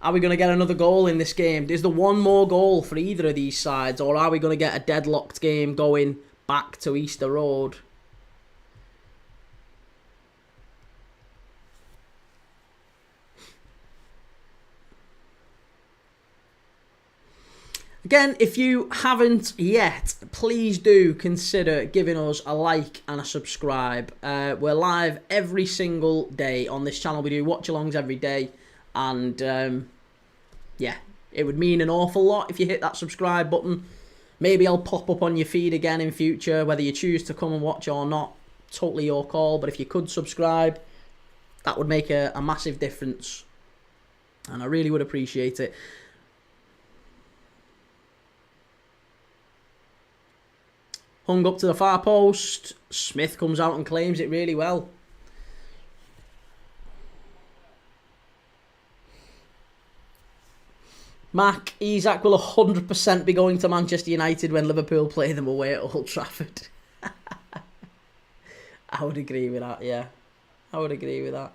Are we going to get another goal in this game? Is there one more goal for either of these sides? Or are we going to get a deadlocked game going back to Easter Road? Again, if you haven't yet, please do consider giving us a like and a subscribe. We're live every single day on this channel. We do watch-alongs every day. And, yeah, it would mean an awful lot if you hit that subscribe button. Maybe I'll pop up on your feed again in future, whether you choose to come and watch or not. Totally your call. But if you could subscribe, that would make a massive difference. And I really would appreciate it. Hung up to the far post. Smith comes out and claims it really well. Mac, Isak will 100% be going to Manchester United when Liverpool play them away at Old Trafford. I would agree with that, yeah. I would agree with that.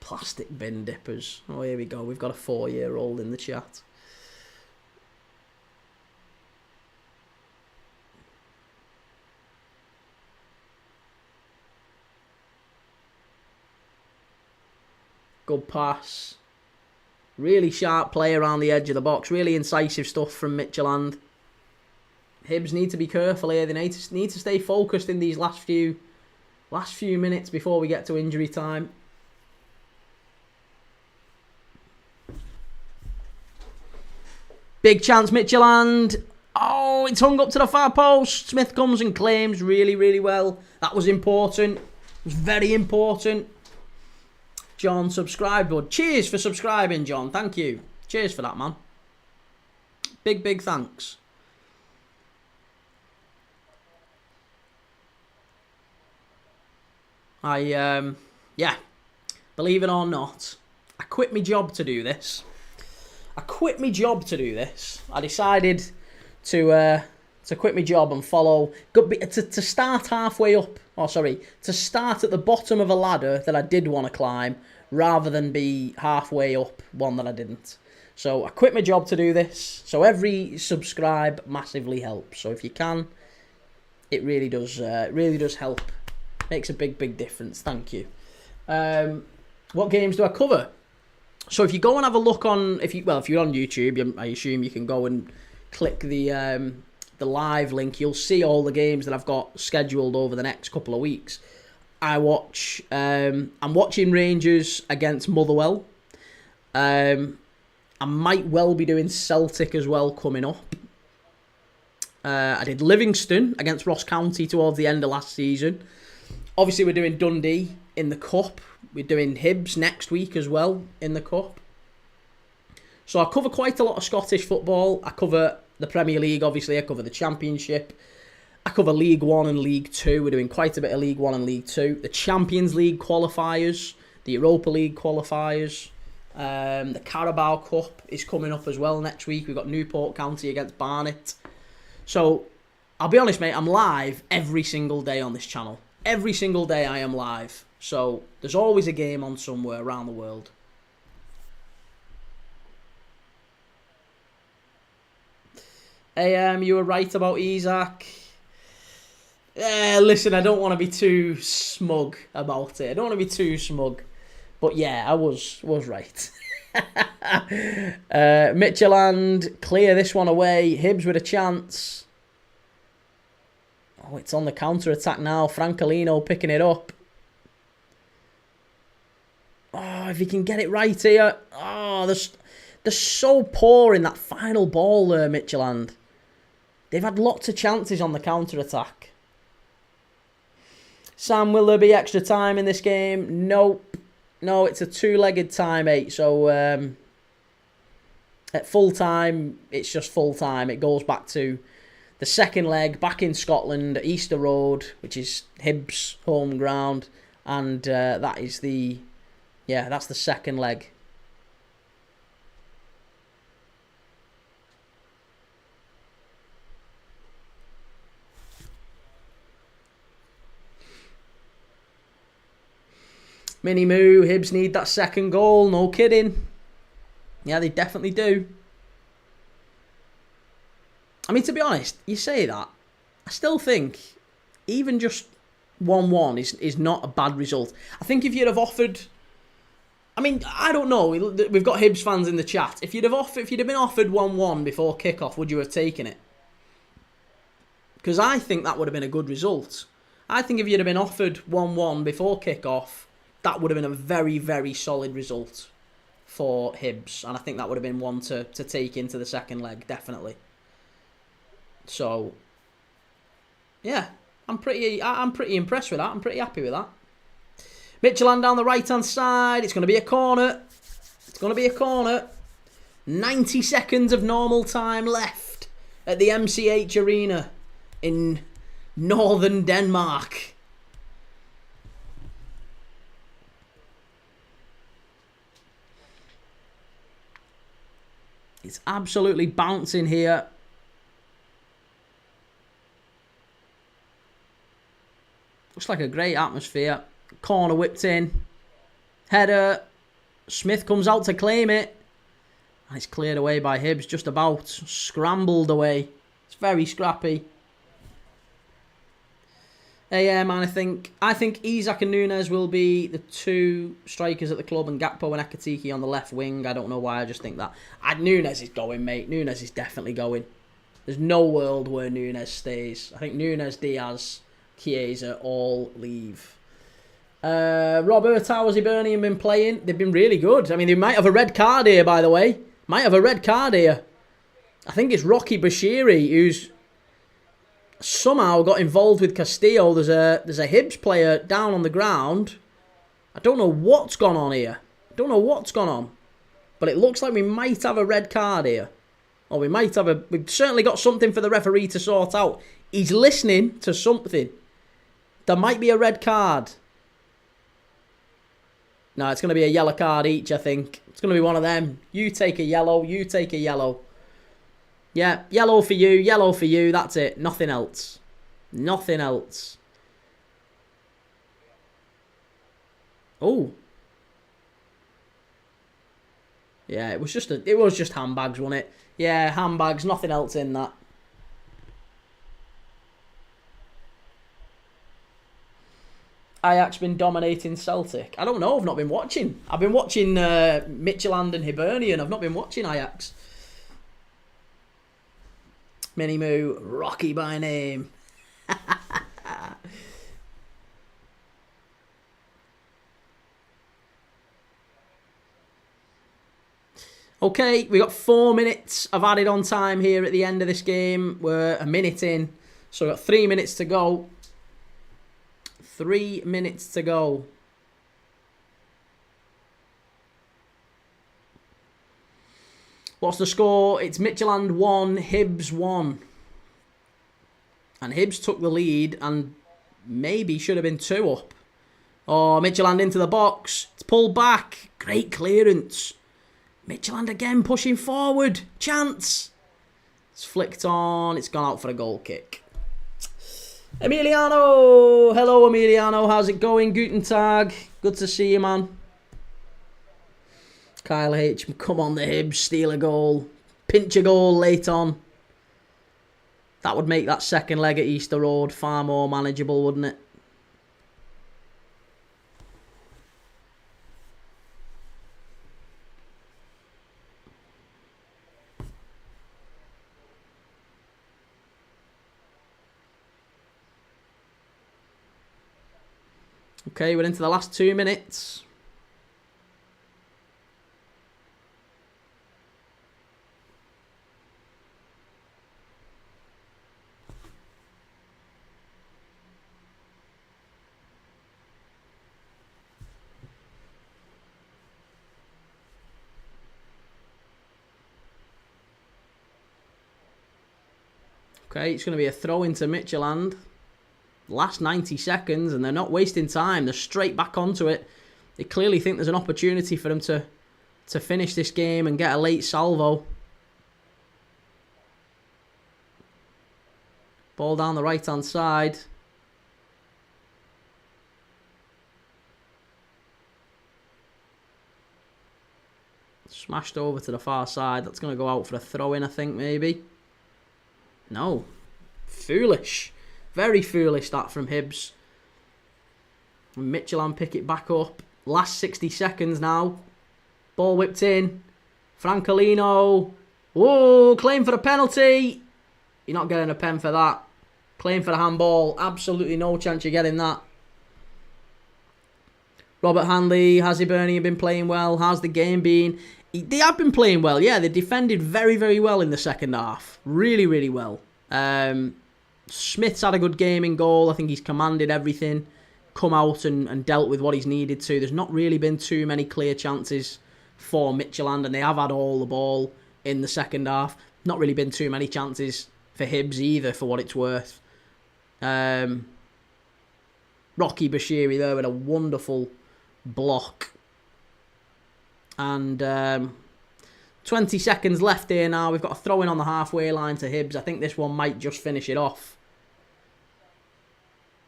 Plastic bin dippers. Oh, here we go. We've got a 4-year-old in the chat. Good pass. Really sharp play around the edge of the box. Really incisive stuff from Midtjylland. Hibs need to be careful here. They need to stay focused in these last few minutes before we get to injury time. Big chance, Midtjylland. Oh, it's hung up to the far post. Smith comes and claims really, really well. That was important. It was very important. John, subscribe, bud. Cheers for subscribing, John. Thank you. Cheers for that, man. Big, big thanks. Yeah, believe it or not, I quit my job to do this. I decided to quit my job and follow, to start halfway up, to start at the bottom of a ladder that I did want to climb, rather than be halfway up one that I didn't. So I quit my job to do this. So every subscribe massively helps. So if you can, it really does help. Makes a big, big difference. Thank you. What games do I cover? So if you go and have a look on, if you're on YouTube, I assume you can go and click the live link. You'll see all the games that I've got scheduled over the next couple of weeks. I'm watching Rangers against Motherwell. I might well be doing Celtic as well coming up. I did Livingston against Ross County towards the end of last season. Obviously, we're doing Dundee in the Cup. We're doing Hibs next week as well in the Cup. So I cover quite a lot of Scottish football. I cover the Premier League, obviously. I cover the Championship. I cover League 1 and League 2. We're doing quite a bit of League 1 and League 2. The Champions League qualifiers. The Europa League qualifiers. The Carabao Cup is coming up as well next week. We've got Newport County against Barnet. So, I'll be honest, mate. I'm live every single day on this channel. Every single day I am live. So, there's always a game on somewhere around the world. You were right about Isak. Listen, I don't want to be too smug about it. I don't want to be too smug. But yeah, I was right. Midtjylland clear this one away. Hibs with a chance. Oh, it's on the counter-attack now. Francolino picking it up. Oh, if he can get it right here. Oh, they're so poor in that final ball there, Midtjylland. They've had lots of chances on the counter-attack. Sam, will there be extra time in this game? Nope. No, it's a two-legged time, mate. So, at full time, it's just full time. It goes back to the second leg, back in Scotland, at Easter Road, which is Hibs' home ground. And that is the... Yeah, that's the second leg. Mini Moo, Hibs need that second goal, no kidding. Yeah, they definitely do. I mean, to be honest, you say that. I still think even just 1-1 is not a bad result. I think if you'd have offered... I mean, I don't know. We've got Hibs fans in the chat. If you'd have been offered 1-1 before kickoff, would you have taken it? Because I think that would have been a good result. I think if you'd have been offered 1-1 before kickoff, that would have been a very, very solid result for Hibs. And I think that would have been one to take into the second leg, definitely. So, yeah, I'm pretty impressed with that. I'm pretty happy with that. Midtjylland down the right-hand side. It's going to be a corner. It's going to be a corner. 90 seconds of normal time left at the MCH Arena in northern Denmark. It's absolutely bouncing here. Looks like a great atmosphere. Corner whipped in. Header. Smith comes out to claim it. And it's cleared away by Hibs. Just about. Scrambled away. It's very scrappy. And I think Isak and Nunes will be the two strikers at the club, and Gakpo and Ekitike on the left wing. I don't know why, I just think that. Nunes is going, mate. Nunes is definitely going. There's no world where Nunes stays. I think Nunes, Diaz, Chiesa all leave. Robert, how has Hibernian been playing? They've been really good. I mean, they might have a red card here, by the way. Might have a red card here. I think it's Rocky Bashiri who's somehow got involved with Castillo. There's a Hibs player down on the ground. I don't know what's gone on here. But it looks like we might have a red card here. Or we've certainly got something for the referee to sort out. He's listening to something. There might be a red card. No, it's going to be a yellow card each, I think. It's going to be one of them. You take a yellow, you take a yellow. Yeah, yellow for you, that's it. Nothing else. Nothing else. Oh. Yeah, it was just handbags, wasn't it? Yeah, handbags, nothing else in that. Ajax been dominating Celtic? I don't know, I've not been watching. I've been watching Midtjylland and Hibernian. I've not been watching Ajax. Mini Moo, Rocky by name. Okay, we got 4 minutes of added on time here at the end of this game. We're a minute in, so we've got 3 minutes to go. 3 minutes to go. What's the score? It's Midtjylland 1, Hibs 1. And Hibs took the lead and maybe should have been 2 up. Oh, Midtjylland into the box. It's pulled back. Great clearance. Midtjylland again pushing forward. Chance. It's flicked on. It's gone out for a goal kick. Emiliano. Hello, Emiliano. How's it going? Guten Tag. Good to see you, man. Kyle H. Come on, the Hibs. Steal a goal. Pinch a goal late on. That would make that second leg at Easter Road far more manageable, wouldn't it? Okay, we're into the last 2 minutes. Okay, it's going to be a throw into Midtjylland. Last 90 seconds, and they're not wasting time. They're straight back onto it. They clearly think there's an opportunity for them to finish this game and get a late salvo. Ball down the right-hand side. Smashed over to the far side. That's going to go out for a throw-in, I think, maybe. No. Foolish. Very foolish, that from Hibs. And Midtjylland pick it back up. Last 60 seconds now. Ball whipped in. Francolino. Whoa, claim for a penalty. You're not getting a pen for that. Claim for the handball. Absolutely no chance you're getting that. Robert Handley, has Hibernian been playing well? How's the game been? They have been playing well, yeah. They defended very, very well in the second half. Really, really well. Smith's had a good game in goal. I think he's commanded everything. Come out and dealt with what he's needed to. There's not really been too many clear chances for Midtjylland, and they have had all the ball in the second half. Not really been too many chances for Hibs either, for what it's worth. Rocky Bashiri there with a wonderful block. And 20 seconds left here now. We've got a throw-in on the halfway line to Hibs. I think this one might just finish it off.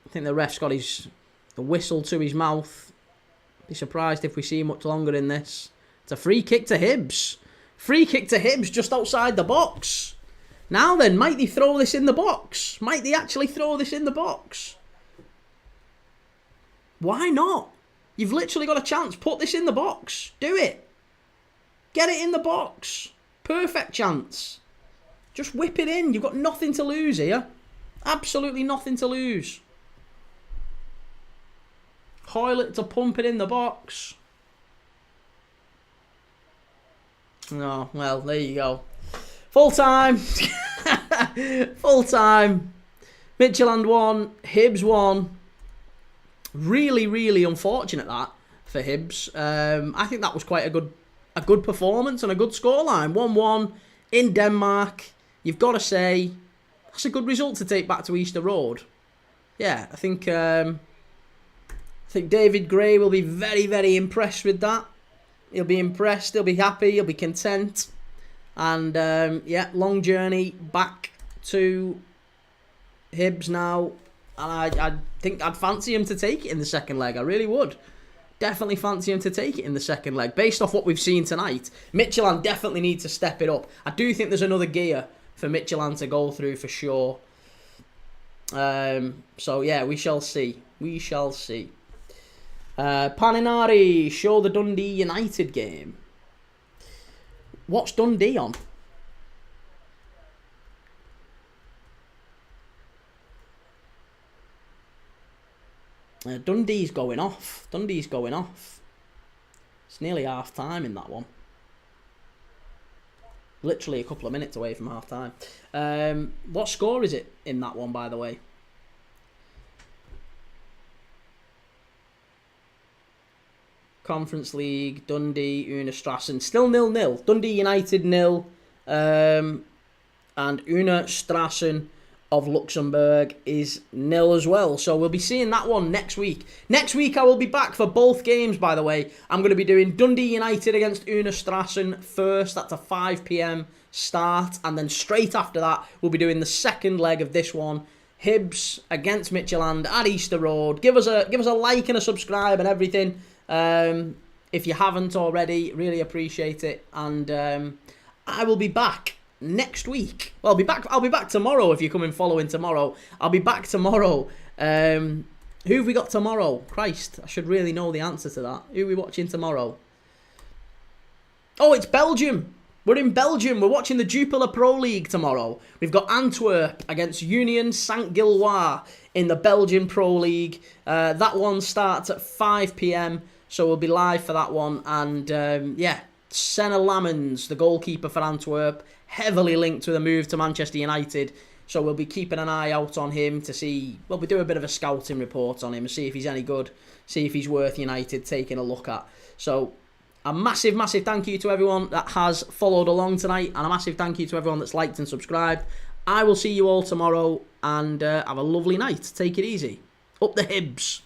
I think the ref's got a whistle to his mouth. Be surprised if we see much longer in this. It's a free kick to Hibs. Free kick to Hibs just outside the box. Now then, might they throw this in the box? Might they actually throw this in the box? Why not? You've literally got a chance. Put this in the box. Do it. Get it in the box. Perfect chance. Just whip it in. You've got nothing to lose here. Absolutely nothing to lose. Hoylett to pump it in the box. Oh, well, there you go. Full time. Full time. Midtjylland won. Hibs won. Really, really unfortunate that for Hibs. I think that was quite a good performance and a good scoreline. 1-1 in Denmark. You've got to say that's a good result to take back to Easter Road. Yeah, I think David Gray will be very, very impressed with that. He'll be impressed. He'll be happy. He'll be content. And yeah, long journey back to Hibs now. And I think I'd fancy him to take it in the second leg. I really would. Definitely fancy him to take it in the second leg. Based off what we've seen tonight, Midtjylland definitely need to step it up. I do think there's another gear for Midtjylland to go through for sure. So yeah, we shall see. We shall see. Paninari, show the Dundee United game. What's Dundee on? Dundee's going off. Dundee's going off. It's nearly half time in that one. Literally a couple of minutes away from half time. What score is it in that one, by the way? Conference League, Dundee, Una Strassen. Still 0-0. Dundee United 0. And Una Strassen of Luxembourg is 0 as well. So we'll be seeing that one next week. Next week I will be back for both games, by the way. I'm going to be doing Dundee United against Una Strassen first. That's a 5 p.m. start. And then straight after that, we'll be doing the second leg of this one. Hibs against Midtjylland at Easter Road. Give us a like and a subscribe and everything. If you haven't already, really appreciate it. And I will be back next week. Well, I'll be back tomorrow if you're coming following tomorrow. I'll be back tomorrow. Who have we got tomorrow? Christ, I should really know the answer to that. Who are we watching tomorrow? Oh, it's Belgium. We're in Belgium. We're watching the Jupiler Pro League tomorrow. We've got Antwerp against Union Saint-Gilloise in the Belgian Pro League. That one starts at 5 p.m, so we'll be live for that one. And Senna Lammens, the goalkeeper for Antwerp, heavily linked with a move to Manchester United. So we'll be keeping an eye out on him to see... Well, we do a bit of a scouting report on him and see if he's any good, see if he's worth United taking a look at. So a massive, massive thank you to everyone that has followed along tonight, and a massive thank you to everyone that's liked and subscribed. I will see you all tomorrow, and have a lovely night. Take it easy. Up the Hibs.